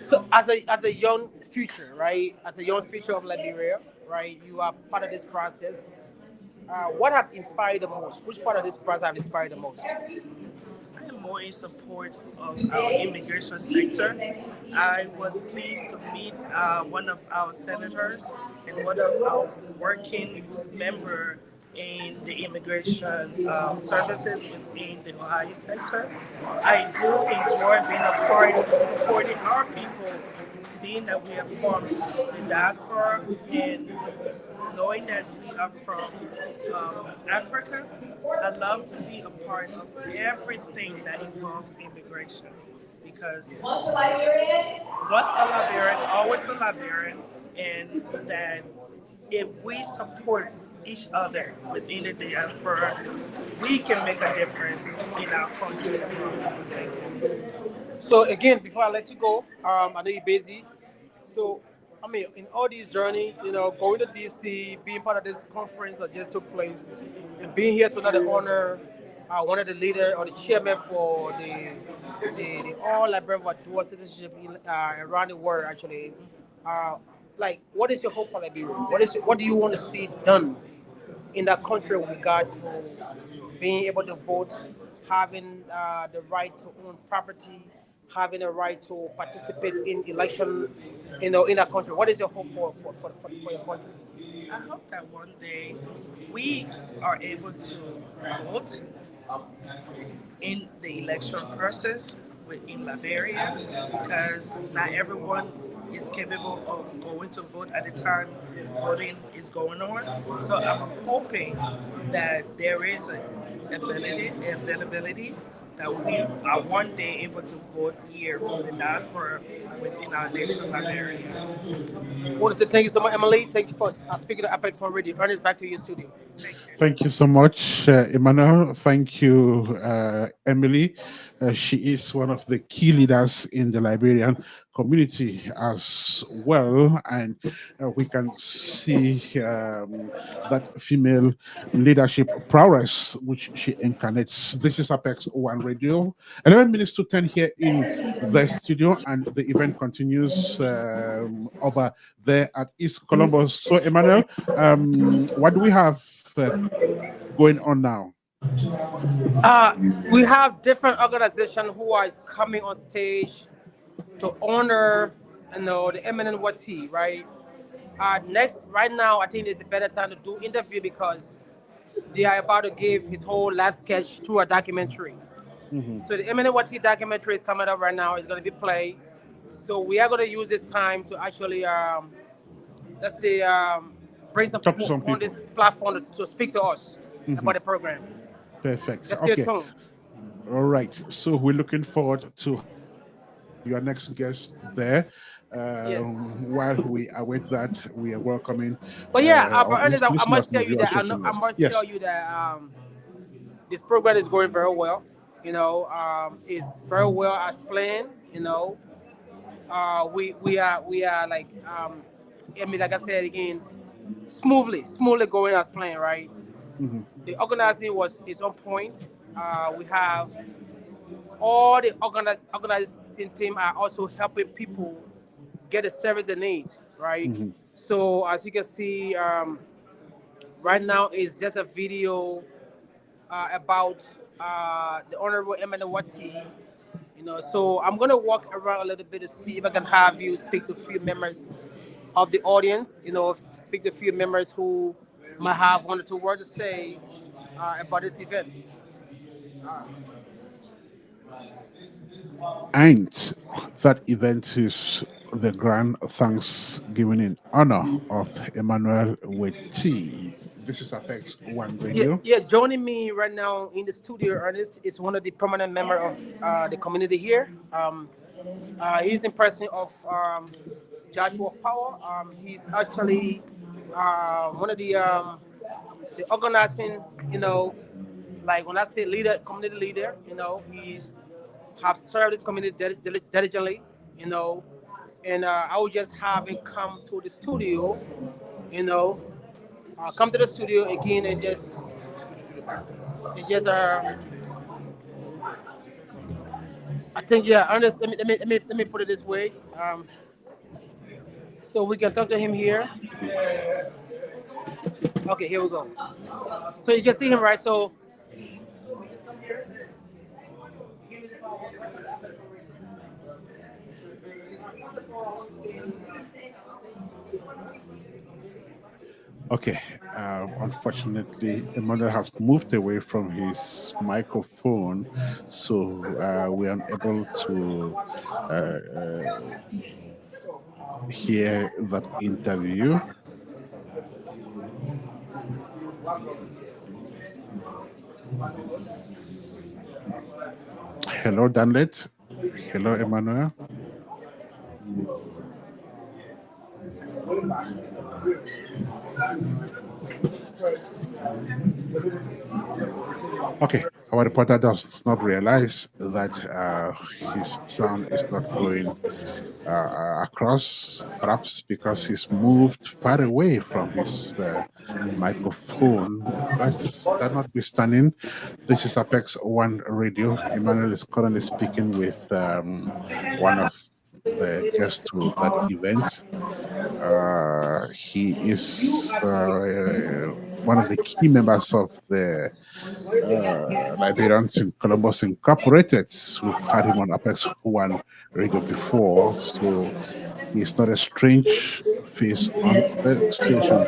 So, as a young future, right? As a young future of Liberia, right? You are part of this process. What have inspired the most? Which part of this process have inspired the most? I am more in support of our immigration sector. I was pleased to meet one of our senators and one of our working member in the immigration services within the Ohio sector. I do enjoy being a part of supporting our people, being that we are from the diaspora and knowing that we are from Africa. I love to be a part of everything that involves immigration because once a Liberian, always a Liberian, and that if we support each other within the diaspora, we can make a difference in our country. Thank you. So again, before I let you go, I know you're busy. So, I mean, in all these journeys, going to DC, being part of this conference that just took place, and being here tonight, the honor, one of the leader or the chairman for the all Liberian dual citizenship around the world, actually. Like, what is your hope for Liberia? What do you want to see done in that country with regard to being able to vote, having the right to own property, having a right to participate in election, in that country? What is your hope for your country? I hope that one day we are able to vote in the election process within Liberia because not everyone is capable of going to vote at the time voting is going on. So I'm hoping that there is availability that we are one day able to vote here for the diaspora within our nation, Liberia. I want to say thank you so much, Emily. Thank you for speaking to Apex One Radio. Ernest, back to your studio. Thank you. Thank you so much, Emmanuel. Thank you, Emily. She is one of the key leaders in the Liberian community as well, and we can see that female leadership prowess which she incarnates. This is Apex One Radio. 11 minutes to 10 here in the studio, and the event continues over there at East Columbus. So, Emmanuel, what do we have going on now? We have different organizations who are coming on stage to honor, the Eminent Wettee, right? Right now, I think it's a better time to do interview because they are about to give his whole life sketch through a documentary. Mm-hmm. So the Eminent Wettee documentary is coming up right now. It's going to be played. So we are going to use this time to actually, let's say, bring some people on this platform to speak to us about the program. Perfect. Let's get tuned. All right. So we're looking forward to your next guest there. Yes. While we await that, we are welcoming. But yeah, Ernest, I must tell you that this program is going very well. It's very well as planned. We are like like I said again, smoothly going as planned, right? Mm-hmm. The organizing is on point. We have all the organizing team are also helping people get the service they need, right? Mm-hmm. So as you can see, right now is just a video about the Honorable Emmanuel Wettee So I'm gonna walk around a little bit to see if I can have you speak to a few members of the audience. Speak to a few members who might have one or two words to say about this event. And that event is the Grand Thanksgiving in honor of Emmanuel Wettee. This is Apex One Yeah, Radio. yeah. Joining me right now in the studio, Ernest is one of the permanent member of the community here. He's in person of Joshua Power. He's actually one of the organizing. Like when I say leader, community leader. He's have served this community diligently. You know, and I would just have him come to the studio. You know, come to the studio again and just I think yeah, Ernest. Let me put it this way. So we can talk to him here. Okay, here we go. So you can see him, right? So Okay, unfortunately, Emmanuel has moved away from his microphone, so we are unable to uh, hear that interview. Hello, Danlette. Hello, Emmanuel. Okay, our reporter does not realize that his sound is not going across, perhaps because he's moved far away from his microphone. But that notwithstanding, this is Apex One Radio. Emmanuel is currently speaking with one of the guests to that event. He is one of the key members of the Liberians in Columbus Incorporated. We've had him on Apex One Radio before, so he's not a strange face on the station.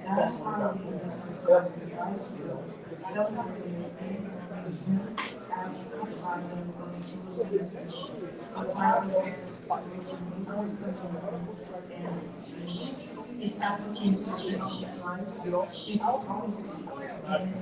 That's why we was across the guys celebrating as a environment of to civilization, a time to and fish. East African Association lives shift policy and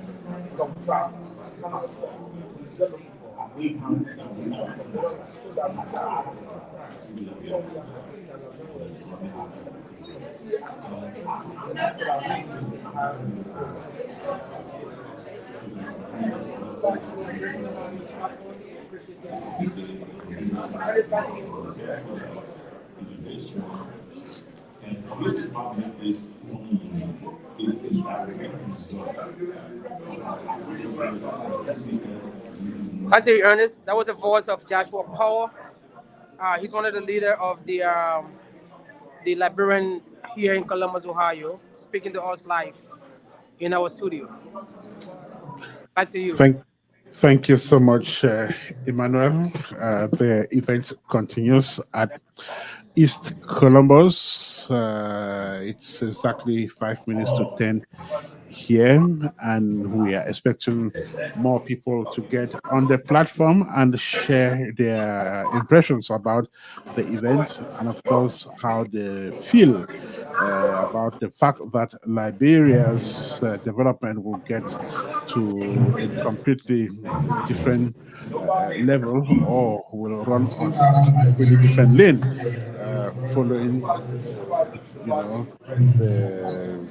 Adig Ernest, that was the voice of Joshua Power. He's one of the leader of the Liberian here in Columbus, Ohio, speaking to us live in our studio. Back to you. Thank you so much, Emmanuel. The event continues at East Columbus. It's exactly 5 minutes to 10 here, and we are expecting more people to get on the platform and share their impressions about the event and, of course, how they feel about the fact that Liberia's development will get to a completely different level or will run on a completely different lane following, the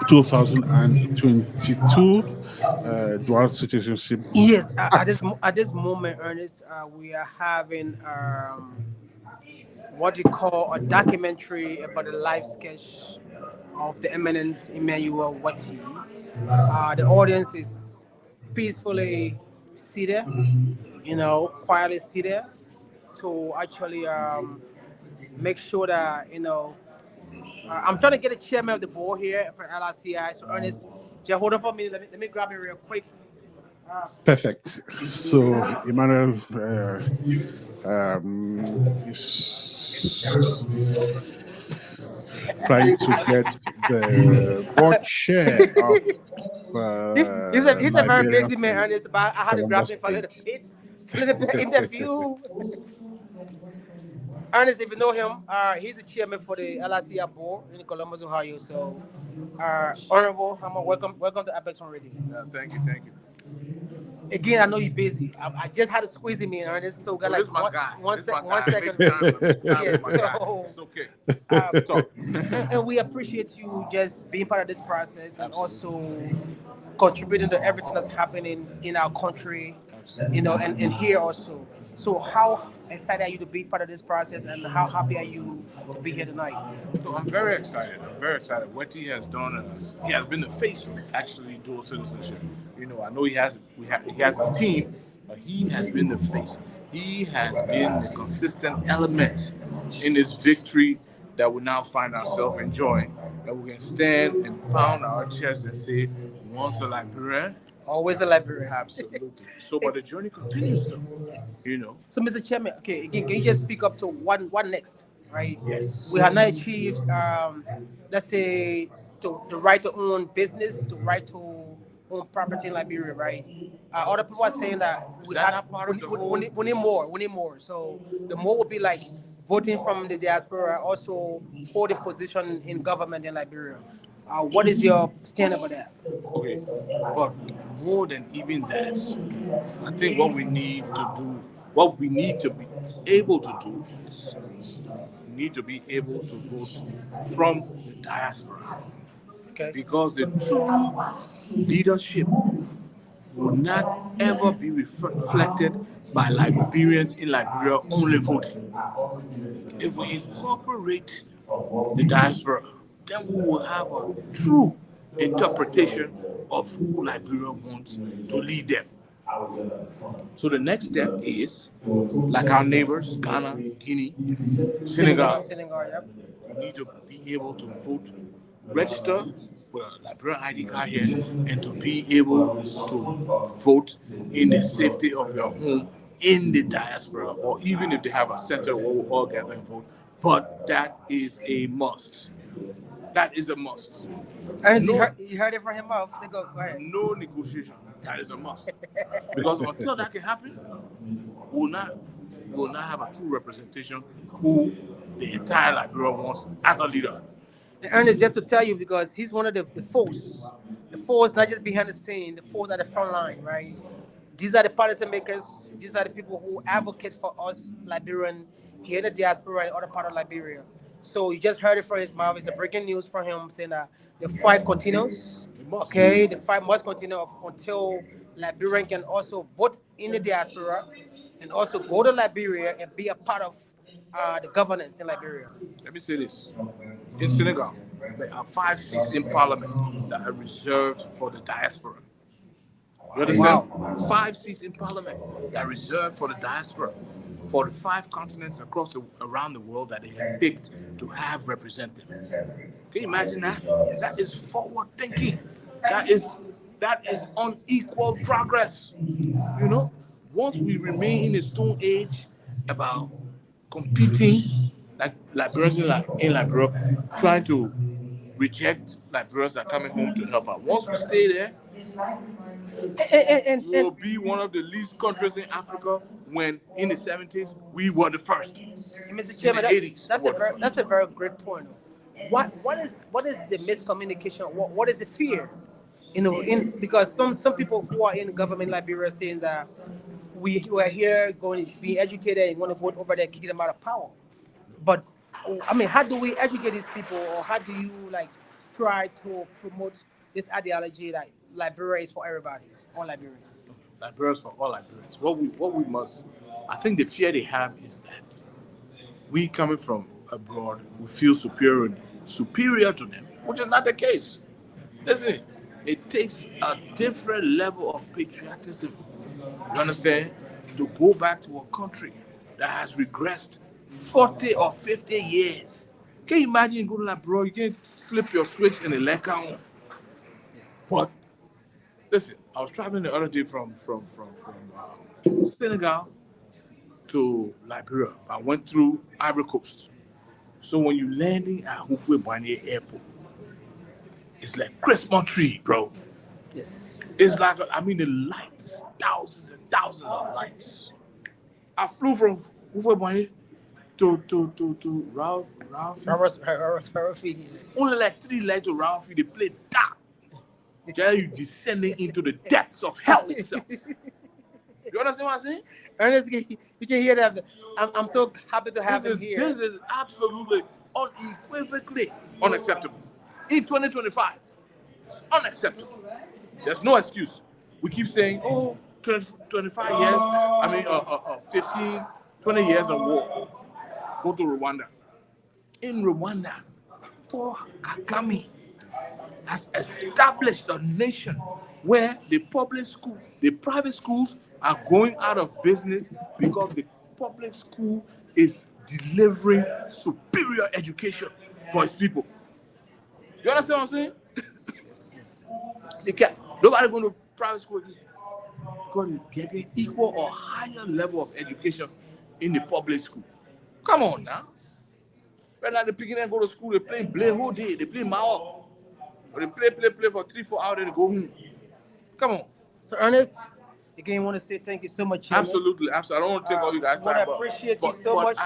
2022 Dual Citizenship Yes, Act. at this moment, Ernest, we are having what you call a documentary about the life sketch of the eminent Emmanuel Wettee. The audience is peacefully seated, quietly seated to actually make sure that I'm trying to get the chairman of the board here for LRCI. So Ernest, just hold on for me. Let me grab it real quick. Perfect. So, Emmanuel is trying to get the board chair of He's a very Liberia busy man, from Ernest. But I had to grab Columbus him for a little State. bit, a little bit interview. Ernest, if you know him, he's the chairman for the LICI board in Columbus, Ohio. So, honorable, welcome to Apex on Radio. Thank you, thank you. Again, I know you're busy. I just had to squeeze him in, Ernest. So, we got This like is my guy. one This is my one guy. second. Make time Yes, for my guy. so It's okay. um, Talk. and we appreciate you just being part of this process and also contributing to everything that's happening in our country, and here also. So, how excited are you to be part of this process, and how happy are you to be here tonight? So I'm very excited. I'm very excited. Wettee has done. He has been the face of actually dual citizenship. I know he has his team, but he has been the face. He has been the consistent element in this victory that we now find ourselves enjoying. That we can stand and pound our chest and say, "Once a Liberian, Always a librarian. absolutely." So, but the journey continues, though. Yes. You know. So, Mr. Chairman, okay, again, can you just speak up to what next, right? Yes. We have not achieved, let's say, the right to own business, the right to own property in Liberia, right? Other people are saying that we need more. We need more. So the more will be like voting from the diaspora, also holding position in government in Liberia. What is your stand about that? Okay, but more than even that, I think what we need to do, what we need to be able to do is we need to be able to vote from the diaspora. Okay. Because the true leadership will not ever be reflected by Liberians in Liberia only voting. If we incorporate the diaspora, then we will have a true interpretation of who Liberia wants to lead them. So the next step is, like our neighbors, Ghana, Guinea, Senegal, Yep. we need to be able to vote, register with a Liberian ID card here, and to be able to vote in the safety of your home in the diaspora, or even if they have a center where we all gather and vote. But that is a must. That is a must. Ernest, No, you heard it from him mouth. Go ahead. no negotiation. That is a must. Because until that can happen, we'll not have a true representation who the entire Liberia wants as a leader. And Ernest, just to tell you, because he's one of the force not just behind the scene, the force at the front line, right? These are the policy makers. These are the people who advocate for us Liberian here in the diaspora and other part of Liberia. So you just heard it from his mouth. It's a breaking news from him saying that the fight continues. Okay, the fight must continue until Liberian can also vote in the diaspora and also go to Liberia and be a part of the governance in Liberia. Let me say this. In Senegal, there are 5 seats in parliament that are reserved for the diaspora. You understand? Wow. 5 seats in parliament that are reserved for the diaspora. For the 5 continents around the world that they have picked to have represent them. Can you imagine that? That is forward thinking. That is unequal progress. Once we remain in the Stone Age about competing like Liberians in Liberia trying to reject Liberians that are coming home to help out. Once we stay there, we'll be one of the least countries in Africa when in the 70s we were the first. Mr. Chairman, in the 80s, that's a very great point. What is the miscommunication? What is the fear? Because some people who are in government Liberia saying that we are here going to be educated and want to vote over there, kicking them out of power. But I mean, how do we educate these people, or how do you try to promote this ideology that Liberia is for everybody, all Liberians? Liberia is for all Liberians. What we must, I think the fear they have is that we coming from abroad, we feel superior to them, which is not the case. Listen, it takes a different level of patriotism, you understand, to go back to a country that has regressed 40 or 50 years. Can you imagine going to abroad, you can flip your switch and the leg on? But listen, I was traveling the other day from Senegal to Liberia. I went through Ivory Coast. So when you're landing at Houphouët-Boigny Airport, it's like Christmas tree, bro. Yes. It's like, the lights, thousands and thousands of lights. I flew from Houphouët-Boigny to Ralphie. Only like 3 lights to Ralphie. They played dark. Tell you descending into the depths of hell itself. You understand what I'm saying? Ernest, you can hear that. I'm so happy to have him here. This is absolutely unequivocally unacceptable. In 2025, unacceptable. There's no excuse. We keep saying, 25 years, 15, 20 years of war. Go to Rwanda. In Rwanda, Paul Kagame has established a nation where the private schools are going out of business because the public school is delivering superior education for its people. You understand what I'm saying? Yes. Nobody going to private school again because it's getting equal or higher level of education in the public school. Come on now. Right now, the beginning go to school, they play Blade whole day, they play Mao. Or they play for 3-4 hours, then they go home. Come on. So Ernest, again, I want to say thank you so much. Absolutely. I don't want to take all you guys' time. I appreciate you so much.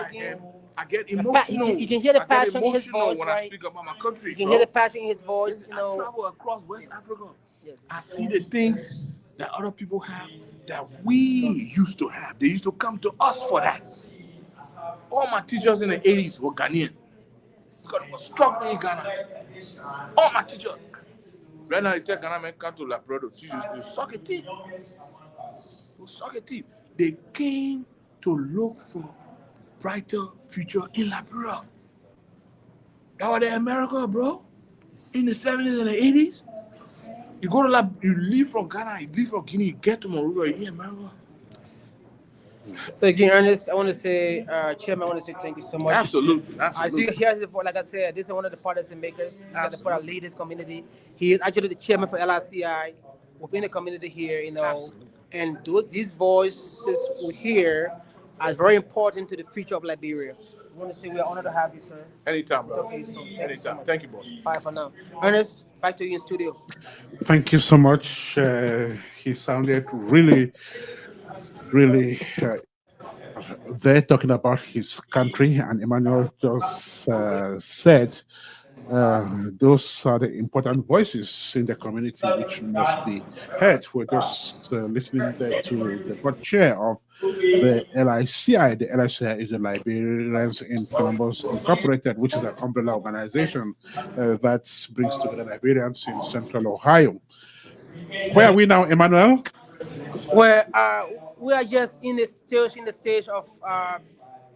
I get emotional. You can hear the passion in his voice, when I speak about my country. You can hear the passion in his voice. I travel across West Africa. Yes. I see the things that other people have that we used to have. They used to come to us for that. All my teachers in the 80s were Ghanaian. Because they were struggling in Ghana. All my teachers. Right now, they tell Ghana men come to Liberia to teach you suck a teeth. They came to look for brighter future in Liberia. That was the America, bro. In the 70s and the 80s. You go to you leave from Ghana, you leave from Guinea, you get to Monrovia, you're in America. So again, Ernest, I want to say, Chairman, I want to say thank you so much. Absolutely. I see here's the, like I said, this is one of the policy makers. These are the part that lead this community. He is actually the chairman for LRCI within the community here, Absolutely. And these voices we hear are very important to the future of Liberia. I want to say we are honored to have you, sir. Anytime, bro. Okay, so Anytime. Thank you, boss. Bye for now. Ernest, back to you in studio. Thank you so much. He sounded really there talking about his country, and Emmanuel just said those are the important voices in the community which must be heard. We're just listening there to the board chair of the LICI. The LICI is the Liberians in Columbus Incorporated, which is an umbrella organization that brings together Liberians in Central Ohio. Where are we now, Emmanuel? Where we are just in the stage of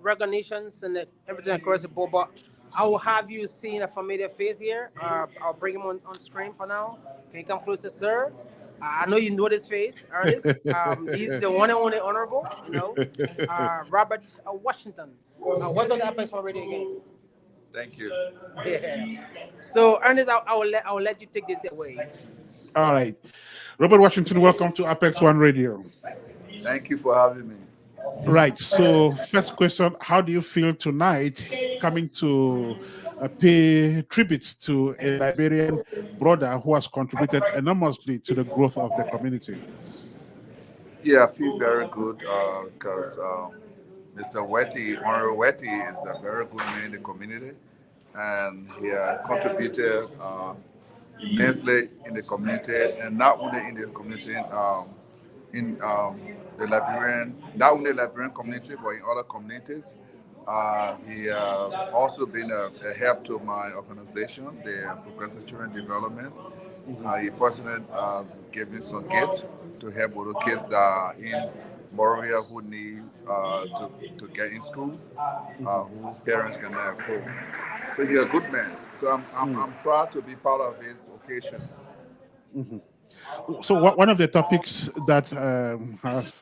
recognitions and everything across the board. But I will have you seeing a familiar face here. I'll bring him on screen for now. Can you come closer, sir? I know you know this face, Ernest. He's the one and only honorable, Robert Washington. Welcome to Apex Radio again. Thank you. Yeah. So, Ernest, I will let you take this away. All right. Robert Washington, welcome to Apex One Radio. Thank you for having me. Right. So, first question: how do you feel tonight, coming to pay tribute to a Liberian brother who has contributed enormously to the growth of the community? Yeah, I feel very good because Mr. Wettee, Honore Wettee, is a very good man in the community, and he contributed immensely in the community, and not only in the community, in the Liberian, not only Liberian community, but in other communities. He also been a help to my organization, the Progressive Children Development. He personally gave me some gift to help with the kids that are in Moravia who need to get in school, who parents cannot afford. So he's a good man. So I'm proud to be part of his occasion. Mhm. So, one of the topics that have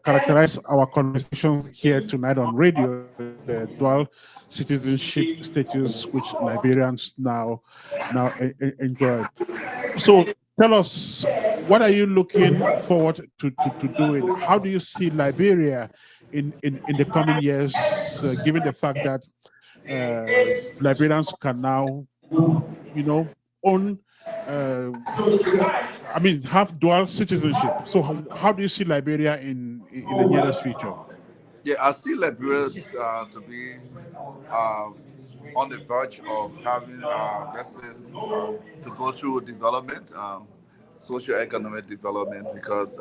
characterized our conversation here tonight on radio is the dual citizenship status which Liberians now enjoy. So, tell us, what are you looking forward to doing? How do you see Liberia in the coming years, given the fact that Liberians can now, own, uh, have dual citizenship? So, how do you see Liberia in the nearest future? Yeah, I see Liberia to be uh, on the verge of having, let's say, to go through development, socio-economic development, because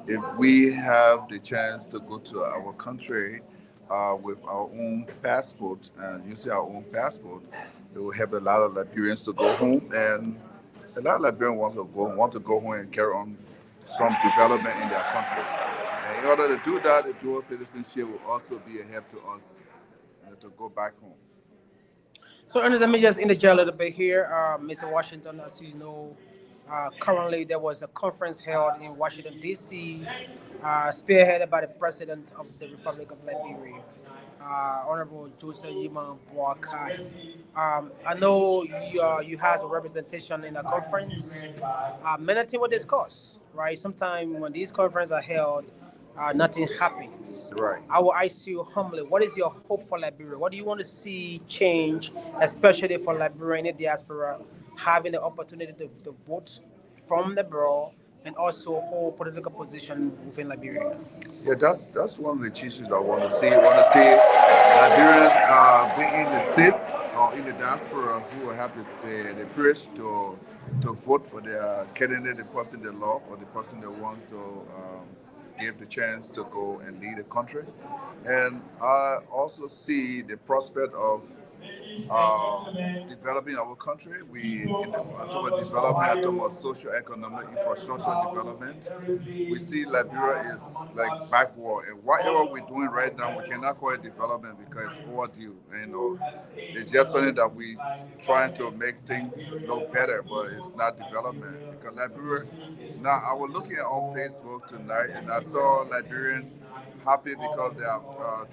if we have the chance to go to our country with our own passport and using our own passport, it will help a lot of Liberians to go home, and a lot of Liberians want to go home and carry on some development in their country. And in order to do that, the dual citizenship will also be a help to us to go back home. So, Ernest, let me just interject a little bit here. Mr. Washington, as you know, currently there was a conference held in Washington, D.C., spearheaded by the President of the Republic of Liberia, Honorable Joseph Yima Boakai. I know you have a representation in the conference. Many things were discussed, right? Sometimes when these conferences are held, nothing happens. Right. I will ask you humbly, what is your hope for Liberia? What do you want to see change, especially for Liberian in the diaspora, having the opportunity to vote from the abroad and also hold political position within Liberia? Yeah, that's one of the issues I want to see. I want to see Liberians being in the states or in the diaspora who will have the privilege to vote for their candidate, the person they love or the person they want to give the chance to go and lead the country. And I also see the prospect of developing our country. We talk about development, talk about socio-economic infrastructure development. We see Liberia is like backward, and whatever we're doing right now, we cannot call it development because it's overdue. It's just something that we trying to make things look better, but it's not development because Liberia. Now I was looking on Facebook tonight, and I saw Liberian happy because there are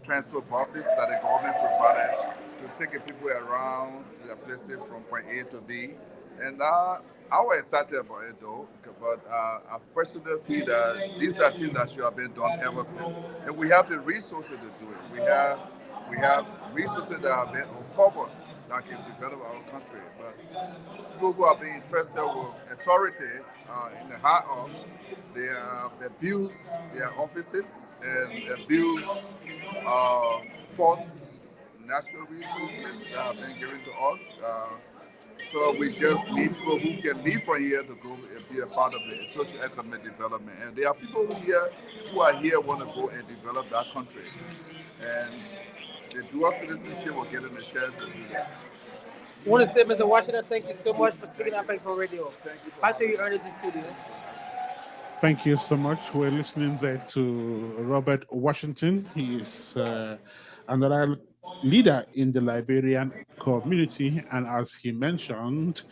transport buses that the government provided to take people around to their places from point A to B. And I was excited about it though, but I personally feel that these are things that should have been done ever since. And we have the resources to do it. We have resources that have been uncovered that can develop our country. But people who are being interested with authority in the heart of, they have abused their offices and abused funds, natural resources that have been given to us. So we just need people who can leave from here to go and be a part of the socio-economic development. And there are people who are here want to go and develop that country. And the dual citizenship will get them a chance to do that. I want to say, Mr. Washington, thank you so much for speaking at Apex on Radio. Thank you. Back to you, Ernest, in studio. Thank you so much. We're listening there to Robert Washington. He is another leader in the Liberian community. And as he mentioned,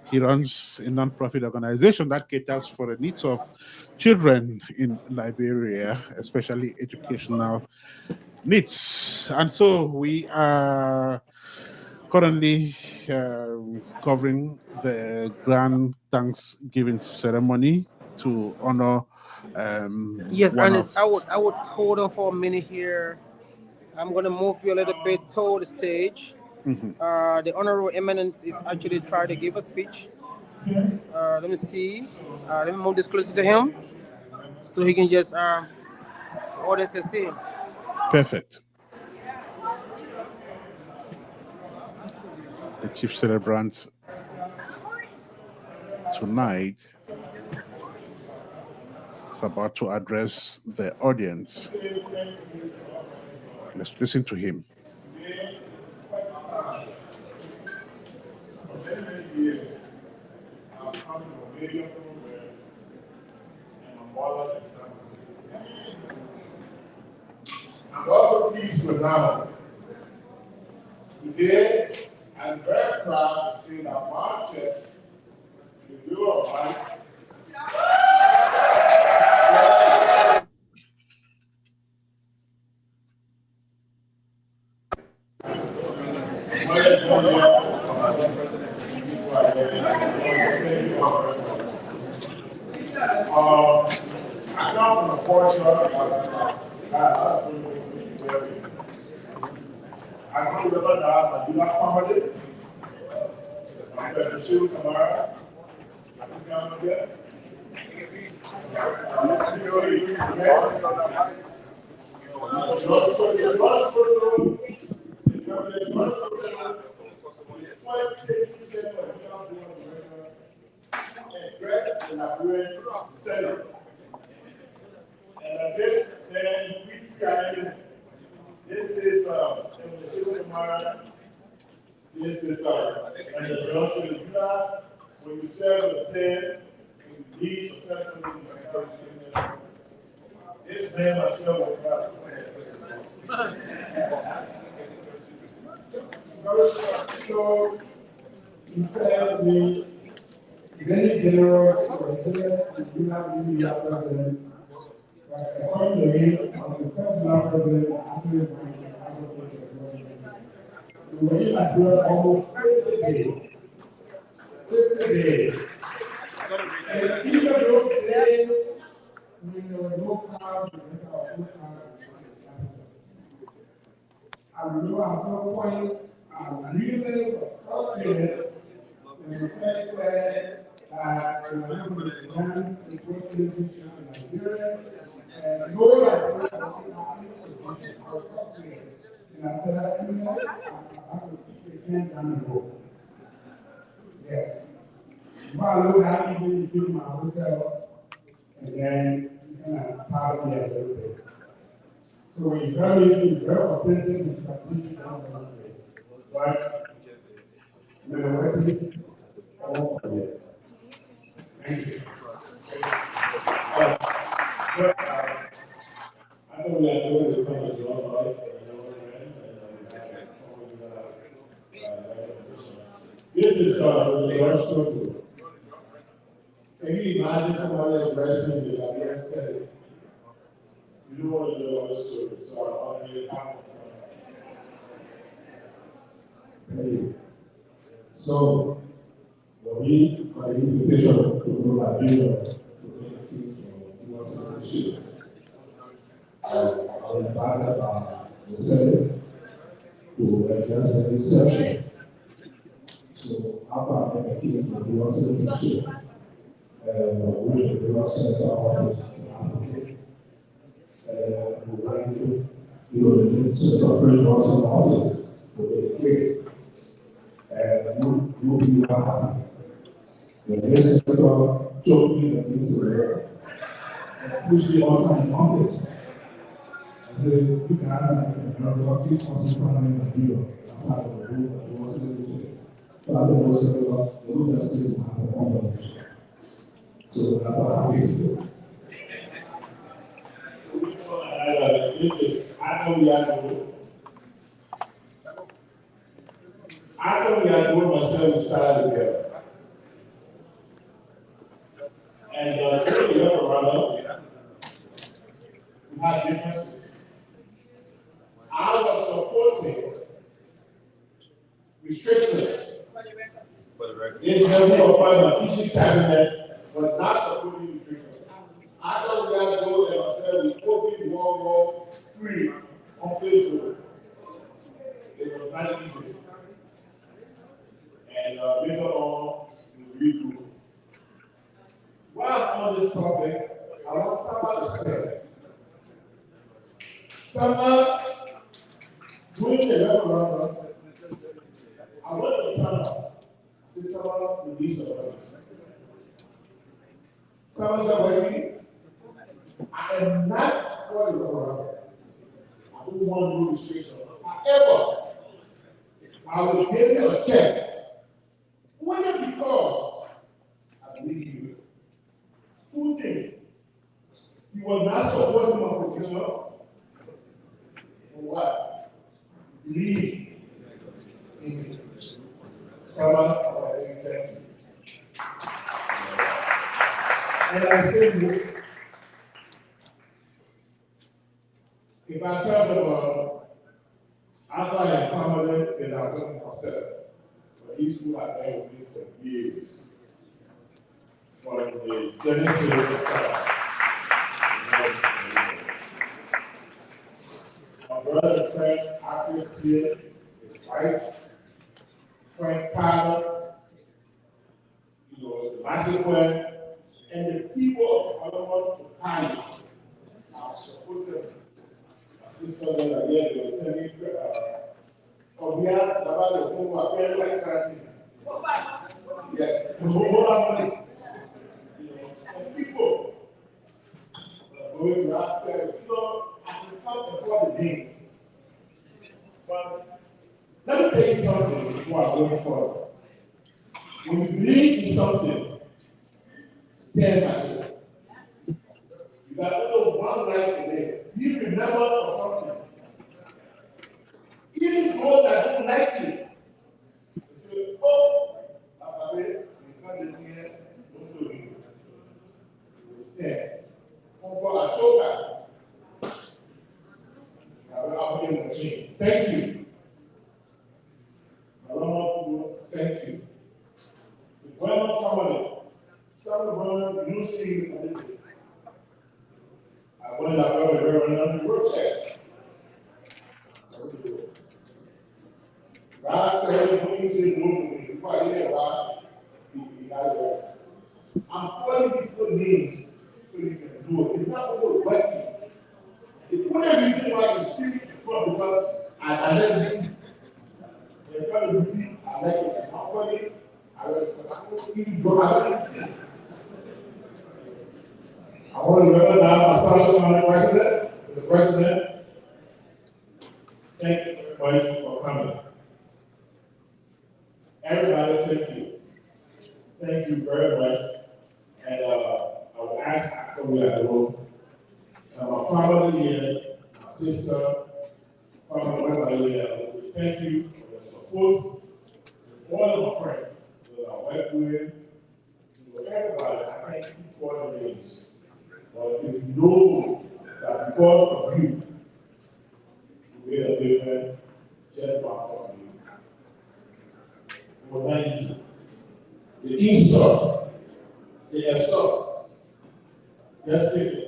he runs a non-profit organization that caters for the needs of children in Liberia, especially educational needs. And so we are currently covering the Grand Thanksgiving ceremony to honor Yes, one of. Ernest, I would hold on for a minute here. I'm gonna move you a little bit toward the stage. Mhm. The Honorable Eminent is actually trying to give a speech. Let me see. Let me move this closer to him so he can just audience can see him. Perfect. The chief celebrant tonight is about to address the audience. Let's listen to him. For many, many years, I've come to a radio program and my mother is not. I'm also pleased to announce today I'm very proud to say that Marcel, the Bureau of Life, I come from the portion of I don't remember that, but you not family. I'm going to shoot tomorrow. I can come again. And this, then, this is this is and the production of July. When you sell the 10, you leave for 7. This man myself will not. So he said to me, very generous for here, you have media presidents. According to him, on the first black president, we were in Nigeria almost 50 days. 50 days. And even those days, when there were no cars, I remember at some point, I really was frustrated when the Senate said that we were going to ban the citizenship in Nigeria. And no, I was frustrated. And I said, I have to keep the can down the road. Yes. If I look at even give my hotel, and then you can power me a little bit. So it's very easy, very authentic and strategic. Right? Wettee, all for you. Thank you. I know we are doing the kind of job, right? This is the restaurant. Can you imagine somebody addressing the Danlette setting? You don't want to know the story, so I'll be a So, we are an invitation to go Liberia to make a case for U.S. citizenship. I will invite the Senate to address the reception. So, after I make a case for U.S. citizenship, we will send our office to Africa. We would like to, the new separate also office to be clear. And you'll be not happy. The next sector told me that this is rare. And push me also in office. I said, you can have a keep also from the video. That's part of the rule that you want to do. But I think also the rule that says you have a conversation. So that's what I'm happy to do. This is, I know we are doing. I know we are doing myself style together. And we have a runner. We have differences. I was supporting restrictions in terms of my issue cabinet but not supporting nutrition. I thought we had to go and say we open World War III on Facebook. It was not easy. And later on, we redo. While I'm on this topic, I want to talk about the Senate. During the referendum, I went to Tama to tell the release of money. Tama said, Wettee, I am not for the referendum. I don't want no restriction. However, I will give you a check. Only because I believe you. Two things. You will not support my professional. For what? Believe in me. Come on, thank you. And I say to you, if I talk about after I am family, then I'll talk about myself. But these people have been with me for years. From the Genesis of God. My brother and friend, Ernest here, his wife, Frank Carter, the Marcel, and the people of Honore, Paye, are supporting my sister that are here, they will tell me, we have about the whole appeal like that. Yeah, the whole money. And people going to ask them, I can come before the names. But let me tell you something before I go forward. When you believe in something, stand by it. You got only one life in there. You remember for something. Even those that don't like you, they say, oh, you can't do here, don't do it. You stand. Thank you. Thank you. The Brown family, some of them you see anything. I wanted to have a very on the work check. Right there, when you say no, before I hear about it, I'm calling people names so you can do it. It's not only Wettee. It's one of the reasons why you speak before because I let you. They're trying to repeat, I like it. I'm calling it. I want to recognize myself as the president. The president. Thank you everybody for coming. Everybody, thank you. Thank you very much. And I will ask after we are going. My family here, my sister, family here, thank you for your support. All of my friends that I work with, everybody, I can't keep all the names. But if you know that because of you, we made a difference, just one of you. For 90, the Easter, the Esther, just take it.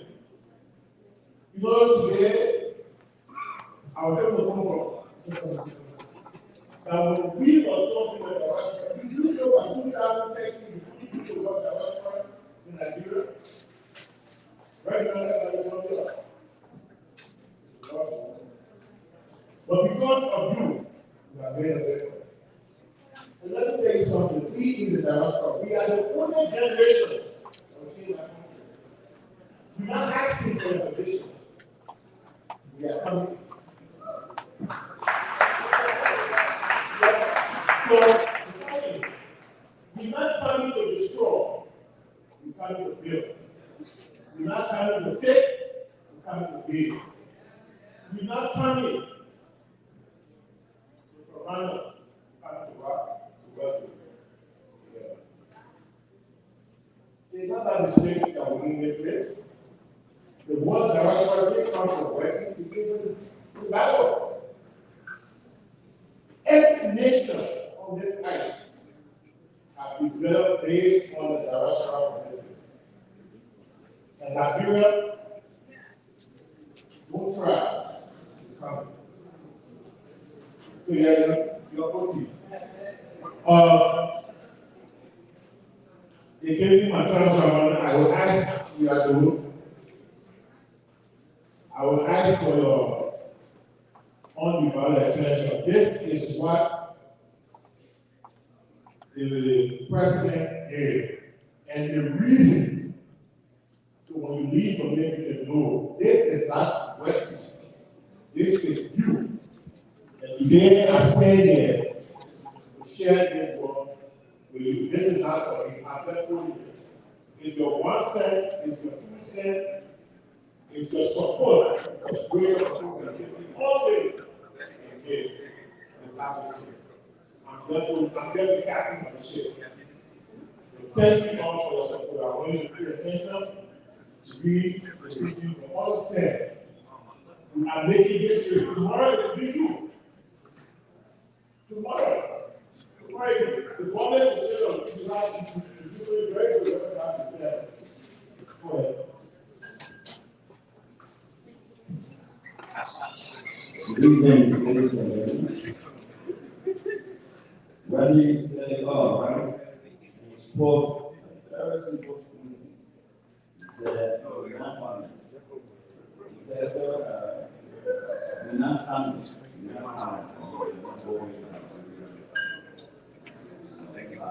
You know, today, I will come to home. Now, when we are talking about the restaurant, did you know by 2013, people got the restaurant in Nigeria? Right now, that's how you want to do. But because of you, we are made a difference. And let me tell you something. We in the diaspora, we are the only generation of change our country. We're not asking for innovation. We are coming. So, we're not coming to destroy. We're coming to build. We're not coming to take. We're coming to build. We're not coming to surrender. We're coming to work. It's not that mistake that we need to face. The word that was already come from Wettee is given to the Bible. Every nation on this earth have developed based on the direction of Wettee. And Liberia, don't try to come. So you're OT. They gave me my time, I will ask you at the room. I will ask for your undivided attention. This is what the president gave. And the reason, so when you leave from there, you know, this is not Wettee. This is you. And today I stand here to share this work with you. This is not for me. I'm just for you. It's your 1 cent, it's your 2 cents, it's your support. Because we are always engaged in service. I'm just the captain of the ship. Thank you all for your support. I want you to pay attention. We understand. We are making history. Tomorrow will be you. Tomorrow. The one that is still on the doing very good. Go ahead. Good evening, ladies and gentlemen. Wettee said, right? He spoke very simple thing. He said, no, we're not family. He said, sir, we're not family. We're not family. Thank you.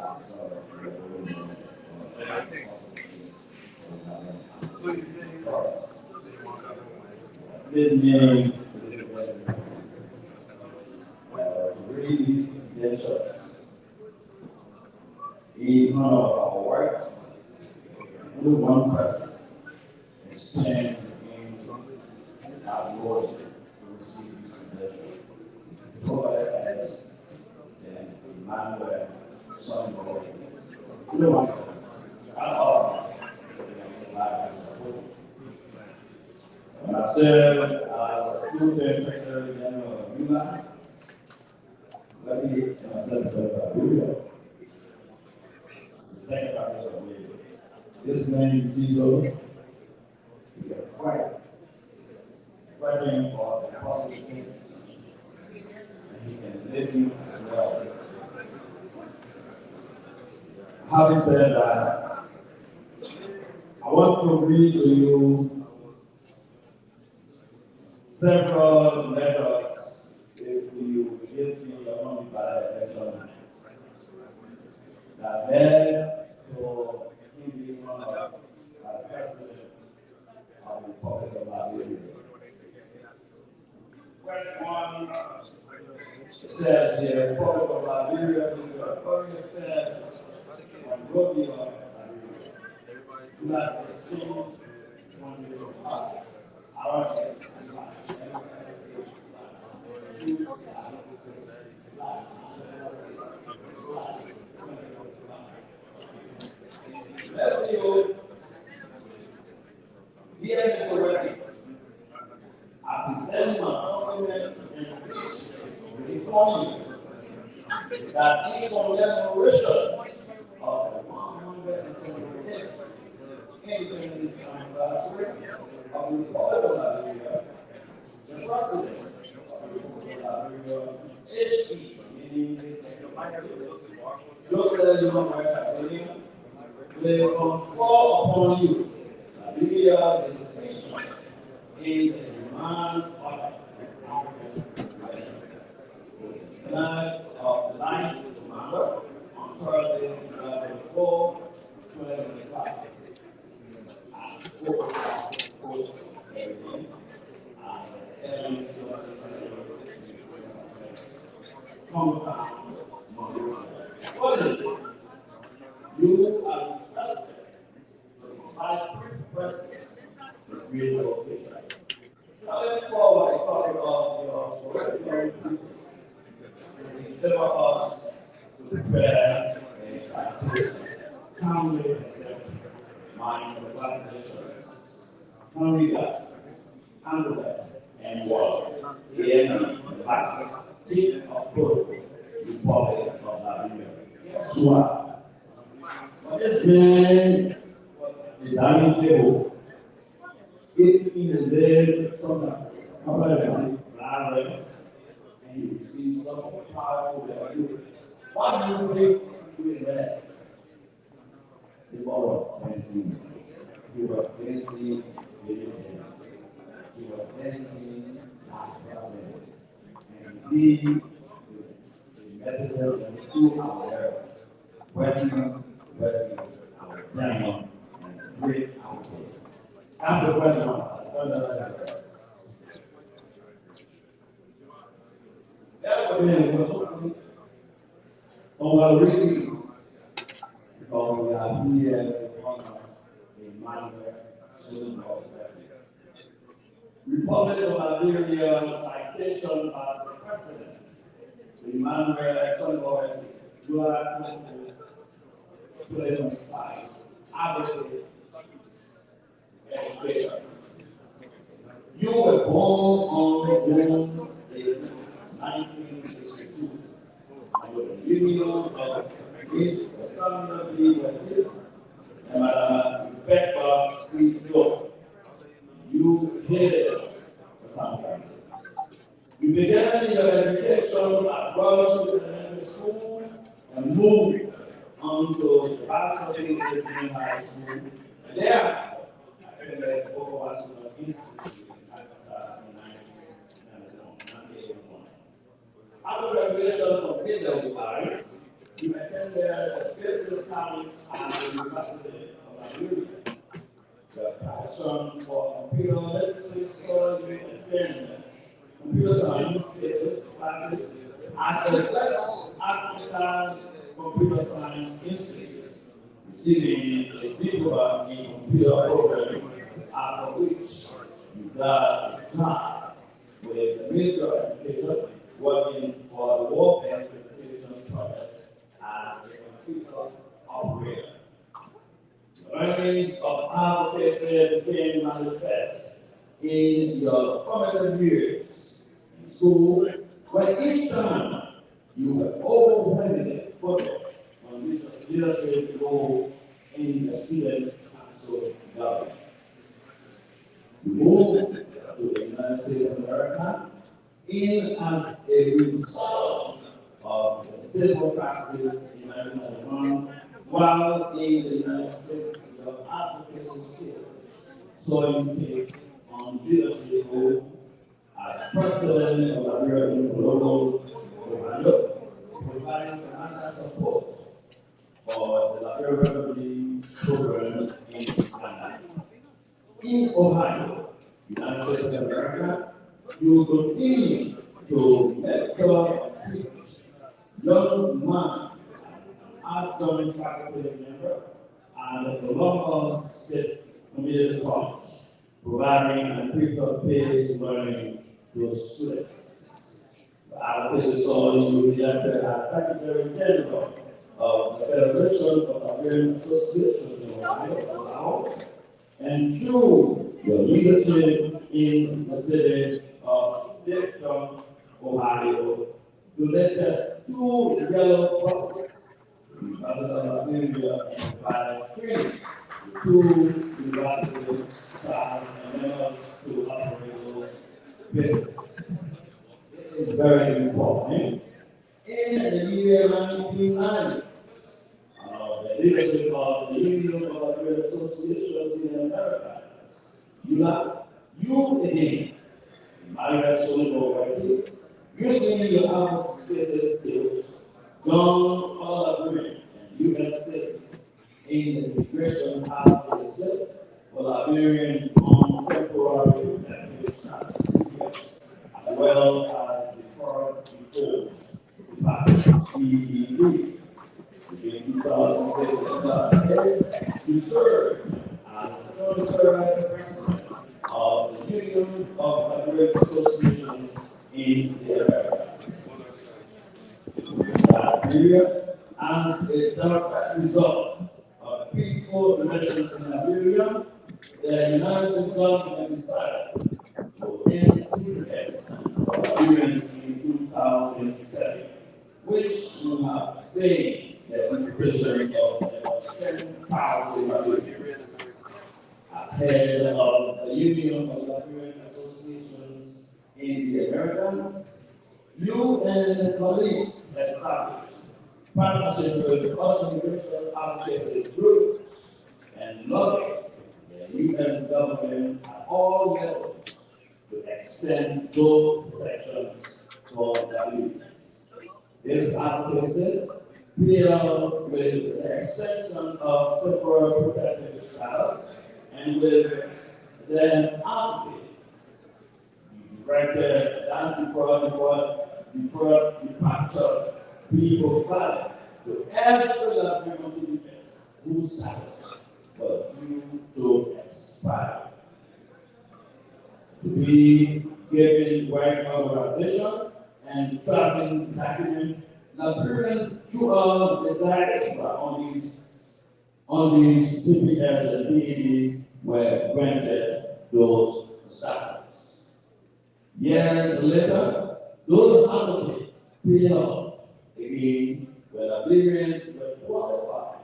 His name really dangerous. In one of our work, only one person is trained in our Lord to receive this pleasure. Nobody else than Emmanuel, son of God. Only one person. Not all. Marcel, two-term Secretary General of Yuma, Wettee, and myself, the Secretary of Labor. This man, Cizo, is a fighting for the positive things, and he can listen as well. Having said that, I want to read to you several letters if you give me your own attention that led to him being one of the president of the Republic of Liberia. First one says here, Republic of Liberia, the Foreign Affairs of Rubio, Liberia, July 16, 2005. Let's see you. Dear Mr. Wettee, I present my compliments and to inform you that in commemoration of the 175th independence anniversary of the Republic of Liberia, the President of the Republic of Liberia, H.E., meaning Joseph Emmanuel, will confer upon you Liberia distinction in the demand of the night of the 9th November on Thursday, July 4, 2025. You are trusted to provide presence to create a location. Going forward, I talk about your curriculum to deliver us to prepare a scientific, calmly accept mind of congratulations. Can read that, handle that, and was the enemy, the last chief of protocol, Republic of Liberia. Guess what? This man, the dining table, It is there from the and you receive something powerful that you. Why do you think we that? The Lord dancing. You are dancing with your hands. You are dancing like brothers. And indeed, the message of the two our Wettee, our grandma, and great our kids. After grandma, that would be on our readings, because we are here to honor Emmanuel, son of Wettee. Republic of Liberia citation by the President, Emmanuel, son of Wettee, July 2025, Adig, education. You were born on June 1962. With the union of Miss Sandra B. Wettee and Madame Rebecca C. York. You headed for some time. You began your education at Royal Elementary School and moved on to Varsity High School. And there, I attended Washington Institute at 1981. After graduation from Kanjo, you attended the Business College and the University of Liberia. The passion for computer literacy, surgery, and computer science classes at the West African Computer Science Institute, receiving a diploma in computer programming, after which you got a job with the Ministry of Education, working for the World Bank Education Project as a computer operator. Learning of advocacy became manifest in your formative years in school, where each time you were overwhelmingly focused on this leadership role in the student council government. You moved to the United States of America in as a result of the civil crisis in 1991, while in the United States, your advocacy skills saw you take on leadership role as president of the American Global Ohio, providing financial support for the Liberian Refugee Program in Ghana. In Ohio, United States of America, you continue to mentor and teach young minds, outgoing faculty member, and the Columbia State Community College, providing and paper-based learning to students. The application saw you elected as Secretary General of the Federation of Liberian Associations in Ohio, and through your leadership in the city of Dayton, Ohio, you led just 2 yellow buses by training to university staff and members to operate those businesses. It is very important. In the year 1990, the leadership of the Union of Liberian Associations in America, you again, Emmanuel Wettee, using your advocacy skills, gone all agreement and U.S. citizens in the immigration advocacy for Liberians on temporary protective status, as well as the foreign enforced department, CED. Between 2006 and 2008, you served as the 23rd president of the Union of Liberian Associations in the Americas. Liberia, as a direct result of peaceful relations in Liberia, the United States government decided to end TPS for Liberians in 2007, which you have seen the integration of about 10,000 Liberians as head of the Union of Liberian Associations in the Americas, you and colleagues established partnership with other immigration advocacy groups and lobbied the UN government at all levels to extend those protections for Liberians. This advocacy deals with the extension of temporary protected status and with the advocates directed before departure be provided to every Liberian citizen whose status was due to expire. To be given work authorization and traveling documents, Liberians throughout the diaspora on these TPS and DEDs were granted those status. Years later, those advocates paid off again when Liberians were qualified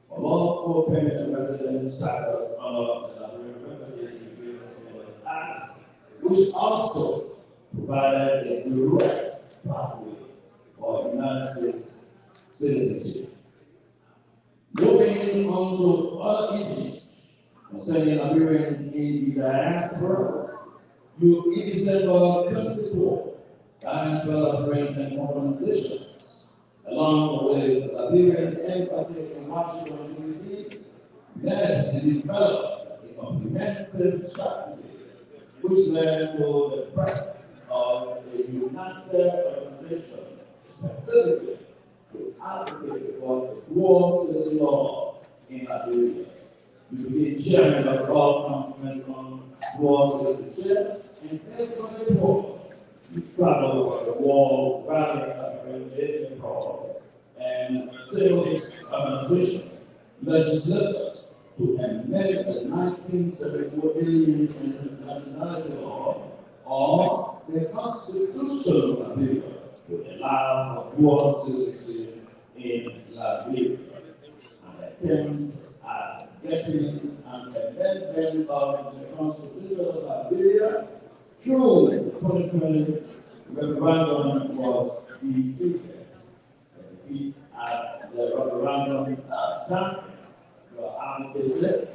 for lawful permanent resident status under the Liberian Refugee Immigration Act, which also provided a direct pathway for United States citizenship. Moving on to other issues concerning Liberians in the diaspora, in December 2024, Diaspora Liberians and Organizations, along with the Liberian Embassy in Washington, D.C., led and developed a comprehensive strategy which led to the birth of a united organization specifically to advocate for the dual citizen law in Liberia. You became chairman of the Law Conference on Dual Citizenship, and since 2024, you traveled over the world rallying Liberian cause and civil organizations, legislators to amend the 1974 Alien Nationality Law or the Constitution of Liberia to allow for dual citizenship in Liberia. An attempt at getting an amendment of the Constitution of Liberia through the 2020 referendum was defeated. The defeat at the referendum time, your advocacy,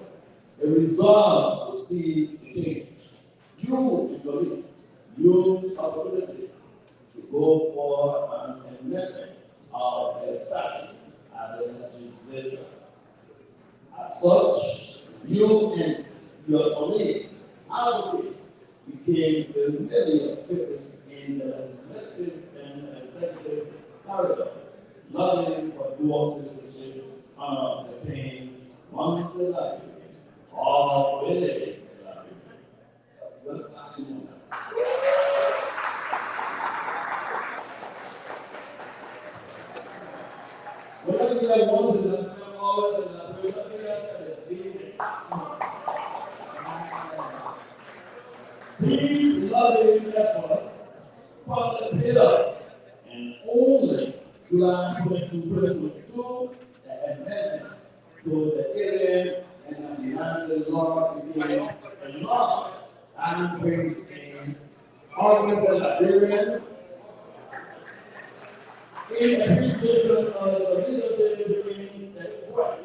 the result to see change. You, the police, use opportunity to go for an amendment of the statute at the legislature. As such, you and your colleague advocate became familiar faces in the legislative and executive corridor, lobbying for dual citizenship on the team, one to the Liberians, all related to Liberians. Whenever you have one to the always in these lobbying efforts from the pillar and only July 2022, the amendment to the Alien and United Law became a law and brings in August and Liberian in appreciation of the leadership during the court.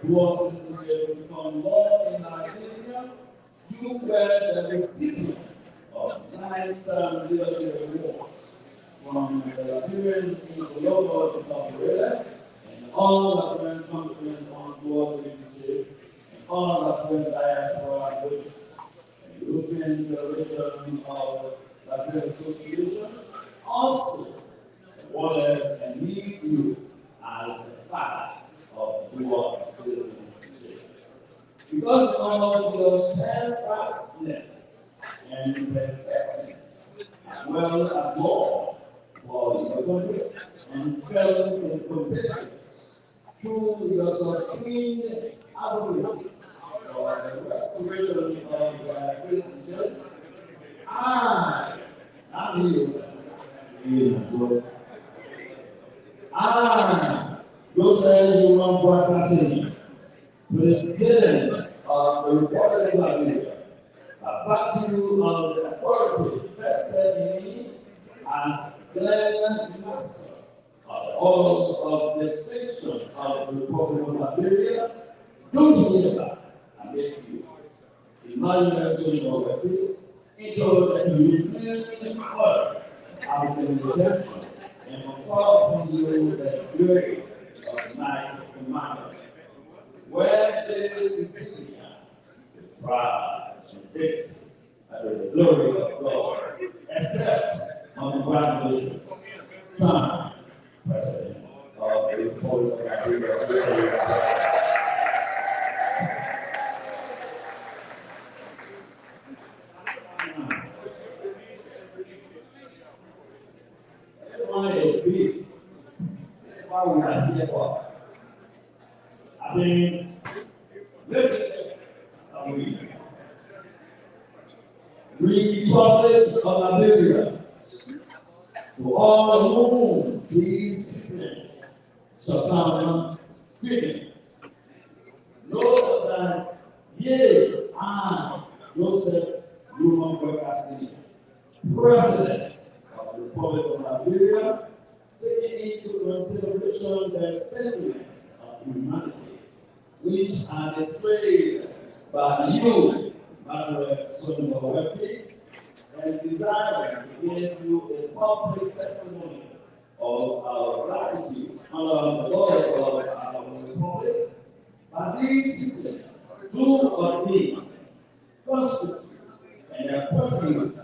Dual citizenship become law in Liberia. You were the recipient of lifetime leadership awards from the Liberian Global Incorporated and all Liberian Conference on Dual Citizenship and all Liberian Diaspora Group and European Federation of Liberian Association also wanted and need you as the father of dual citizenship. Because of your steadfastness and persistence, as well as law for your country, and felt in competence through your sustained advocacy for the restoration of their citizenship, I Joseph Human Broadcasting, President of the Republic of Liberia, by virtue of the authority vested in me as Grand Master of the orders of distinction of the Republic of Liberia, do hereby and make you Emmanuel Wettee into that you remain in order of the redemption and confer upon you the glory of my commandment. Where there is decision, the pride and victory, and the glory of God, except on the congratulations, Son, President of the Republic of Liberia. Why we are here for? I think, listen, Republic of Liberia, to all whom these sins shall come quickly. Know that ye, I, Joseph Newman Wettee, President of the Republic of Liberia, taking into consideration the sentiments of humanity, which are displayed by you, Emmanuel Wettee, and desiring to give you a public testimony of our gratitude under the laws of our Republic. By these citizens, do ordain, constitute, and appoint you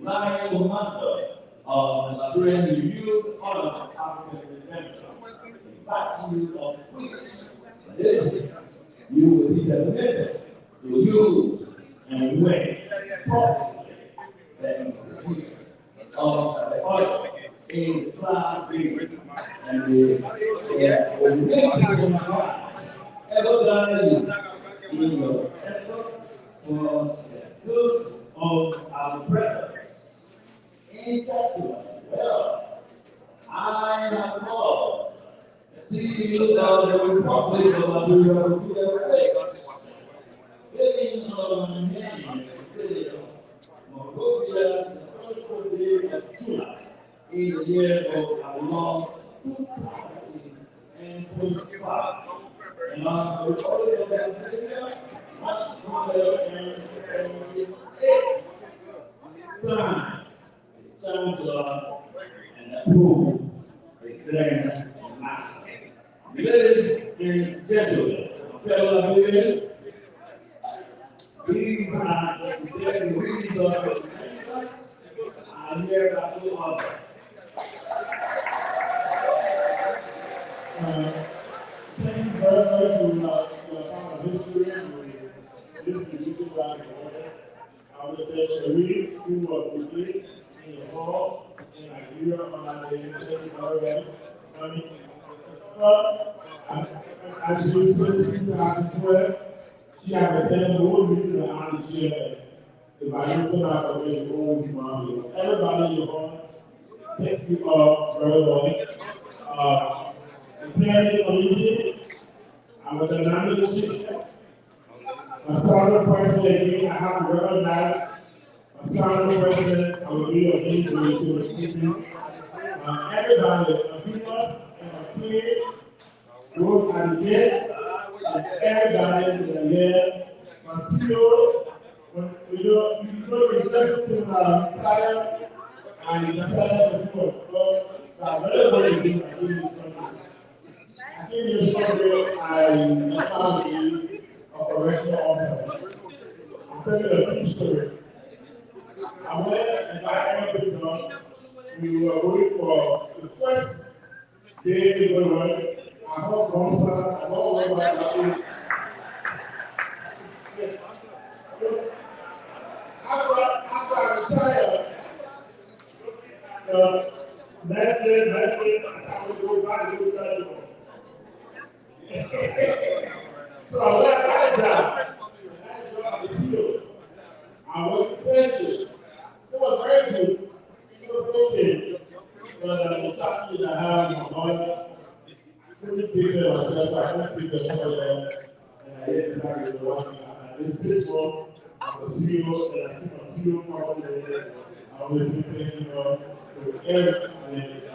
line commander of the Liberian Renewed Order of African Redemption, in virtue of which this you will be permitted to use and wear properly the institution of the order in the class B and the ever done in your efforts for the good of our brethren. In testimony, well, I have called the CEOs of the Republic of Liberia, living on the city of Monrovia, the 24th day of July, in the year of our Lord 2025. And on the Republic of Liberia, 178 signed. Chancellor and approve the Grand Master. Ladies and gentlemen, fellow Liberians, these are the reasons of the members. I'm here as so honored. Thank you very much for your part of history and this division by the order. I would say Sharif, who was today in the hall in Nigeria on the very as you since 2012, she has attended the whole meeting on the chair. The Bible of his own humanity. Everybody in the hall, thank you all very well. The planning committee, our denomination, Marcel President again, I have to recognize Marcel President, I will be of interest to everybody, us and team, those at the gate, everybody in the year, Marcel, when you just to retire and you decided to do a job, that's everybody doing this country. I think this country, I found the operational officer. I'll tell you a true story. I went and I entered the we were going for the first day we were working. I got concert, I got over that. After I retired, next day, I would go back to the so I left that job. That job is still. I went to Texas. It was very good. It was okay. But the chapter that I have in Honore, I couldn't take care of myself. I couldn't take care of myself. And I decided to work this is one, I'm a CEO, and I see my CEO from there. I always been thinking with Eric, and I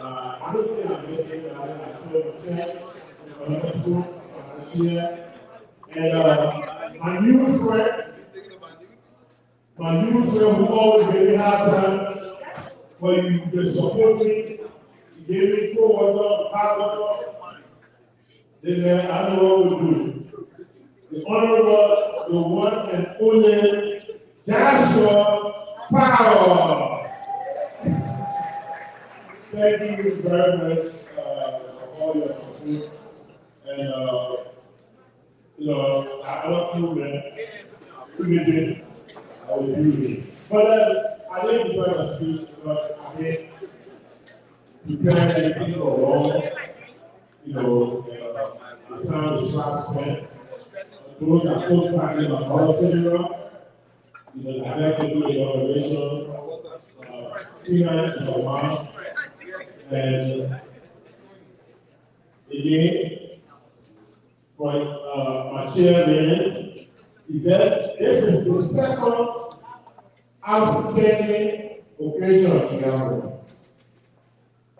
don't think I'm missing, but I told the chat, another people, share. And my new friend, who always gave me hard time, but you support me, you gave me cold water, hot water, then I know what we do. The Honorable, the one and only Joshua Power. Thank you very much for all your support. And, I love you, man. Imagine I will do it. But I didn't prepare a speech, but I did prepare anything for long. The time is fast spent. Those that took part in the whole funeral, I have to do the operation, Tina and her mom, and again, for my chairman, this is the second outstanding occasion of Chicago.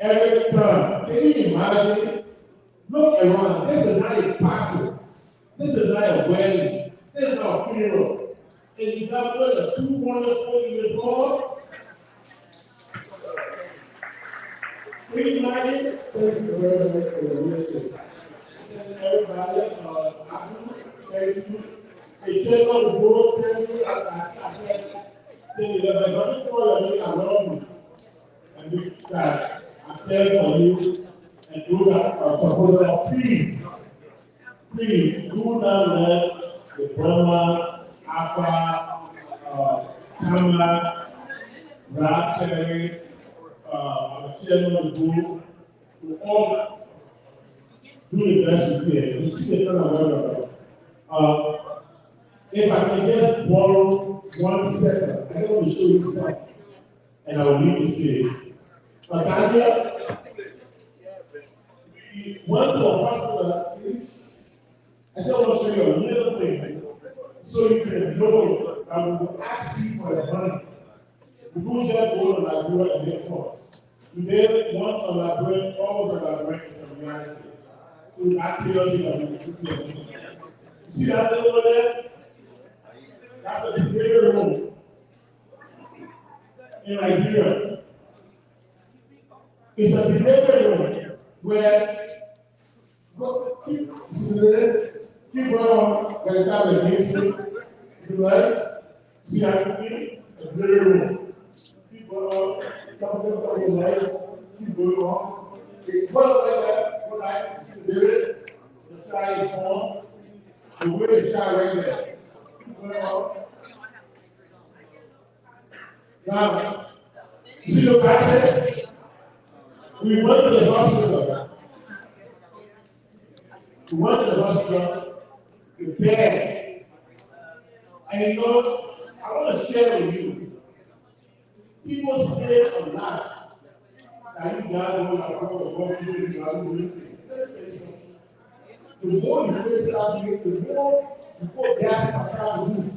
Every time, can you imagine? Look around, this is not a party, this is not a wedding, this is not a funeral. And you got more than 240 years old. Can you imagine? Thank you very much for your leadership. Everybody, thank you. A check on the board, thank you. I said, thank you, but not before you around me. And we start, I care for you, and do that support of peace. Please do not let the Burma, Alpha, Kamala, Raspberry, chairman of the group, to all do the best we can. You see the kind of if I can just borrow 1 second, I want to show you something, and I will leave the stage. Daniel, we went to a hospital. I just want to show you a little thing so you can know that we will ask you for the money. We don't just go to Liberia and get fought. Today, once a Liberian, almost a Liberian is a reality. So that tells you that we put your money. You see that thing over there? That's a delivery room in Liberia. It's a delivery room where keep on like that against me. You guys see how you feel? A delivery room. Keep on keep going on. What like that? What I see the child is on. The way the child right there. Keep going on. Now, you see the process? We went to the hospital. We went to the hospital, the bed. And I want to share with you. People say a lot that you guys know that the more you raise out here, the more you put gas on top of the roof.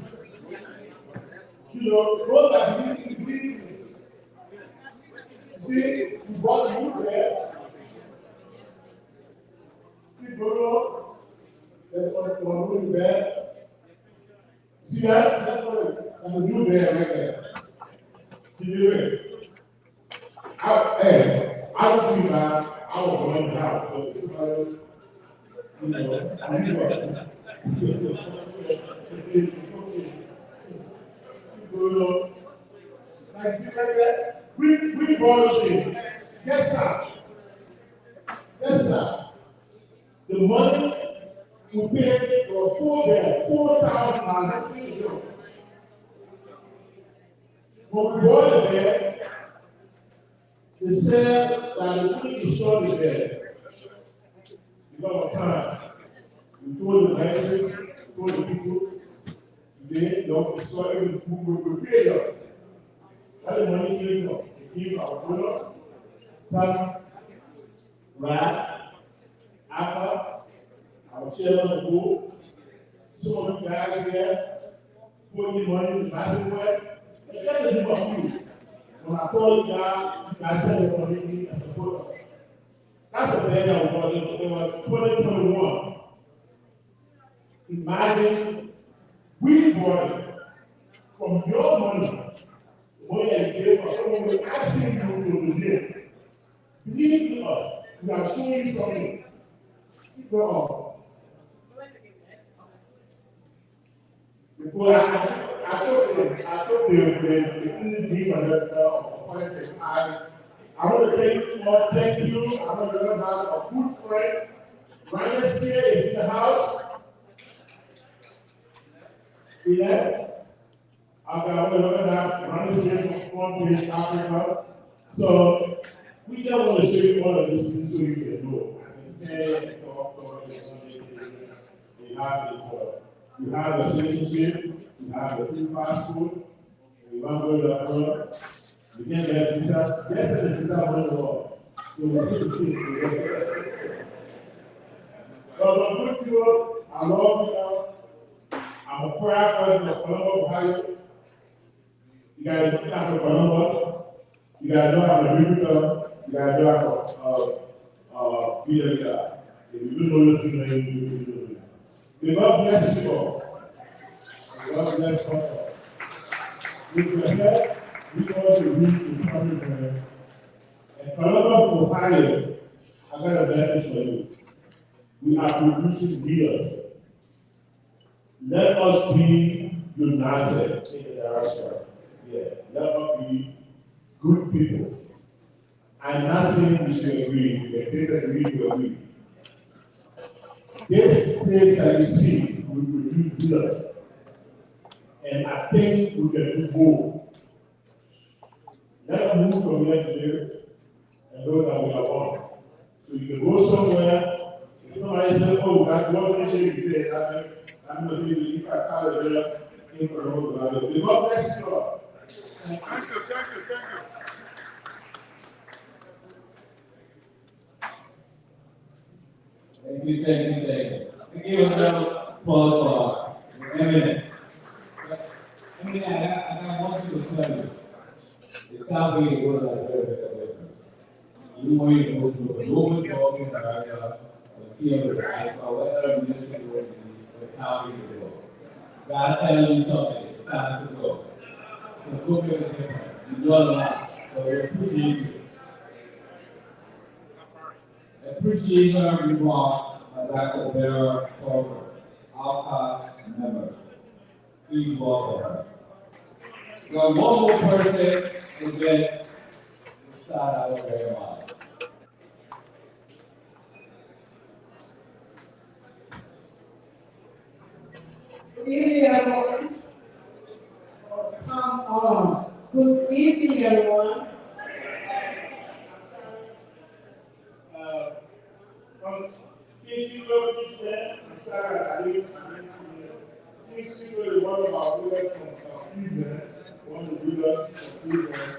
Those that really see, you brought the roof there. People on the bed. See that? That's what I'm a new bed right there. Can you do it? I don't see that. I was going to house. So, I need to. Like, see right there? We bought it. Guess how? The money we paid for 4,000. When we bought the bed, they said that we couldn't restore the bed because of time. We told the residents, told the people, they don't restore it, we paid them. That's the money came from. They gave our owner, Sam, Rad, Alpha, our chairman of the board, some of you guys here, put in money to massive work. But just to do a few. When I called God, I said it for me as a support. That's the day I was. It was 2021. Imagine we bought it from your money. The money that you gave us. When we're asking you to do it, believe in us. We are showing you something. Go on. Because I told the director of politics, I want to thank you. I want to learn about a good friend. Ernest here is in the house. Yeah. I want to learn about Ernest here from Front Page Africa. So we just want to show you all of these things so you can know. I can say, you have a citizenship, you have a free passport, you want to go to abroad, you can get a visa. Yes, a visa on the wall. So we need to see. But I'm good people, I love you. I'm a proud person of Columbus, Ohio. You guys look after Columbus. You guys know how to do it. You guys know how to be a guy. If you do know this, you know you. May God bless you all. May God bless us all. With your help, we all to reach the coming man. And Columbus, Ohio, I got a message for you. We are producing leaders. Let us be united in the diaspora. Yeah, let us be good people. I'm not saying we should agree, we can disagree to agree. This place that you see, we produce leaders. And I think we can do more. Let us move from here to there and know that we are one. So you can go somewhere, if somebody says, oh, that wasn't a shame today, I'm not going to leave a car there in for a road. God bless you all. Thank you. Thank you. Give us a applause for Eminent. Eminent, I want you to tell you. It's not being a word like that. You want to go to a global talking about a theater, or whatever ministry word the county to go. God telling you something, it's time to go. So go make a difference. You know a lot, so we appreciate you. Appreciate her remark about the bearer program. Our member. Please welcome her. So one more person is then start out very much. Good evening, everyone. Come on. Good evening, everyone. Please speak over this man. I'm sorry, Adig. Please speak over one of our leaders from Cleveland. One of the leaders from Cleveland.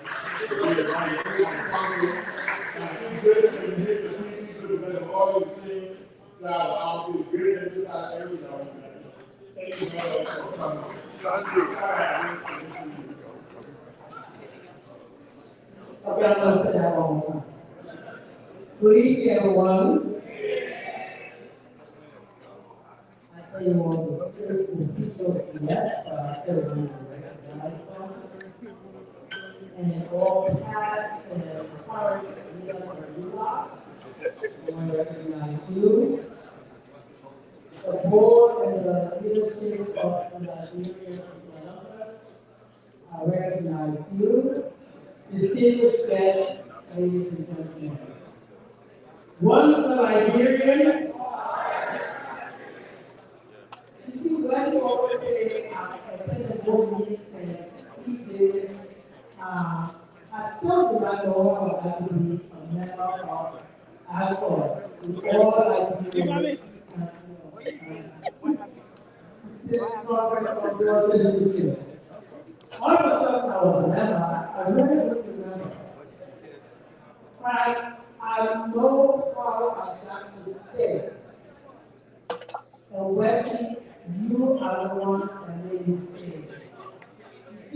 Please listen and hear the please speak over them all the same job. I'll do great and this out every now and then. Thank you very much for coming. Okay, I'm going to say that one more time. Good evening, everyone. I tell you all the state officials yet, but I still want to recognize them. And all past and current leaders of ULA, I want to recognize you. The board and the leadership of the Liberian Columbus, I recognize you. Distinguished guests, ladies and gentlemen. Once a Liberian, you see, when you always say, I attended board meetings and he did, I still do not know how I got to be a member of ALCOR. We all Liberians. Conference on Dual Citizenship. All of a sudden, I was a member. I really don't remember. But I know how I got to stay. And Wettee, you are the one that made me stay.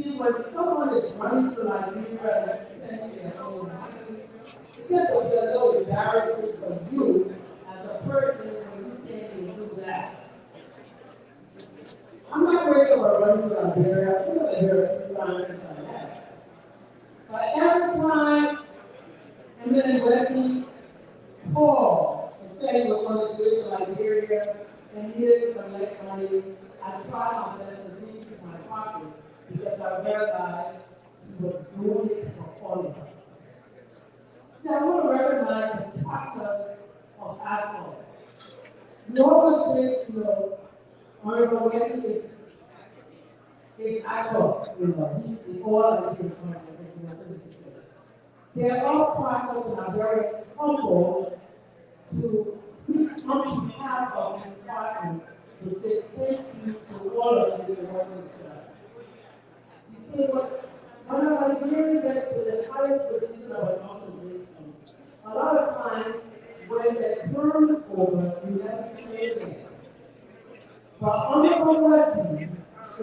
See, when someone is running to Liberia and spending their own money, this will be a little embarrassing for you as a person when you can't even do that. I'm not crazy about running to Liberia. I've been to Liberia 3 times since I left. But every time Emmanuel Wettee called and said he was on his way to Liberia and needed to collect money, I tried my best to reach in my pocket because I realized he was doing it for all of us. See, I want to recognize the practice of alcohol. We always think, Honorable Wettee is alcohol, he's the oil of the citizenship. There are practices that are very humble to speak on behalf of his partners to say thank you to all of you for what you've done. You see, when a Liberian gets to the highest position of an organization, a lot of times when the term is over, you never see it again. But Honorable Wettee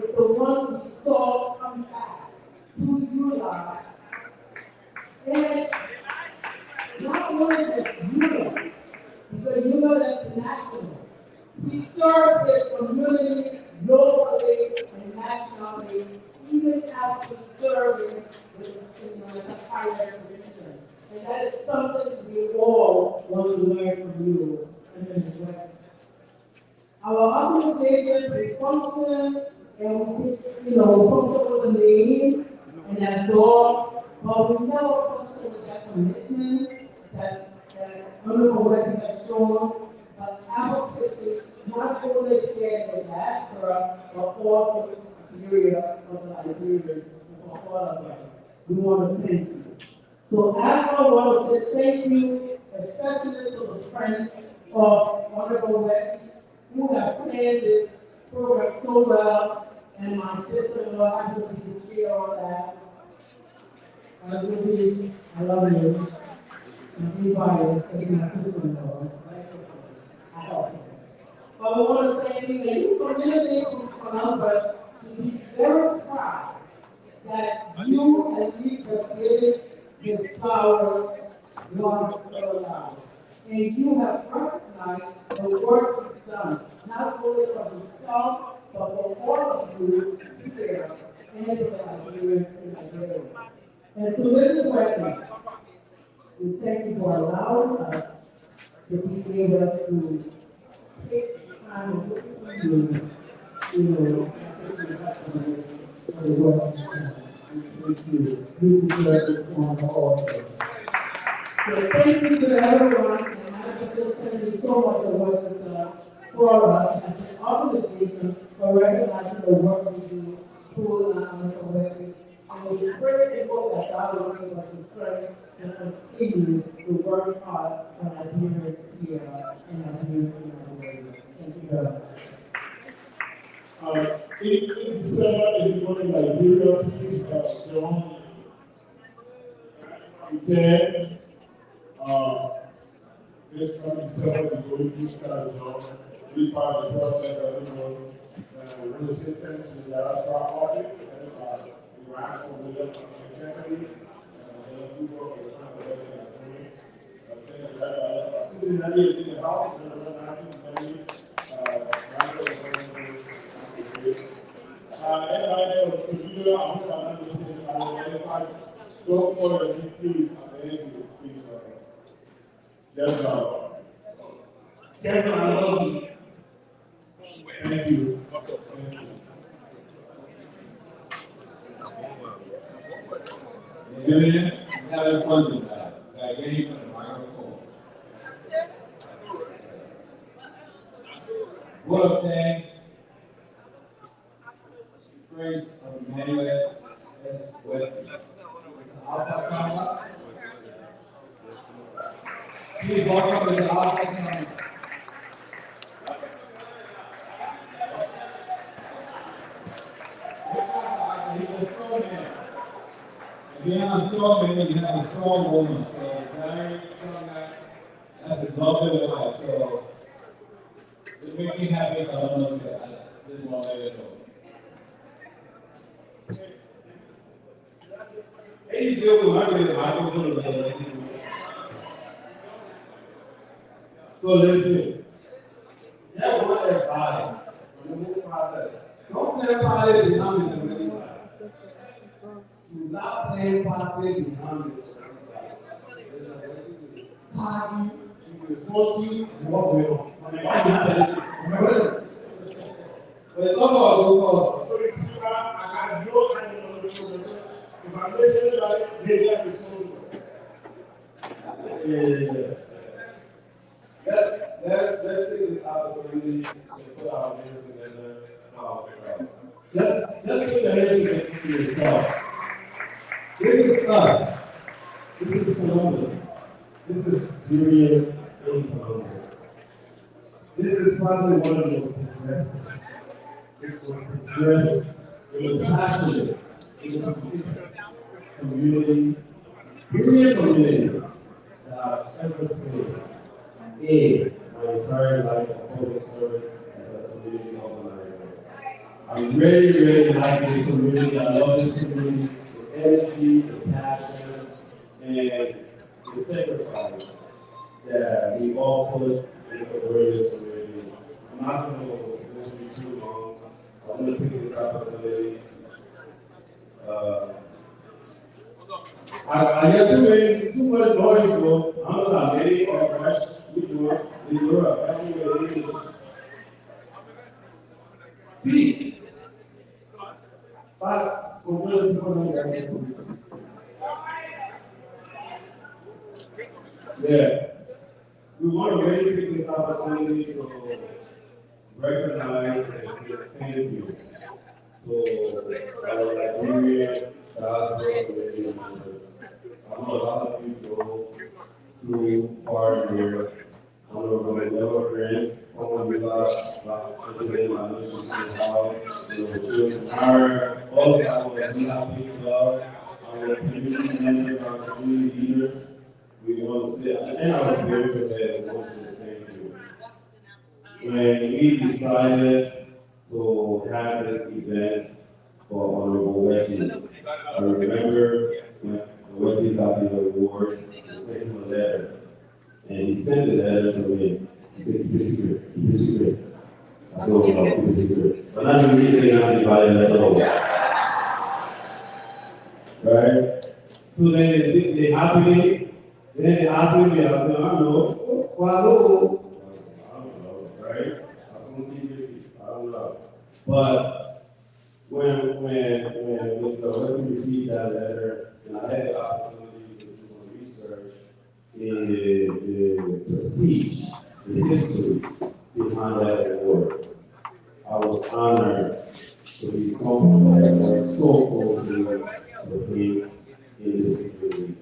is the one we saw come back to ULA. And not only just ULA, because ULA is national. He served his community locally and nationally, even after serving with a higher position. And that is something we all want to learn from you, Eminent. Our organizations, we function, and we function with a name, and that's all, but we never function with that commitment that Honorable Wettee has shown, but advocacy, not only here in the diaspora, but also here for the Liberians, for all of us. We want to thank you. So I want to say thank you, especially to the friends of Honorable Wettee, who have planned this program so well, and my sister-in-law has to be the chair of that. I love you. And be biased as my sister-in-law. I help you. But we want to thank you, and you community in Columbus to be very proud that you at least have given his flowers long so loud. And you have recognized the work he's done, not only for himself, but for all of you here and for the Liberians in Liberia. And to Mrs. Wettee, we thank you for allowing us to be able to take time and look at you, for the work you've done. Thank you. You deserve this honor also. So thank you to everyone, and I just say thank you so much for what you've done for us as an organization for recognizing the work we do through Honorable Wettee. And we pray and hope that God will give us the strength and continue to work hard on Liberians here and Liberians in Liberia. Thank you very much. In December, everybody in Liberia, please join pretend this coming December we go through Kanjo. We find the process of really fit thanks to the diaspora office and the Rational Wisdom University and the people of the country that are doing. Cincinnati is in the house, and we're not Cincinnati. And I know the I hope I'm not listening. Don't call it please. I'm begging you, please. Yes, God. Chancellor, I love you. Thank you. Thank you. Eminent, have fun with that. Like any microphone. What a thing. Praise of Emmanuel with Alpha Gamma. Please welcome to the Alpha Gamma. He's a strong man. If you're not a strong man, you have a strong woman. So very strong man. That's his love of the life. So it makes me happy if I don't know that. This is one way to go. So listen, that one advice from the whole process. Don't play party behind the money. Do not play party behind the party. You want you, what will on? But it's all about good cause. So it's I got no idea on the shoulder. If I'm listening right, they got the shoulder. Yeah. Let's take this opportunity to put our hands together for our friends. Just put your hands together for yourself. This is us. This is Columbus. This is Union in Columbus. This is probably one of the most progressive. It was progressive. It was passionate. It was a community, Union community that I've ever seen in my entire life of public service as a community organizer. I really like this community. I love this community. The energy, the passion, and the sacrifice that we all put into this community. I'm not going to hold you too long. I'm going to take this opportunity. I hear too much noise, so I'm not maybe or rush. Which one? In Europe, everywhere in English. B. But for those people that yeah, we want to really take this opportunity to recognize and say thank you. So, our Liberian diaspora community members, I know a lot of you go through far here. I know when they were friends, when we got visiting my mission house, children hire, all of our VIP clubs, our community members, our community leaders. We want to say, and our spiritual head, we want to say thank you. When we decided to have this event for Honorable Wettee, I remember when Wettee got the award, he sent him a letter. And he sent the letter to me. He said, keep it secret, keep it secret. I said, oh, no, keep it secret. But not even me saying anything about it at all. Right? So they happily, then they asked me, I said, I don't know. Well, I don't know, right? That's some secrecy. I don't know. But when Mr. Wettee received that letter, and I had the opportunity to do some research in the prestige, the history behind that award, I was honored to be someone that worked so closely with me in this community.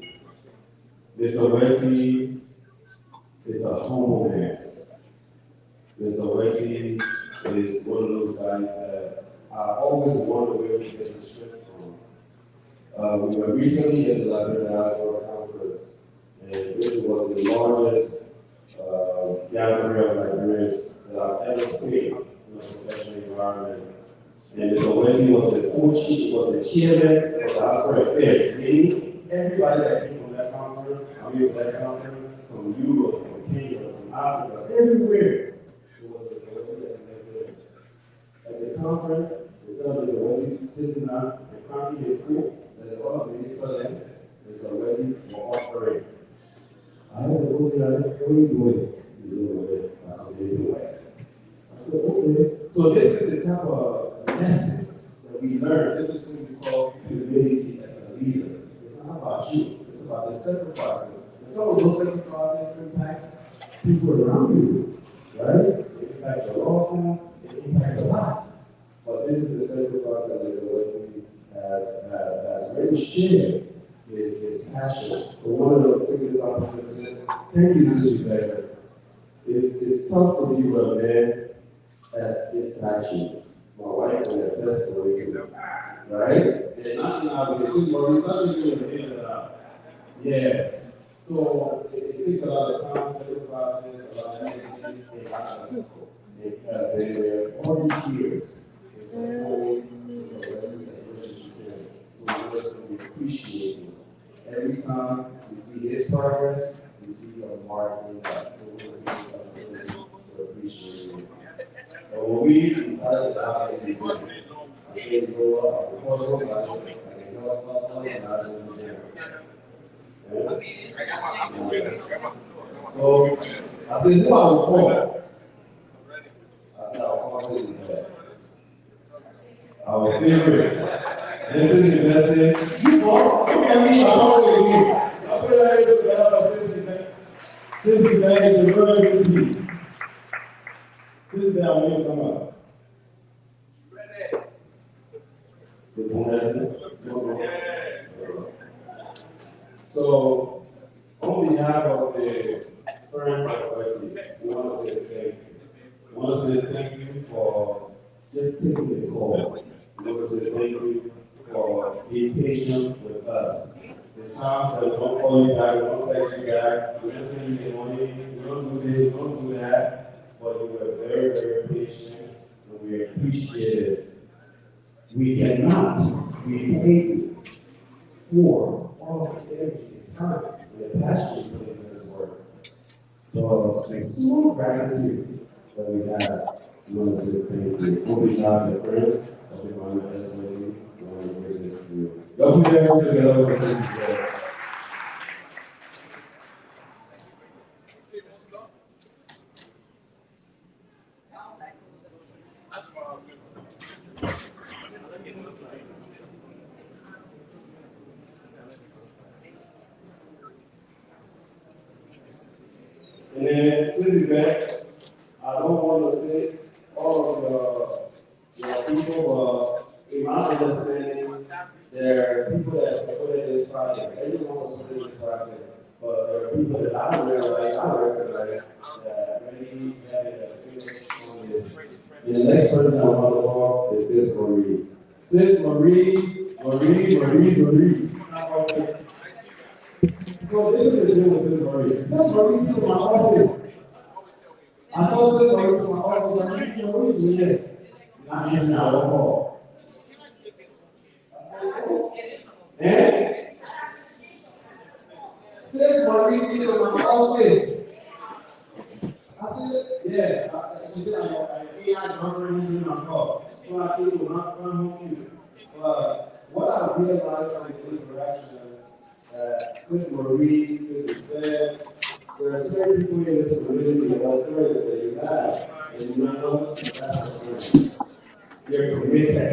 Mr. Wettee is a humble man. Mr. Wettee is one of those guys that I always wonder where he gets his strength from. We were recently at the Liberian Diaspora Conference, and this was the largest gathering of Liberians that I've ever seen in a professional environment. And Mr. Wettee was a coach, was a chairman of Diaspora Affairs, meaning everybody that came from that conference, from Europe, from Kenya, from Africa, everywhere. It was Mr. Wettee that connected. At the conference, instead of Mr. Wettee sitting down and cranky and full, that the other minister then, Mr. Wettee were offering. I had to go to him, I said, what are you doing? He said, well, I'm amazing way. I said, okay. So this is the type of lessons that we learn. This is what we call humility as a leader. It's not about you. It's about the sacrifices. And some of those sacrifices impact people around you, right? They impact your loved ones. They impact your life. But this is the sacrifice that Mr. Wettee has really shared. His passion. But one of the things I'm going to say, thank you, Sister Becker. It's tough to be with a man at this action. My wife can attest to it, right? And I'm not going to say, but it's actually going to figure it out. Yeah. So it takes a lot of time, sacrifices, a lot of energy, and a lot of people. Been there all these years. It's a whole, it's a as much as you can. So we just appreciate you. every time we see his progress, we see a mark in that. So we're going to take this opportunity to appreciate it. But when we decided to have this event, I said, you know what, I'm proposing, I can help us one and I just so I said, who I will call? I said, I'll call City Bell. Our favorite. Listen, you call, look at me, I'm always here. I put your hands together for City Bell. City Bell is a very good people. City Bell, when you come up. So, on behalf of the friends of Wettee, we want to say thank you. We want to say thank you for just taking the call. We want to say thank you for being patient with us. The times that we don't call you back, we don't text you back, we don't send you the money, we don't do this, we don't do that, but you were very, very patient, and we appreciate it. We cannot repay you for all the energy, the time, and the passion you put into this work. So it's small gratitude that we have. We want to say thank you. On behalf of the friends of the Emmanuel SOT, we want to bring this to you. Let's put your hands together and say together. And then, since back, I don't want to take all of your people, in my understanding, there are people that supported this project. Everyone supported this project, but there are people that I don't recognize that really had a finish on this. And the next person I want to call is Sis Marie. Sis Marie. So this is the deal with Sis Marie. Sis Marie came to my office. I saw Sis Marie to my office. I said, what did you do? Not answering our call. And Sis Marie came to my office. I said, yeah. She said, I'm AI number using my call. So I think we'll not come home you. But what I realized from the interaction Sis Marie, Sis Ben, there are certain people in this community or friends that you have, and you know that's a friend. You're committed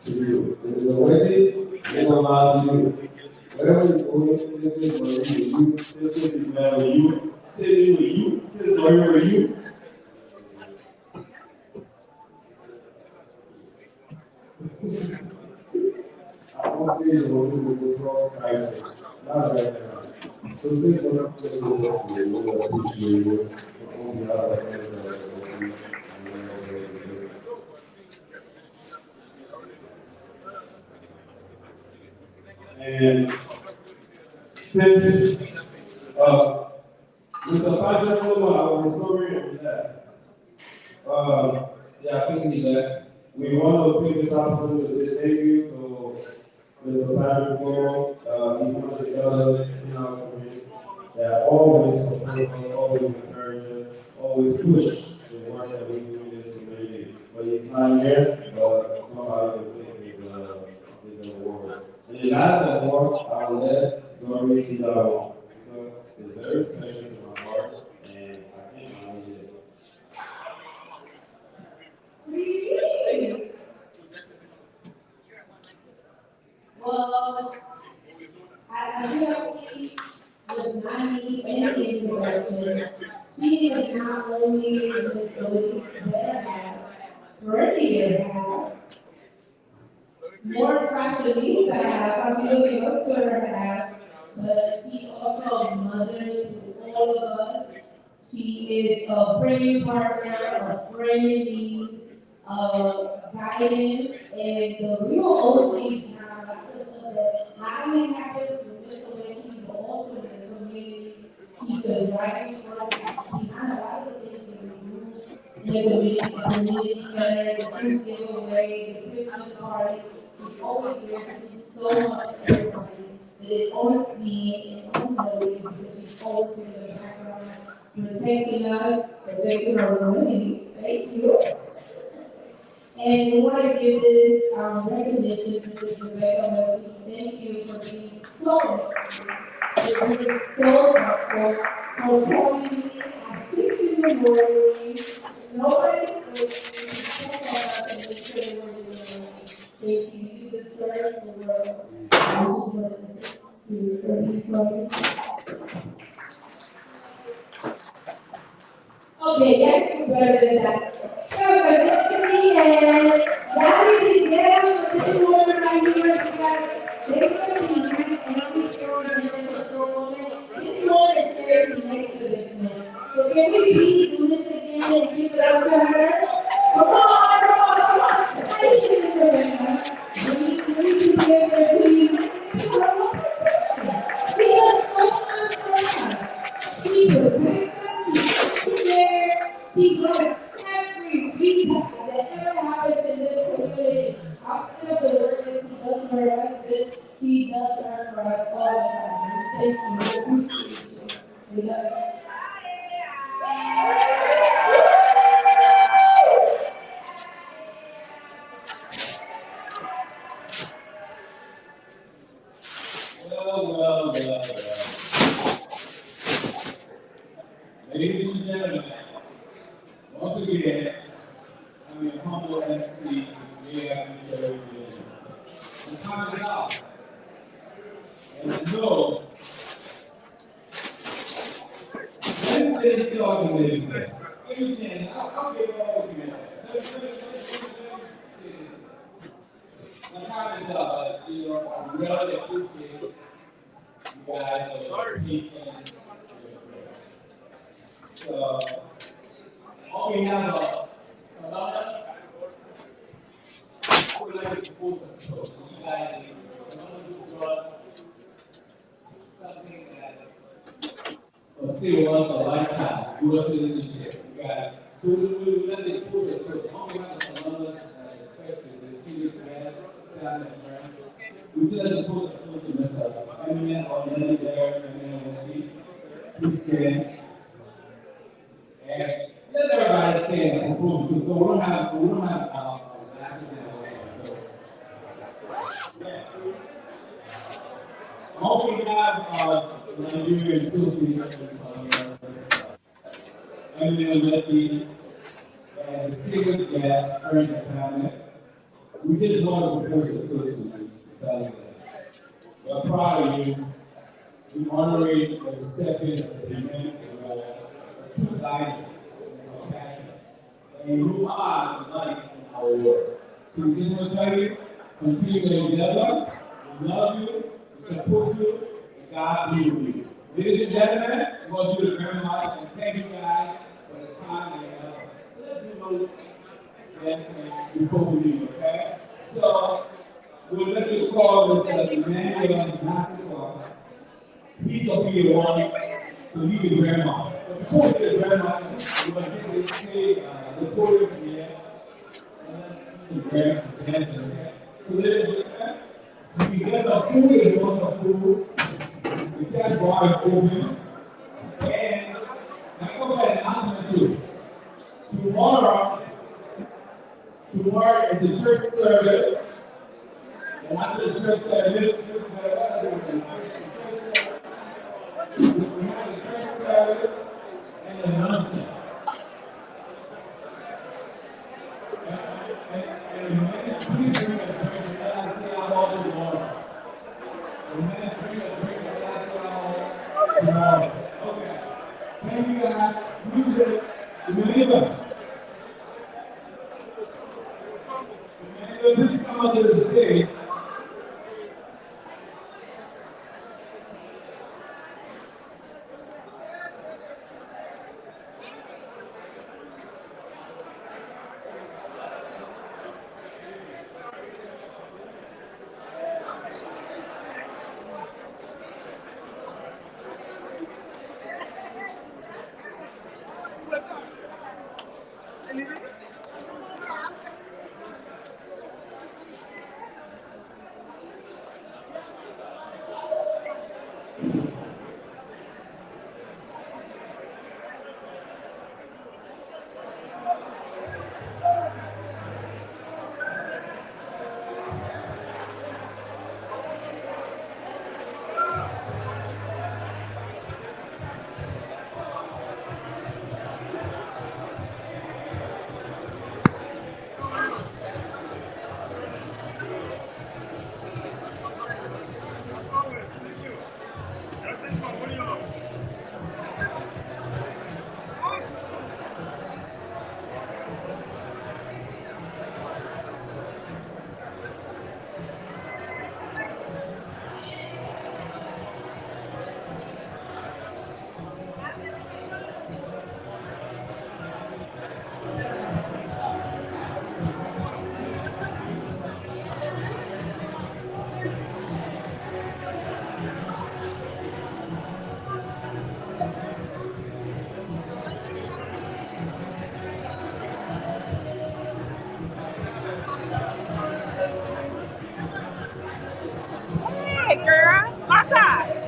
to you. If it's a wedding, they're going to allow you. Wherever you go, this is Marie with you, this is Emmanuel with you, Timmy with you, this is Marie with you. I won't say the one who will solve crisis. Not right now. So since we're not just in the we will appreciate you. On behalf of friends that are working, and since Mr. Patrick Fuller, our historian, left. Yeah, I think he left. We want to take this opportunity to say thank you to Mr. Patrick Fuller. He's one of the elders in our community that always support us, always encourage us, always push the work that we do in this community. But he's not here, but somehow he can take his award. And the last award, I'll let Zori lead out because it's very special to my heart, and I can't manage it. Well, I actually was not need any introduction. She is not only the ability that I have, already have, more fashionista I have, I'm looking up to her have, but she's also a mother to all of us. She is a praying partner, a friend in need, guidance, and the real OG behind lots of stuff that not only happens with Mr. Wettee, but also in the community. She's a driving force behind a lot of the things that we do in the community center, the food giveaway, the Christmas party. She's always there to do so much for everybody. That is on you are winning. Thank you. And we want to give this recognition to Ms. Rebecca Wettee. Thank you for being so for being so thoughtful, for calling me at 6 in the morning. Nobody was check on us and make sure they were doing the right thing. Thank you. You deserve the world. I just wanted to say thank you for being so. Okay, yeah, can do better than that. So, good to see you. Y'all need to get out of this water right here because they're going to be nice and I'll be throwing them in the store. This one is very next to this man. So, can we please do this again and give it up to her? Come on, come on, come on. How you doing, Rebecca? Bring you together, please. Come on. She does so much for us. She protects us. She's there. She does every rehab that ever happens in this community. Outside of the work that she does for her husband, she does her for us all the time. Thank you. We appreciate you. We love you. Well. Ladies and gentlemen, once again, I'm your humble MC, May after 30 years. I'm coming out, and I know everything is organization. Everything, I'll get all of you. My time is up, but I really appreciate you guys for teaching. So, on behalf of another, I would like to put you guys something that will still once a lifetime, U.S. citizenship. You got we let it put it because on behalf of another, especially the senior class, family and friends, we still have to put the food to Mr. Eminent or Danlette there, and then please stand. And let everybody stand and propose to go. We don't have on behalf of the Nigerian Association Emmanuel, Wettee, and the secret guest, friends and family, we just want to propose a toast to you. We're proud of you. We honor the reception of the event with true guidance and passion. And you are the light in our world. So we just want to tell you, continue together. We love you, we support you, and God be with you. Ladies and gentlemen, we're going to do the very much, and thank you guys for the time and so let's do those dancing before we leave, okay? So we'll let you call this Emmanuel basketball. He's up here one to lead the grandma. But before we get the grandma, we're going to get this the podium here. So we get some food, if you want some food. The cash bar is open. And I got an announcement too. Tomorrow is the church service. And after the church service, we have the church service and the luncheon. And please bring a drink, and I say I'm all the water. Bring a drink, and I say I'm all the water. Okay. Thank you guys. Music. Emmanuel, please come up to the stage. Girl, Martha.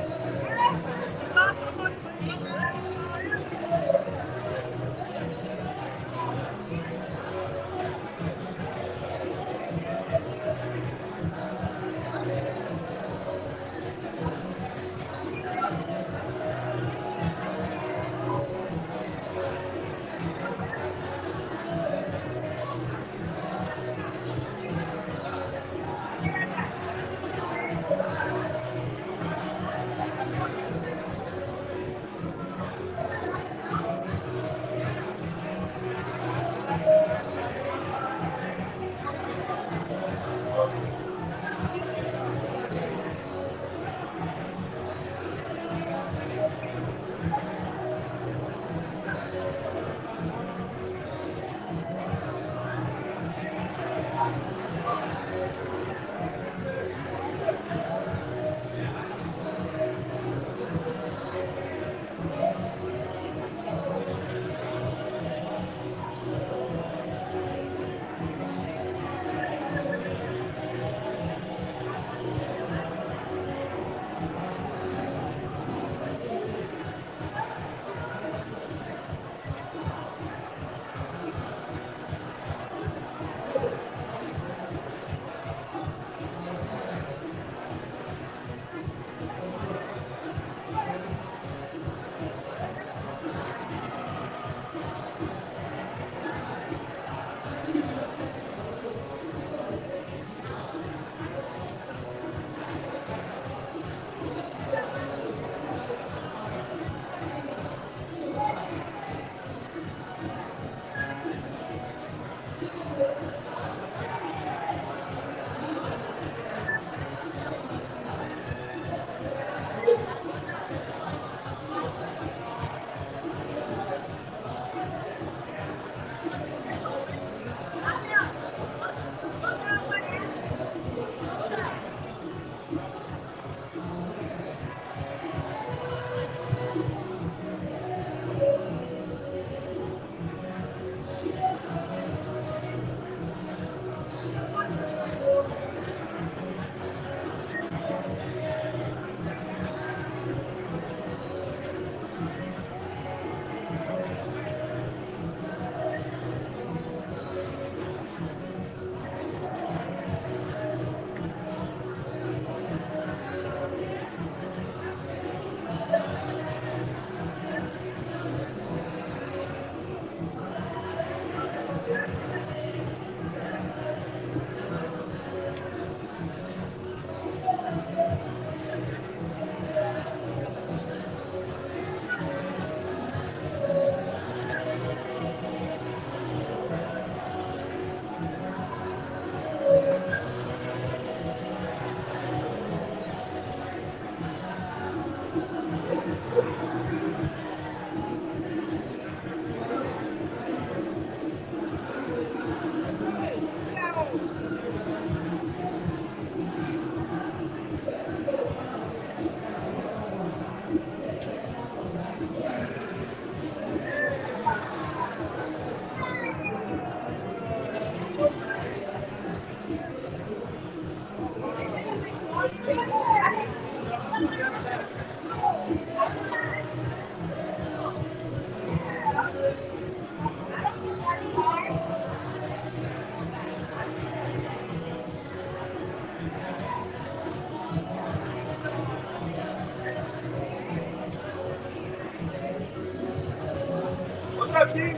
What's up, Chief?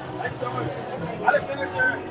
How you doing? I done been in there.